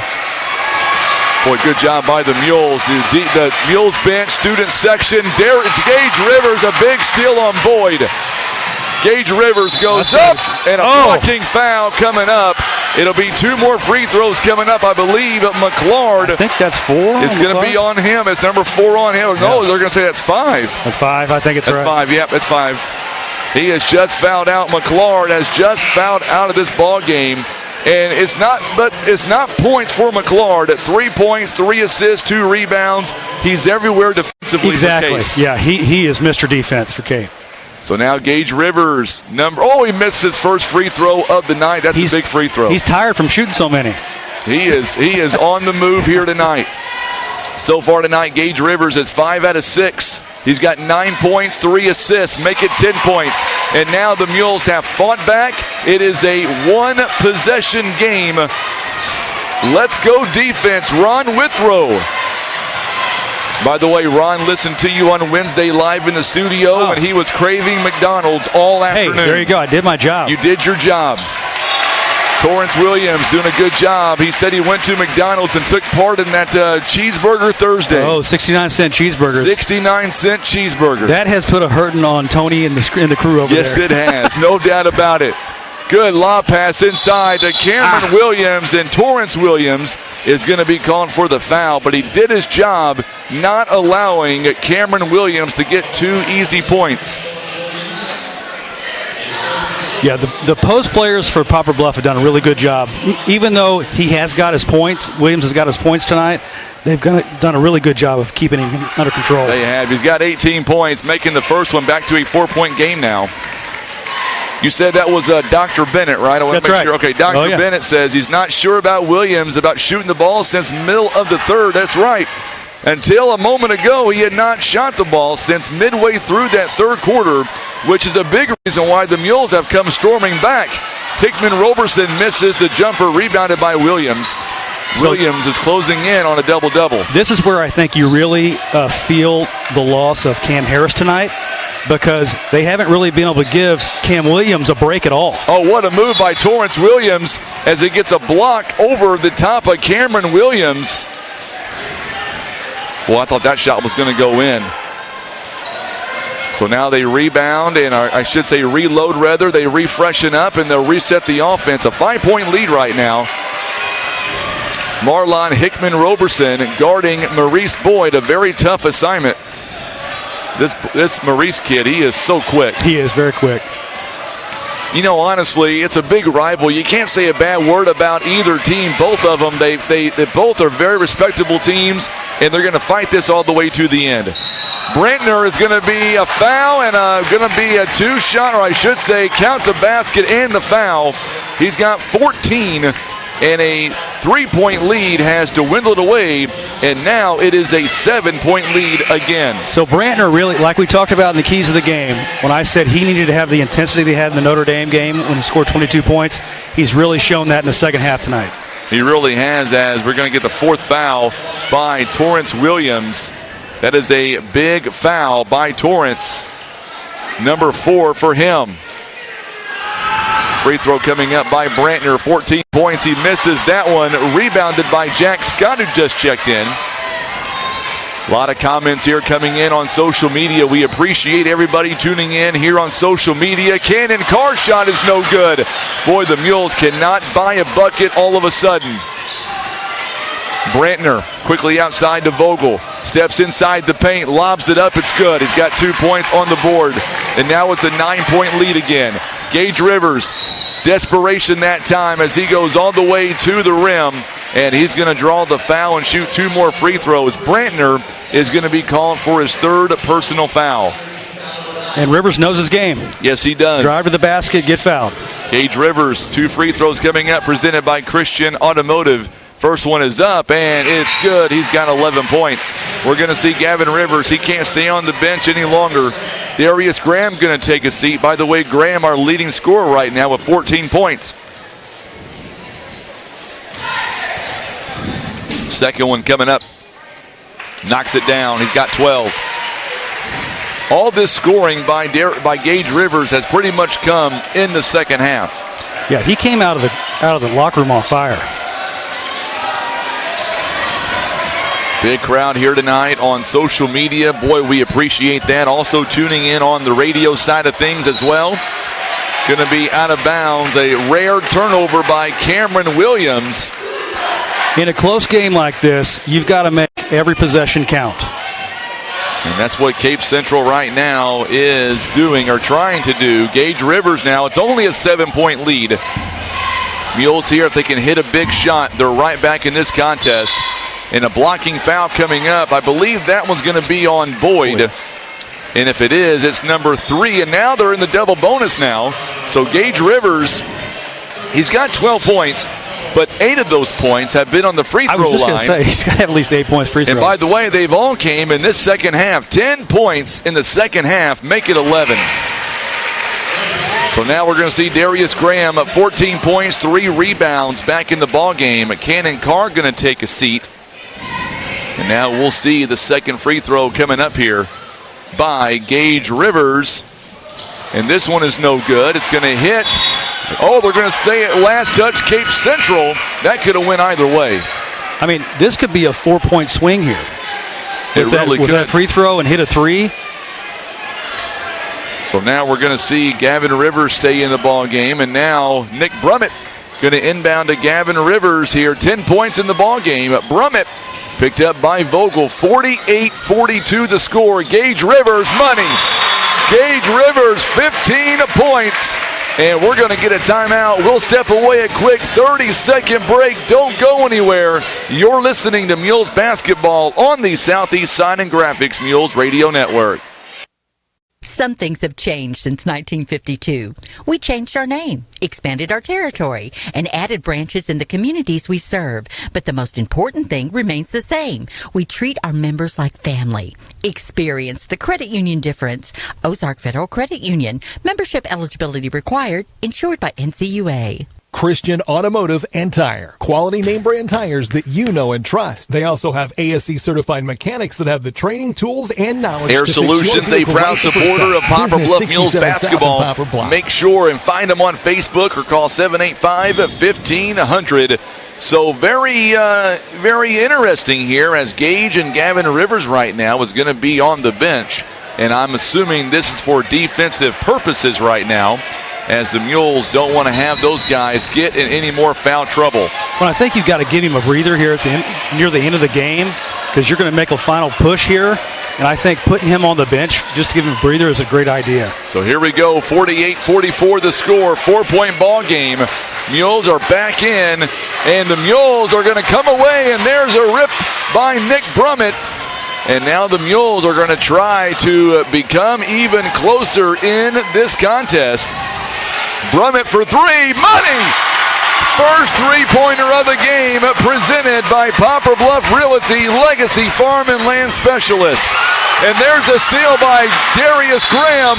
Speaker 1: Boy, good job by the Mules. The Mules bench, student section. Gage Rivers, a big steal on Boyd. Gage Rivers goes up, and a blocking foul coming up. It'll be 2 more free throws coming up, I believe. McLeod.
Speaker 2: I think that's 4.
Speaker 1: It's going to be on him. It's number 4 on him. No, they're going to say that's 5.
Speaker 2: That's 5. I think it's
Speaker 1: that's
Speaker 2: right.
Speaker 1: 5. Yep, it's 5. He has just fouled out. McLeod has just fouled out of this ball game. And it's not points for McLeod. 3 points, 3 assists, 2 rebounds. He's everywhere defensively.
Speaker 2: Exactly.
Speaker 1: For Cape.
Speaker 2: Yeah, he is Mr. Defense for Cape.
Speaker 1: So now Gage Rivers, he missed his first free throw of the night. That's a big free throw.
Speaker 2: He's tired from shooting so many.
Speaker 1: He is on the move here tonight. So far tonight, Gage Rivers is 5 out of 6. He's got 9 points, 3 assists, make it 10 points. And now the Mules have fought back. It is a 1-possession game. Let's go defense. Ron Withrow. By the way, Ron listened to you on Wednesday live in the studio when he was craving McDonald's all afternoon.
Speaker 2: Hey, there you go. I did my job.
Speaker 1: You did your job. Torrance Williams doing a good job. He said he went to McDonald's and took part in that cheeseburger Thursday.
Speaker 2: 69-cent cheeseburgers.
Speaker 1: 69-cent cheeseburger.
Speaker 2: That has put a hurting on Tony and the crew over there.
Speaker 1: Yes, it has. No doubt about it. Good lob pass inside to Cameron Williams, and Torrance Williams is going to be called for the foul, but he did his job not allowing Cameron Williams to get 2 easy points.
Speaker 2: Yeah, the post players for Poplar Bluff have done a really good job. Even though he has got his points, Williams has got his points tonight, they've done a really good job of keeping him under control.
Speaker 1: They have. He's got 18 points, making the first one back to a 4-point game now. You said that was Dr. Bennett, right? I want to make sure. Okay, Dr. Bennett says he's not sure about Williams, about shooting the ball since middle of the third. That's right. Until a moment ago, he had not shot the ball since midway through that third quarter, which is a big reason why the Mules have come storming back. Hickman Roberson misses the jumper, rebounded by Williams. Williams is closing in on a double-double.
Speaker 2: This is where I think you really feel the loss of Cam Harris tonight, because they haven't really been able to give Cam Williams a break at all.
Speaker 1: Oh, what a move by Torrance Williams as he gets a block over the top of Cameron Williams. Well, I thought that shot was going to go in. So now they rebound, and I should say reload rather. They refreshen up, and they'll reset the offense. A 5-point lead right now. Marlon Hickman Roberson guarding Maurice Boyd, a very tough assignment. This Maurice kid, he is so quick.
Speaker 2: He is very quick.
Speaker 1: You know, honestly, it's a big rival. You can't say a bad word about either team. Both of them, they both are very respectable teams, and they're going to fight this all the way to the end. Brantner is going to be a foul and going to be a 2-shot, or I should say, count the basket and the foul. He's got 14. and a 3-point lead has dwindled away, and now it is a 7-point lead again.
Speaker 2: So Brantner really, like we talked about in the keys of the game, when I said he needed to have the intensity they had in the Notre Dame game when he scored 22 points, he's really shown that in the second half tonight.
Speaker 1: He really has, as we're going to get the 4th foul by Torrance Williams. That is a big foul by Torrance. Number 4 for him. Free throw coming up by Brantner, 14 points. He misses that one. Rebounded by Jack Scott, who just checked in. A lot of comments here coming in on social media. We appreciate everybody tuning in here on social media. Cannon Carr shot is no good. Boy, the Mules cannot buy a bucket all of a sudden. Brantner quickly outside to Vogel. Steps inside the paint, lobs it up. It's good. He's got 2 points on the board. And now it's a 9-point lead again. Gage Rivers, desperation that time as he goes all the way to the rim. And he's going to draw the foul and shoot 2 more free throws. Brantner is going to be called for his 3rd personal foul.
Speaker 2: And Rivers knows his game.
Speaker 1: Yes, he does.
Speaker 2: Drive to the basket, get fouled.
Speaker 1: Gage Rivers, 2 free throws coming up, presented by Christian Automotive. First one is up, and it's good. He's got 11 points. We're going to see Gavin Rivers. He can't stay on the bench any longer. Darius Graham going to take a seat. By the way, Graham, our leading scorer right now with 14 points. Second one coming up. Knocks it down. He's got 12. All this scoring by Gage Rivers has pretty much come in the second half.
Speaker 2: Yeah, he came out of the locker room on fire.
Speaker 1: Big crowd here tonight on social media. Boy, we appreciate that. Also tuning in on the radio side of things as well. Going to be out of bounds. A rare turnover by Cameron Williams.
Speaker 2: In a close game like this, you've got to make every possession count.
Speaker 1: And that's what Cape Central right now is doing or trying to do. Gage Rivers now, it's only a 7-point lead. Mules here, if they can hit a big shot, they're right back in this contest. And a blocking foul coming up. I believe that one's going to be on Boyd. And if it is, it's number 3. And now they're in the double bonus now. So Gage Rivers, he's got 12 points. But 8 of those points have been on the free throw line.
Speaker 2: I was just going to say, he's got to have at least 8 points free throws.
Speaker 1: And by the way, they've all came in this second half. 10 points in the second half, make it 11. So now we're going to see Darius Graham at 14 points, 3 rebounds back in the ball game. Cannon Carr going to take a seat. And now we'll see the second free throw coming up here by Gage Rivers. And this one is no good. It's going to hit. Oh, they're going to say it last touch, Cape Central. That could have went either way.
Speaker 2: I mean, this could be a 4-point swing here.
Speaker 1: It really could.
Speaker 2: With that free throw and hit a 3.
Speaker 1: So now we're going to see Gavin Rivers stay in the ball game. And now Nick Brummett going to inbound to Gavin Rivers here. 10 points in the ball game. Brummett picked up by Vogel. 48-42 the score. Gage Rivers, money. Gage Rivers, 15 points. And we're going to get a timeout. We'll step away a quick 30-second break. Don't go anywhere. You're listening to Mules Basketball on the Southeast Sign and Graphics Mules Radio Network.
Speaker 13: Some things have changed since 1952. We changed our name, expanded our territory, and added branches in the communities we serve. But the most important thing remains the same. We treat our members like family. Experience the credit union difference. Ozark Federal Credit Union. Membership eligibility required. Insured by NCUA.
Speaker 12: Christian Automotive and Tire. Quality name brand tires that you know and trust. They also have ASE certified mechanics that have the training, tools, and knowledge.
Speaker 1: Air Solutions, a proud supporter of Poplar Bluff Mules basketball. Make sure and find them on Facebook or call 785-1500. So very interesting here as Gage and Gavin Rivers right now is going to be on the bench. And I'm assuming this is for defensive purposes right now, as the Mules don't want to have those guys get in any more foul trouble.
Speaker 2: Well, I think you've got to give him a breather here near the end of the game, because you're going to make a final push here. And I think putting him on the bench just to give him a breather is a great idea.
Speaker 1: So here we go, 48-44 the score, 4-point ball game. Mules are back in, and the Mules are going to come away, and there's a rip by Nick Brummett. And now the Mules are going to try to become even closer in this contest. Brummett for 3, money! first three-pointer of the game presented by Poplar Bluff Realty Legacy Farm and Land Specialist. And there's a steal by Darius Graham.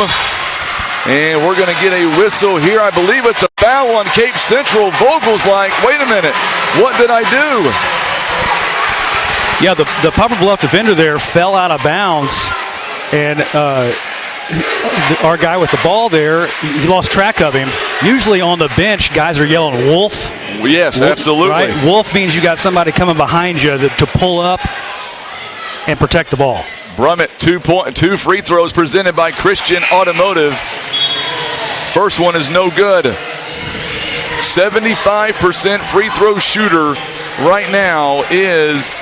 Speaker 1: And we're going to get a whistle here. I believe it's a foul on Cape Central. Vogel's like, wait a minute, what did I do?
Speaker 2: Yeah, the Poplar Bluff defender there fell out of bounds. And our guy with the ball there, he lost track of him. Usually on the bench, guys are yelling wolf.
Speaker 1: Yes, wolf, absolutely.
Speaker 2: Right? Wolf means you got somebody coming behind you to pull up and protect the ball.
Speaker 1: Brummett, 2 free throws presented by Christian Automotive. First one is no good. 75% free throw shooter right now is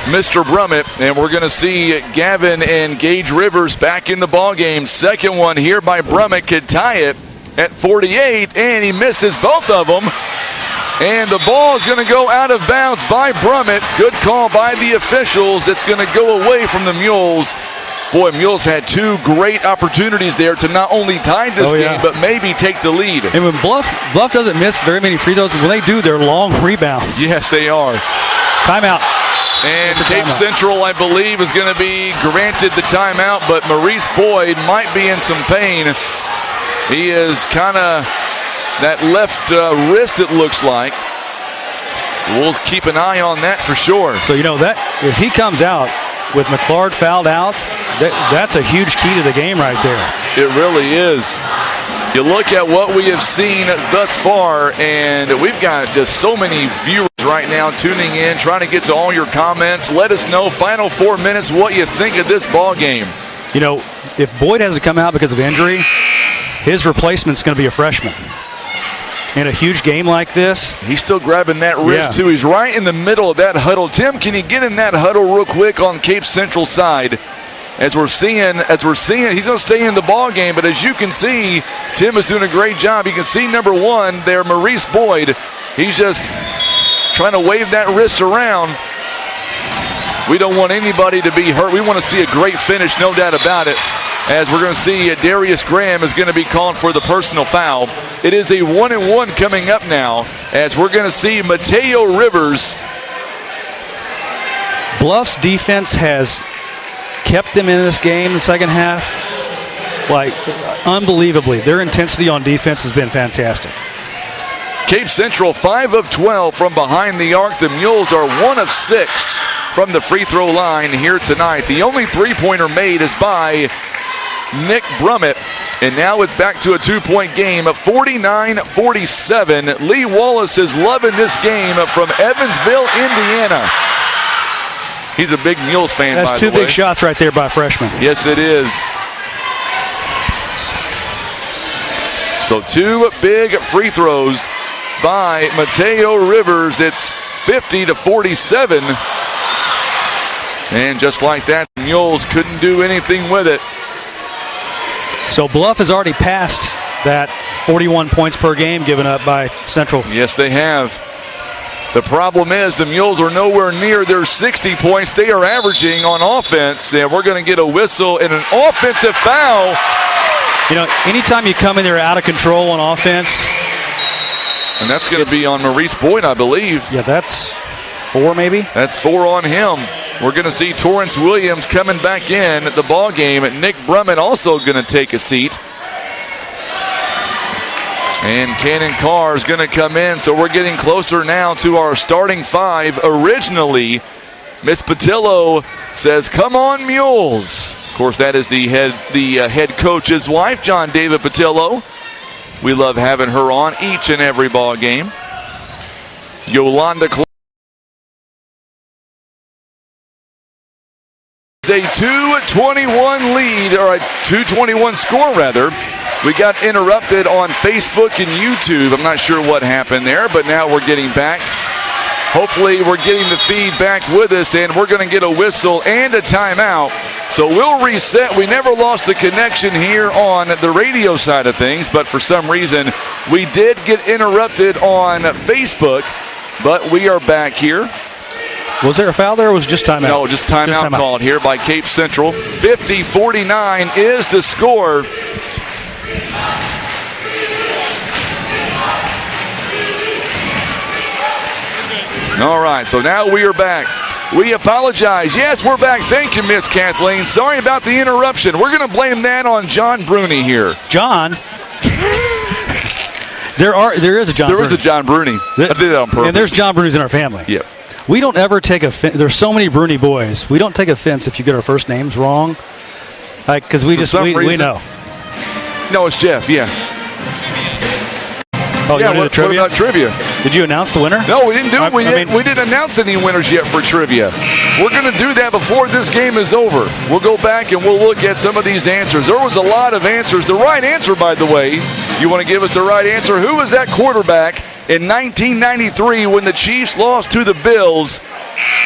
Speaker 1: Mr. Brummett, and we're going to see Gavin and Gage Rivers back in the ball game. Second one here by Brummett could tie it at 48, and he misses both of them. And the ball is going to go out of bounds by Brummett. Good call by the officials. It's going to go away from the Mules. Boy, Mules had 2 great opportunities there to not only tie this game, but maybe take the lead.
Speaker 2: And when Bluff doesn't miss very many free throws, when they do, they're long rebounds.
Speaker 1: Yes, they are.
Speaker 2: Timeout.
Speaker 1: And Cape Central, I believe, is going to be granted the timeout, but Maurice Boyd might be in some pain. He is kind of that left wrist, it looks like. We'll keep an eye on that for sure.
Speaker 2: So, that if he comes out with McClard fouled out, that's a huge key to the game right there.
Speaker 1: It really is. You look at what we have seen thus far, and we've got just so many viewers right now tuning in, trying to get to all your comments. Let us know, final 4 minutes, what you think of this ball game.
Speaker 2: If Boyd has to come out because of injury, his replacement's going to be a freshman. In a huge game like this.
Speaker 1: He's still grabbing that wrist, too. He's right in the middle of that huddle. Tim, can you get in that huddle real quick on Cape Central side? As we're seeing, he's going to stay in the ball game, but as you can see, Tim is doing a great job. You can see number 1 there, Maurice Boyd. He's just trying to wave that wrist around. We don't want anybody to be hurt. We want to see a great finish, no doubt about it. As we're going to see Darius Graham is going to be called for the personal foul. It is a 1-and-1 coming up now, as we're going to see Mateo Rivers.
Speaker 2: Bluff's defense has kept them in this game in the second half, unbelievably. Their intensity on defense has been fantastic.
Speaker 1: Cape Central 5 of 12 from behind the arc. The Mules are 1 of 6 from the free throw line here tonight. The only three-pointer made is by Nick Brummett, and now it's back to a 2-point game of 49-47. Lee Wallace is loving this game from Evansville, Indiana. He's a big Mules fan, by the way.
Speaker 2: That's 2 big shots right there by a freshman.
Speaker 1: Yes, it is. So 2 big free throws by Mateo Rivers. It's 50-47. And just like that, the Mules couldn't do anything with it.
Speaker 2: So Bluff has already passed that 41 points per game given up by Central.
Speaker 1: Yes, they have. The problem is the Mules are nowhere near their 60 points they are averaging on offense, and we're going to get a whistle and an offensive foul.
Speaker 2: Anytime you come in there out of control on offense.
Speaker 1: And that's going to be on Maurice Boyd, I believe.
Speaker 2: Yeah, that's 4 maybe.
Speaker 1: That's 4 on him. We're going to see Torrance Williams coming back in the ball game. Nick Brummett also going to take a seat. And Cannon Carr is going to come in. So we're getting closer now to our starting 5. Originally, Miss Patillo says, "Come on, Mules." Of course, that is the head coach's wife, John David Patillo. We love having her on each and every ball game. Yolanda a 2:21 lead, or a 2:21 score rather. We got interrupted on Facebook and YouTube. I'm not sure what happened there, but now we're getting back. Hopefully we're getting the feed back with us, and we're going to get a whistle and a timeout. So we'll reset. We never lost the connection here on the radio side of things, but for some reason we did get interrupted on Facebook, but we are back here.
Speaker 2: Was there a foul there, or was it just timeout?
Speaker 1: No, just timeout called here by Cape Central. 50-49 is the score. All right, so now we are back. We apologize. Yes, we're back. Thank you, Miss Kathleen. Sorry about the interruption. We're going to blame that on John Bruni here.
Speaker 2: John? There is a John Bruni.
Speaker 1: There is a John Bruni. I did it on purpose.
Speaker 2: And there's John Brunis in our family.
Speaker 1: Yep.
Speaker 2: We don't ever take offense. There's so many Bruni boys. We don't take offense if you get our first names wrong. Because we know.
Speaker 1: No, it's Jeff, yeah.
Speaker 2: Oh, yeah,
Speaker 1: what about trivia?
Speaker 2: Did you announce the winner?
Speaker 1: No, we didn't do it. We didn't announce any winners yet for trivia. We're going to do that before this game is over. We'll go back and we'll look at some of these answers. There was a lot of answers. The right answer, by the way, you want to give us the right answer? Who was that quarterback in 1993 when the Chiefs lost to the Bills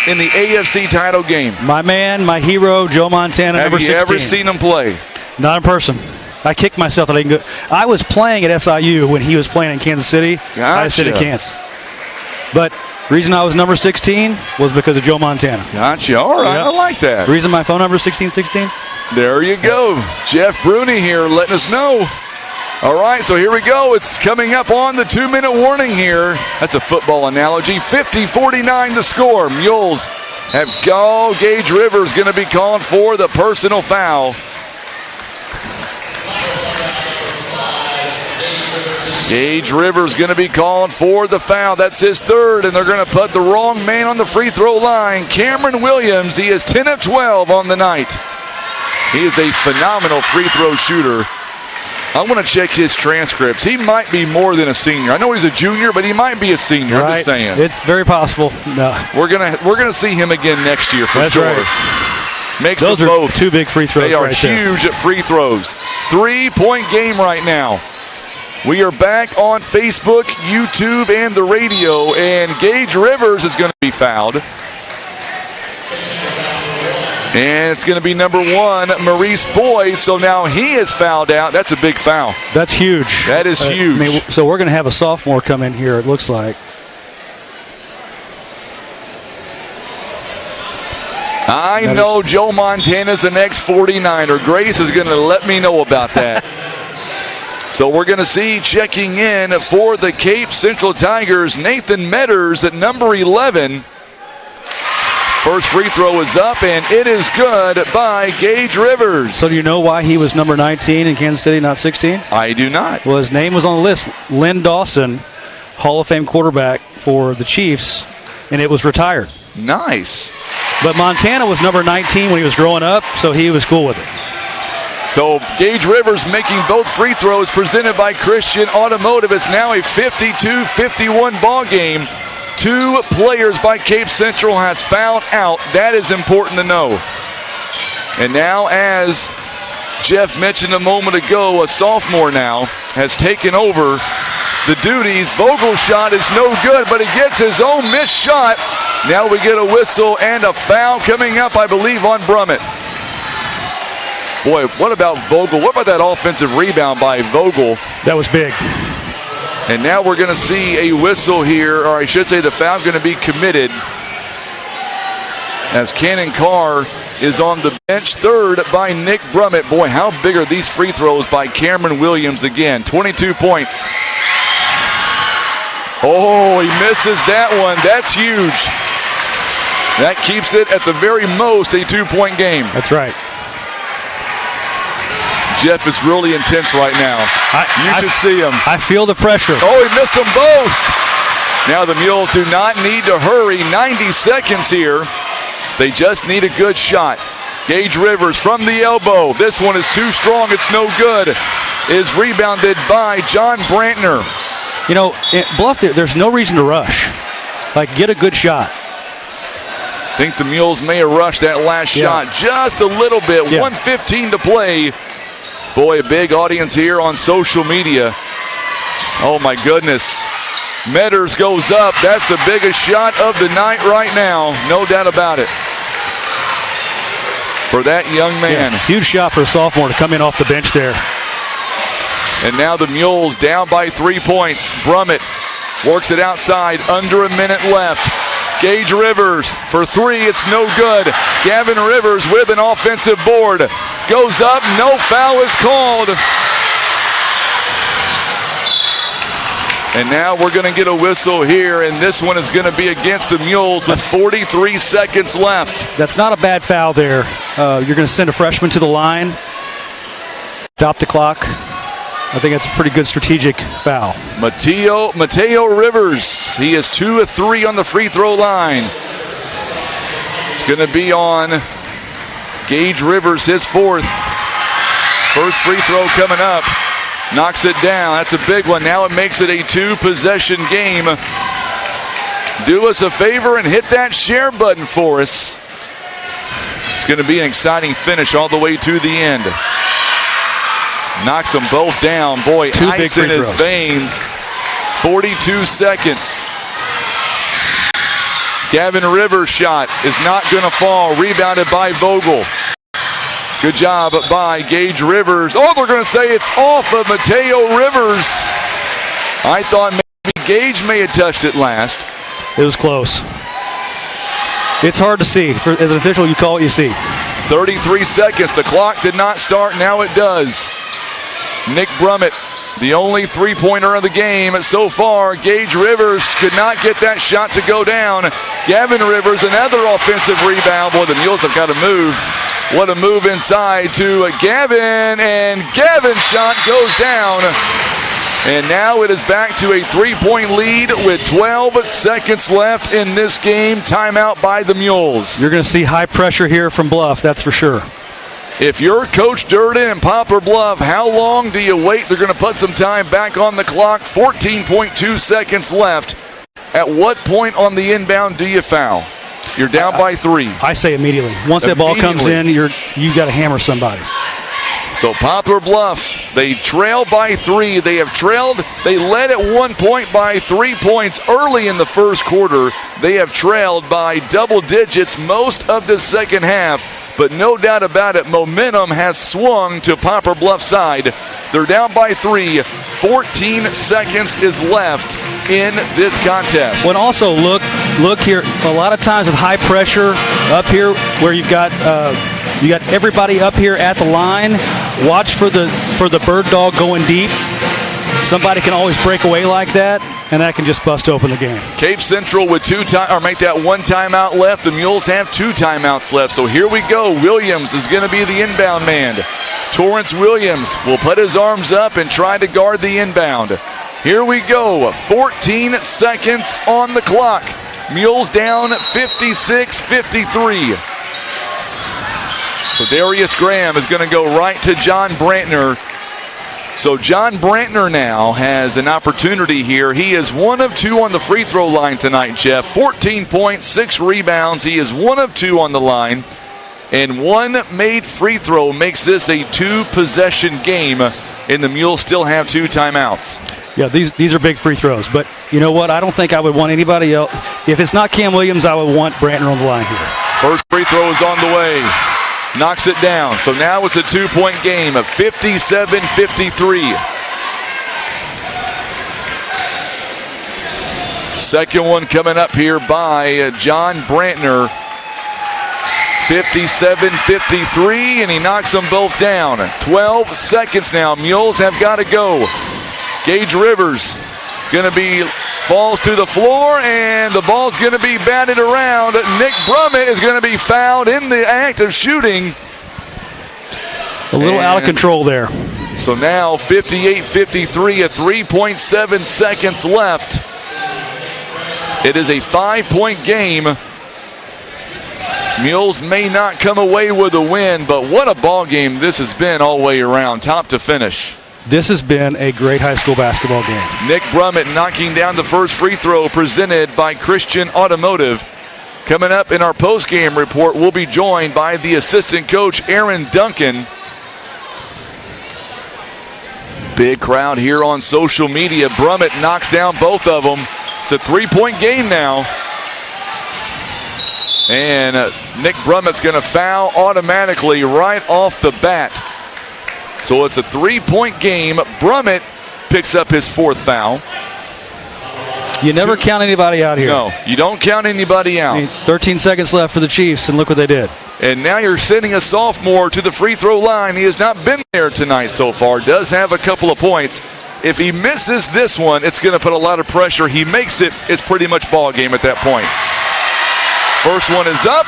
Speaker 1: in the AFC title game?
Speaker 2: My man, my hero, Joe Montana, number 16.
Speaker 1: Have you ever seen him play?
Speaker 2: Not in person. I kicked myself that I didn't go. I was playing at SIU when he was playing in Kansas City.
Speaker 1: Gotcha.
Speaker 2: I just didn't Kansas. But the reason I was number 16 was because of Joe Montana.
Speaker 1: Gotcha. All right. Yep. I like that.
Speaker 2: The reason my phone number is 1616.
Speaker 1: There you go. Jeff Bruni here letting us know. All right, so here we go. It's coming up on the 2-minute warning here. That's a football analogy. 50-49 the score. Mules have Gage Rivers going to be calling for the personal foul. Gage Rivers going to be calling for the foul. That's his third, and they're going to put the wrong man on the free throw line. Cameron Williams, he is 10 of 12 on the night. He is a phenomenal free throw shooter. I want to check his transcripts. He might be more than a senior. I know he's a junior, but he might be a senior.
Speaker 2: Right.
Speaker 1: I'm just saying.
Speaker 2: It's very possible. No.
Speaker 1: We're gonna see him again next year for
Speaker 2: That's
Speaker 1: sure.
Speaker 2: Right.
Speaker 1: Makes
Speaker 2: Those
Speaker 1: them
Speaker 2: are
Speaker 1: both.
Speaker 2: two big free throws.
Speaker 1: They are
Speaker 2: right
Speaker 1: huge
Speaker 2: there.
Speaker 1: at free throws. 3-point game right now. We are back on Facebook, YouTube, and the radio, and Gage Rivers is going to be fouled. And it's going to be number 1, Maurice Boyd. So now he is fouled out. That's a big foul.
Speaker 2: That's huge.
Speaker 1: That is huge.
Speaker 2: So we're going to have a sophomore come in here, it looks like.
Speaker 1: I know Joe Montana's the next 49er. Grace is going to let me know about that. So we're going to see checking in for the Cape Central Tigers, Nathan Metters at number 11. First free throw is up, and it is good by Gage Rivers.
Speaker 2: So do you know why he was number 19 in Kansas City, not 16?
Speaker 1: I do not.
Speaker 2: Well, his name was on the list. Lynn Dawson, Hall of Fame quarterback for the Chiefs, and it was retired.
Speaker 1: Nice.
Speaker 2: But Montana was number 19 when he was growing up, so he was cool with it.
Speaker 1: So Gage Rivers making both free throws presented by Christian Automotive. It's now a 52-51 ball game. 2 players by Cape Central has fouled out. That is important to know. And now, as Jeff mentioned a moment ago, a sophomore now has taken over the duties. Vogel's shot is no good, but he gets his own missed shot. Now we get a whistle and a foul coming up, I believe, on Brummett. Boy, what about Vogel? What about that offensive rebound by Vogel?
Speaker 2: That was big.
Speaker 1: And now we're going to see a whistle here, or I should say the foul's going to be committed as Cannon Carr is on the bench, third by Nick Brummett. Boy, how big are these free throws by Cameron Williams again? 22 points. Oh, he misses that one. That's huge. That keeps it at the very most a 2-point game.
Speaker 2: That's right.
Speaker 1: Jeff is really intense right now. You should see him.
Speaker 2: I feel the pressure.
Speaker 1: Oh, he missed them both. Now the Mules do not need to hurry. 90 seconds here. They just need a good shot. Gage Rivers from the elbow. This one is too strong. It's no good. Is rebounded by John Brantner.
Speaker 2: You know, Bluff, there's no reason to rush. Like, get a good shot.
Speaker 1: I think the Mules may have rushed that last shot just a little bit. 1:15 to play. Boy, a big audience here on social media. Oh, my goodness. Metters goes up. That's the biggest shot of the night right now. No doubt about it. For that young man.
Speaker 2: Yeah, huge shot for a sophomore to come in off the bench there.
Speaker 1: And now the Mules down by 3 points. Brummett works it outside. Under a minute left. Gage Rivers for 3. It's no good. Gavin Rivers with an offensive board. Goes up. No foul is called. And now we're going to get a whistle here, and this one is going to be against the Mules with 43 seconds left.
Speaker 2: That's not a bad foul there. You're going to send a freshman to the line, stop the clock. I think that's a pretty good strategic foul.
Speaker 1: Mateo Rivers, he is 2 of 3 on the free throw line. It's going to be on Gage Rivers, his 4th. First free throw coming up. Knocks it down. That's a big one. Now it makes it a 2-possession game. Do us a favor and hit that share button for us. It's going to be an exciting finish all the way to the end. Knocks them both down. Boy, ice in his veins. 42 seconds. Gavin Rivers' shot is not going to fall. Rebounded by Vogel. Good job by Gage Rivers. Oh, they're going to say it's off of Mateo Rivers. I thought maybe Gage may have touched it last.
Speaker 2: It was close. It's hard to see. As an official, you call it, you see.
Speaker 1: 33 seconds. The clock did not start. Now it does. Nick Brummett, the only three-pointer of the game so far. Gage Rivers could not get that shot to go down. Gavin Rivers, another offensive rebound. Boy, the Mules have got to move. What a move inside to Gavin, and Gavin's shot goes down. And now it is back to a 3-point lead with 12 seconds left in this game. Timeout by the Mules.
Speaker 2: You're going to see high pressure here from Bluff, that's for sure.
Speaker 1: If you're Coach Durden and Poplar Bluff, how long do you wait? They're going to put some time back on the clock. 14.2 seconds left. At what point on the inbound do you foul? You're down by 3.
Speaker 2: I say immediately. Once that ball comes in, you got to hammer somebody.
Speaker 1: So Poplar Bluff, they trail by 3. They led at one point by 3 points early in the first quarter. They have trailed by double digits most of the second half. But no doubt about it, momentum has swung to Poplar Bluff's side. They're down by 3. 14 seconds is left in this contest.
Speaker 2: Well, also look here. A lot of times with high pressure up here, where you got everybody up here at the line. Watch for the bird dog going deep. Somebody can always break away like that, and that can just bust open the game.
Speaker 1: Cape Central with make that 1 timeout left. The Mules have 2 timeouts left. So here we go. Williams is going to be the inbound man. Torrance Williams will put his arms up and try to guard the inbound. Here we go. 14 seconds on the clock. Mules down 56-53. So Darius Graham is going to go right to John Brantner. So John Brantner now has an opportunity here. He is 1 of 2 on the free throw line tonight, Jeff. 14 points, 6 rebounds. He is 1 of 2 on the line. And 1 made free throw makes this a 2-possession game. And the Mules still have 2 timeouts.
Speaker 2: Yeah, these are big free throws. But you know what? I don't think I would want anybody else. If it's not Cam Williams, I would want Brantner on the line here.
Speaker 1: First free throw is on the way. Knocks it down. So now it's a 2-point game of 57-53. Second one coming up here by John Brantner. 57-53, and he knocks them both down. 12 seconds now. Mules have got to go. Gage Rivers falls to the floor, and the ball's going to be batted around. Nick Brummett is going to be fouled in the act of shooting.
Speaker 2: A little out of control there.
Speaker 1: So now 58-53 at 3.7 seconds left. It is a 5-point game. Mules may not come away with a win, but what a ball game this has been all the way around, top to finish.
Speaker 2: This has been a great high school basketball game.
Speaker 1: Nick Brummett knocking down the first free throw presented by Christian Automotive. Coming up in our post-game report, we'll be joined by the assistant coach, Aaron Duncan. Big crowd here on social media. Brummett knocks down both of them. It's a 3-point game now. And Nick Brummett's going to foul automatically right off the bat. So it's a 3-point game. Brummett picks up his 4th foul.
Speaker 2: You never count anybody out here.
Speaker 1: No, you don't count anybody out.
Speaker 2: 13 seconds left for the Chiefs, and look what they did.
Speaker 1: And now you're sending a sophomore to the free throw line. He has not been there tonight so far. Does have a couple of points. If he misses this one, it's going to put a lot of pressure. He makes it, it's pretty much ball game at that point. First one is up.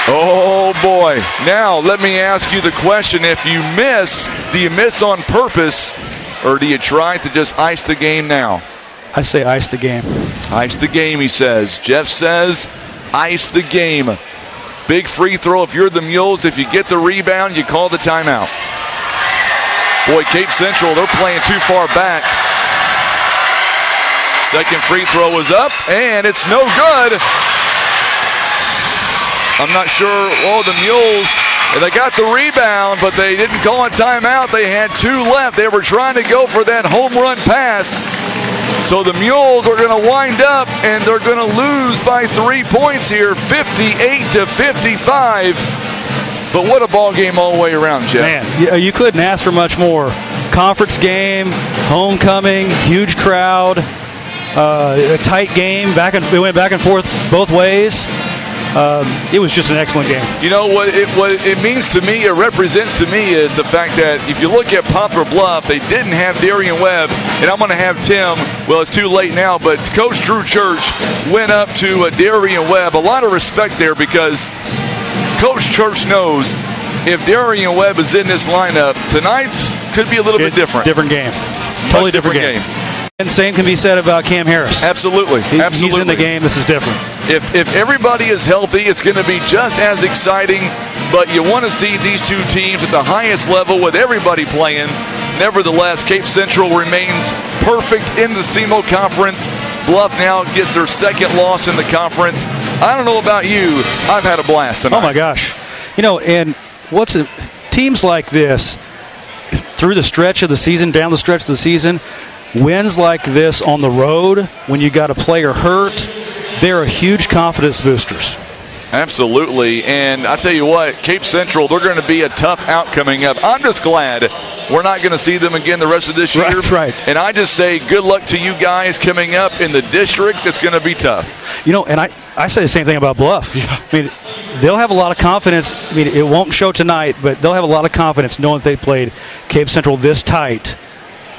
Speaker 1: Oh, boy. Now, let me ask you the question. If you miss, do you miss on purpose, or do you try to just ice the game now?
Speaker 2: I say ice the game.
Speaker 1: Ice the game, he says. Jeff says ice the game. Big free throw if you're the Mules. If you get the rebound, you call the timeout. Boy, Cape Central, they're playing too far back. Second free throw is up, and it's no good. I'm not sure. Oh, the Mules, they got the rebound, but they didn't call a timeout. They had 2 left. They were trying to go for that home run pass. So the Mules are going to wind up, and they're going to lose by 3 points here, 58-55. But what a ball game all the way around, Jeff.
Speaker 2: Man, you couldn't ask for much more. Conference game, homecoming, huge crowd, a tight game. We went back and forth both ways. It was just an excellent game.
Speaker 1: You know what it means to me, it represents to me, is the fact that if you look at Poplar Bluff, they didn't have Darian Webb, and I'm going to have Tim, well, it's too late now, but Coach Drew Church went up to Darian Webb. A lot of respect there, because Coach Church knows if Darian Webb is in this lineup, tonight's could be a little bit different.
Speaker 2: Different game. Totally different game. And same can be said about Cam Harris.
Speaker 1: Absolutely.
Speaker 2: He's in the game. This is different.
Speaker 1: If everybody is healthy, it's going to be just as exciting, but you want to see these two teams at the highest level with everybody playing. Nevertheless, Cape Central remains perfect in the SEMO Conference. Bluff now gets their second loss in the conference. I don't know about you. I've had a blast tonight.
Speaker 2: Oh, my gosh. And teams like this, through the stretch of the season, down the stretch of the season, wins like this on the road, when you got a player hurt, they're a huge confidence boosters.
Speaker 1: Absolutely. And I tell you what, Cape Central, they're going to be a tough out coming up. I'm just glad we're not going to see them again the rest of this year.
Speaker 2: Right.
Speaker 1: And I just say good luck to you guys coming up in the districts. It's going to be tough.
Speaker 2: And I say the same thing about Bluff. Yeah. I mean, they'll have a lot of confidence. I mean, it won't show tonight, but they'll have a lot of confidence knowing that they played Cape Central this tight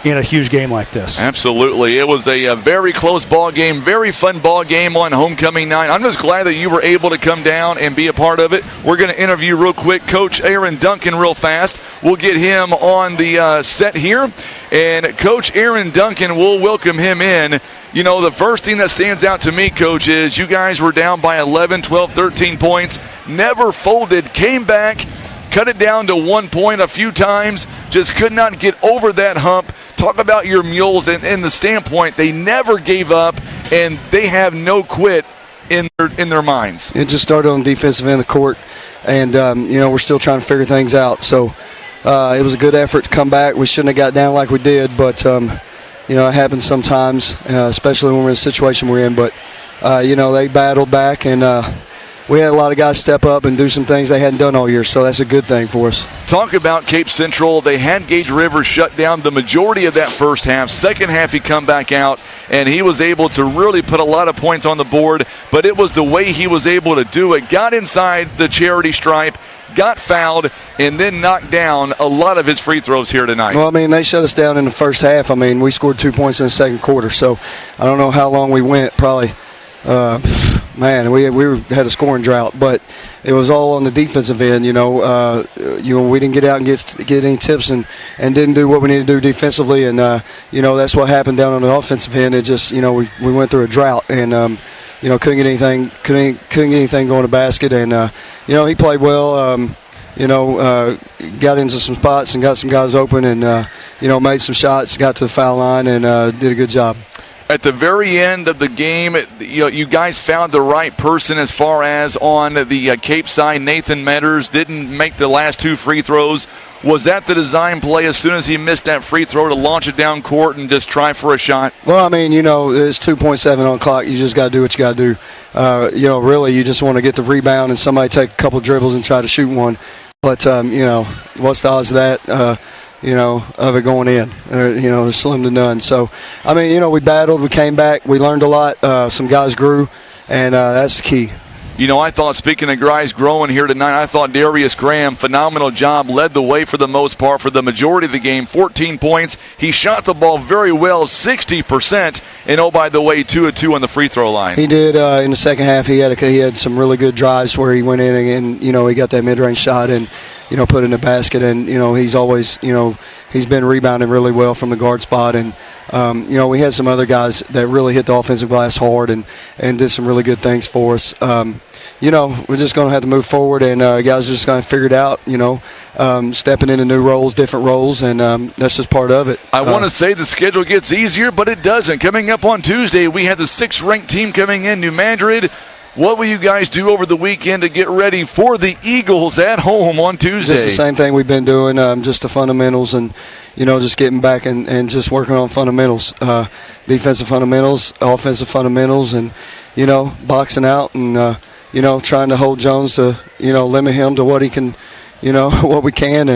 Speaker 2: in a huge game like this.
Speaker 1: Absolutely. It was a very close ball game, very fun ball game on homecoming night. I'm just glad that you were able to come down and be a part of it. We're going to interview real quick Coach Aaron Duncan real fast. We'll get him on the set here. And Coach Aaron Duncan, we'll welcome him in. The first thing that stands out to me, Coach, is you guys were down by 11, 12, 13 points, never folded, came back, cut it down to 1 point a few times, just could not get over that hump. Talk about your Mules and the standpoint. They never gave up, and they have no quit in their minds.
Speaker 14: It just started on the defensive end of the court, and, we're still trying to figure things out. So it was a good effort to come back. We shouldn't have got down like we did, but, it happens sometimes, especially when we're in a situation we're in. But, they battled back, and we had a lot of guys step up and do some things they hadn't done all year, so that's a good thing for us.
Speaker 1: Talk about Cape Central. They had Gage Rivers shut down the majority of that first half. Second half, he come back out, and he was able to really put a lot of points on the board, but it was the way he was able to do it. Got inside the charity stripe, got fouled, and then knocked down a lot of his free throws here tonight.
Speaker 14: Well, they shut us down in the first half. We scored 2 points in the second quarter, so I don't know how long we went, probably. We had a scoring drought, but it was all on the defensive end. We didn't get out and get any tips and didn't do what we needed to do defensively, and that's what happened down on the offensive end. It just we went through a drought and couldn't get anything going to basket, and he played well. Got into some spots and got some guys open, and made some shots, got to the foul line, and did a good job.
Speaker 1: At the very end of the game, you guys found the right person as far as on the Cape side. Nathan Metters didn't make the last 2 free throws. Was that the design play as soon as he missed that free throw to launch it down court and just try for a shot?
Speaker 14: Well, it's 2.7 on clock. You just got to do what you got to do. Really, you just want to get the rebound and somebody take a couple dribbles and try to shoot one. But, what's the odds of that? Of it going in. There's slim to none. So, we battled, we came back, we learned a lot. Some guys grew, and that's the key.
Speaker 1: I thought, speaking of guys growing here tonight, I thought Darius Graham, phenomenal job, led the way for the most part for the majority of the game, 14 points. He shot the ball very well, 60%, and oh, by the way, 2 of 2 on the free throw line.
Speaker 14: He did in the second half. He had some really good drives where he went in and he got that mid-range shot and put it in the basket. And he's always he's been rebounding really well from the guard spot. And we had some other guys that really hit the offensive glass hard and did some really good things for us. We're just going to have to move forward, and guys are just going to figure it out, stepping into new roles, different roles, and that's just part of it.
Speaker 1: I want to say the schedule gets easier, but it doesn't. Coming up on Tuesday, we have the 6th-ranked team coming in, New Madrid. What will you guys do over the weekend to get ready for the Eagles at home on Tuesday?
Speaker 14: Just the same thing we've been doing, just the fundamentals and, just getting back and just working on fundamentals, defensive fundamentals, offensive fundamentals, and, boxing out and, trying to hold Jones to, limit him to what he can, what we can,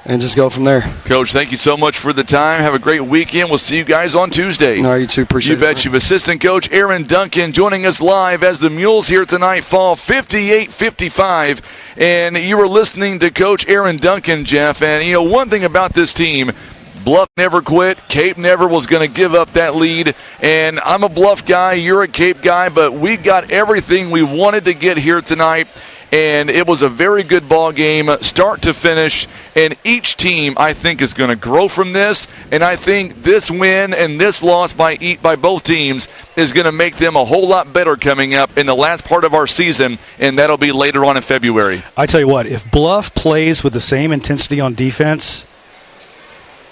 Speaker 14: and just go from there.
Speaker 1: Coach, thank you so much for the time. Have a great weekend. We'll see you guys on Tuesday.
Speaker 14: No, you too. Appreciate it.
Speaker 1: You bet you. Assistant Coach Aaron Duncan joining us live as the Mules here tonight fall 58-55. And you were listening to Coach Aaron Duncan, Jeff. And, one thing about this team, Bluff never quit. Cape never was going to give up that lead. And I'm a Bluff guy. You're a Cape guy. But we got everything we wanted to get here tonight. And it was a very good ball game, start to finish. And each team, I think, is going to grow from this. And I think this win and this loss by both teams is going to make them a whole lot better coming up in the last part of our season, and that'll be later on in February.
Speaker 2: I tell you what, if Bluff plays with the same intensity on defense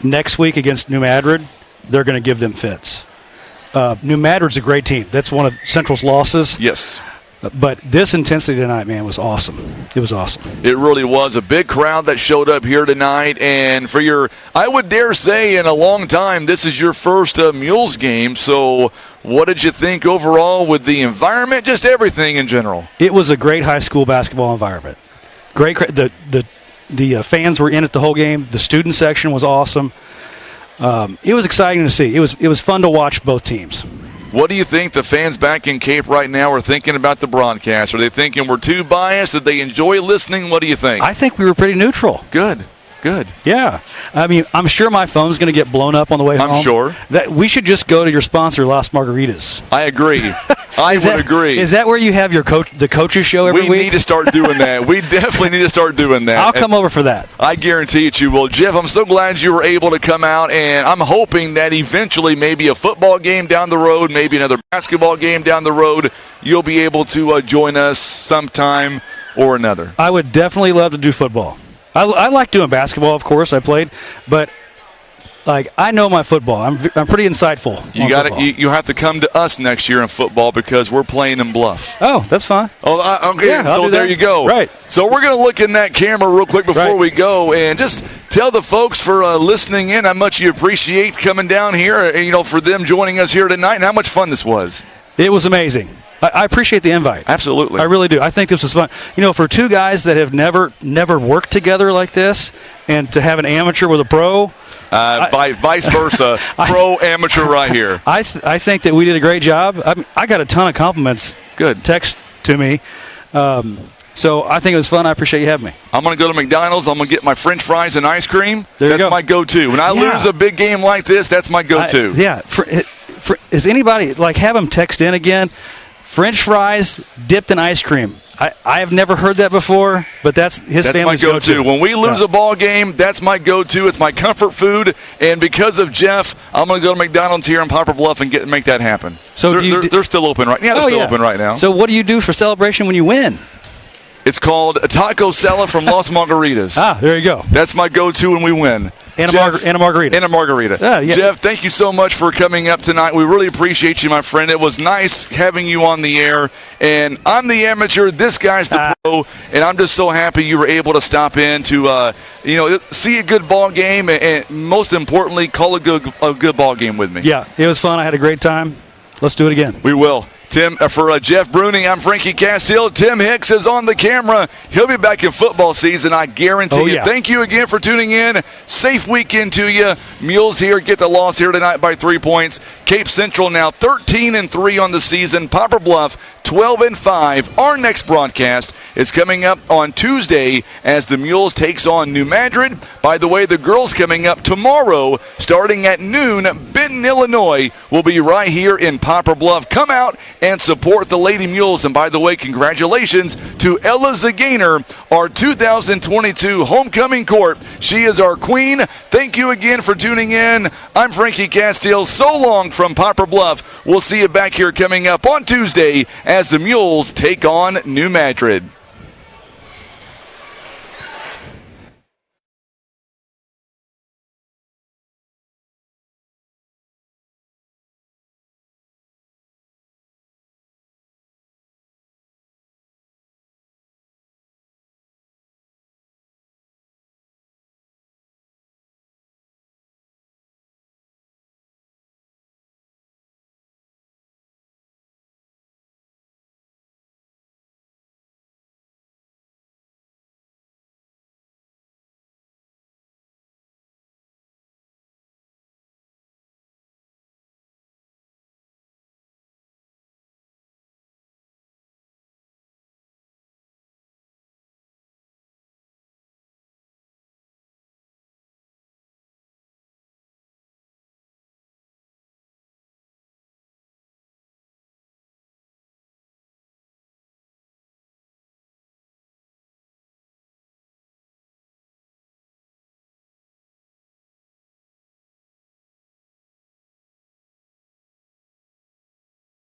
Speaker 2: next week against New Madrid, they're going to give them fits. New Madrid's a great team. That's one of Central's losses.
Speaker 1: Yes.
Speaker 2: But this intensity tonight, man, was awesome. It was awesome.
Speaker 1: It really was. A big crowd that showed up here tonight. And for I would dare say in a long time, this is your first Mules game. So what did you think overall with the environment, just everything in general?
Speaker 2: It was a great high school basketball environment. Great. The fans were in it the whole game. The student section was awesome. It was exciting to see. It was fun to watch both teams.
Speaker 1: What do you think the fans back in Cape right now are thinking about the broadcast? Are they thinking we're too biased? Did they enjoy listening? What do you think?
Speaker 2: I think we were pretty neutral.
Speaker 1: Good.
Speaker 2: Yeah. I mean, I'm sure my phone's going to get blown up on the way home.
Speaker 1: I'm sure.
Speaker 2: That we should just go to your sponsor, Las Margaritas.
Speaker 1: I agree. I would agree.
Speaker 2: Is that where you have your the coaches show every week?
Speaker 1: We need to start doing that. We definitely need to start doing that.
Speaker 2: I'll come over for that.
Speaker 1: I guarantee it you will. Jeff, I'm so glad you were able to come out, and I'm hoping that eventually maybe a football game down the road, maybe another basketball game down the road, you'll be able to join us sometime or another.
Speaker 2: I would definitely love to do football. I like doing basketball, of course. I played, but I know my football. I'm pretty insightful.
Speaker 1: You have to come to us next year in football because we're playing in Bluff.
Speaker 2: Oh, that's fine.
Speaker 1: Oh, okay.
Speaker 2: Yeah,
Speaker 1: so there you go.
Speaker 2: Right.
Speaker 1: So we're going to look in that camera real quick before we go and just tell the folks for listening in how much you appreciate coming down here. For them joining us here tonight, and how much fun this was.
Speaker 2: It was amazing. I appreciate the invite.
Speaker 1: Absolutely.
Speaker 2: I really do. I think this was fun. For two guys that have never worked together like this, and to have an amateur with a pro.
Speaker 1: Vice versa. Pro, amateur right here.
Speaker 2: I think that we did a great job. I got a ton of compliments.
Speaker 1: Good.
Speaker 2: Text to me. So I think it was fun. I appreciate you having me.
Speaker 1: I'm going to go to McDonald's. I'm going to get my French fries and ice cream.
Speaker 2: That's
Speaker 1: my go-to. When I lose a big game like this, that's my go-to.
Speaker 2: Is anybody, have them text in again? French fries dipped in ice cream. I have never heard that before, but that's family's
Speaker 1: my go-to. When we lose a ball game, that's my go-to. It's my comfort food, and because of Jeff, I'm going to go to McDonald's here in Poplar Bluff and make that happen.
Speaker 2: So
Speaker 1: they're still open right now. Yeah, they're still open right now.
Speaker 2: So what do you do for celebration when you win?
Speaker 1: It's called a taco Sella from Las Margaritas.
Speaker 2: There you go.
Speaker 1: That's my go-to when we win.
Speaker 2: And a margarita.
Speaker 1: And a margarita.
Speaker 2: Yeah.
Speaker 1: Jeff, thank you so much for coming up tonight. We really appreciate you, my friend. It was nice having you on the air. And I'm the amateur. This guy's the pro. And I'm just so happy you were able to stop in to, see a good ball game. And most importantly, call a good ball game with me.
Speaker 2: Yeah, it was fun. I had a great time. Let's do it again.
Speaker 1: We will. Tim, for Jeff Bruning, I'm Frankie Castile. Tim Hicks is on the camera. He'll be back in football season, I guarantee you. Thank you again for tuning in. Safe weekend to you. Mules here get the loss here tonight by 3 points. Cape Central now 13-3 on the season. Poplar Bluff 12-5. Our next broadcast is coming up on Tuesday as the Mules takes on New Madrid. By the way, the girls coming up tomorrow starting at noon. Benton, Illinois will be right here in Poplar Bluff. Come out and support the Lady Mules. And by the way, congratulations to Ella Zagainer, our 2022 homecoming court. She is our queen. Thank you again for tuning in. I'm Frankie Castile. So long from Poplar Bluff. We'll see you back here coming up on Tuesday as the Mules take on New Madrid.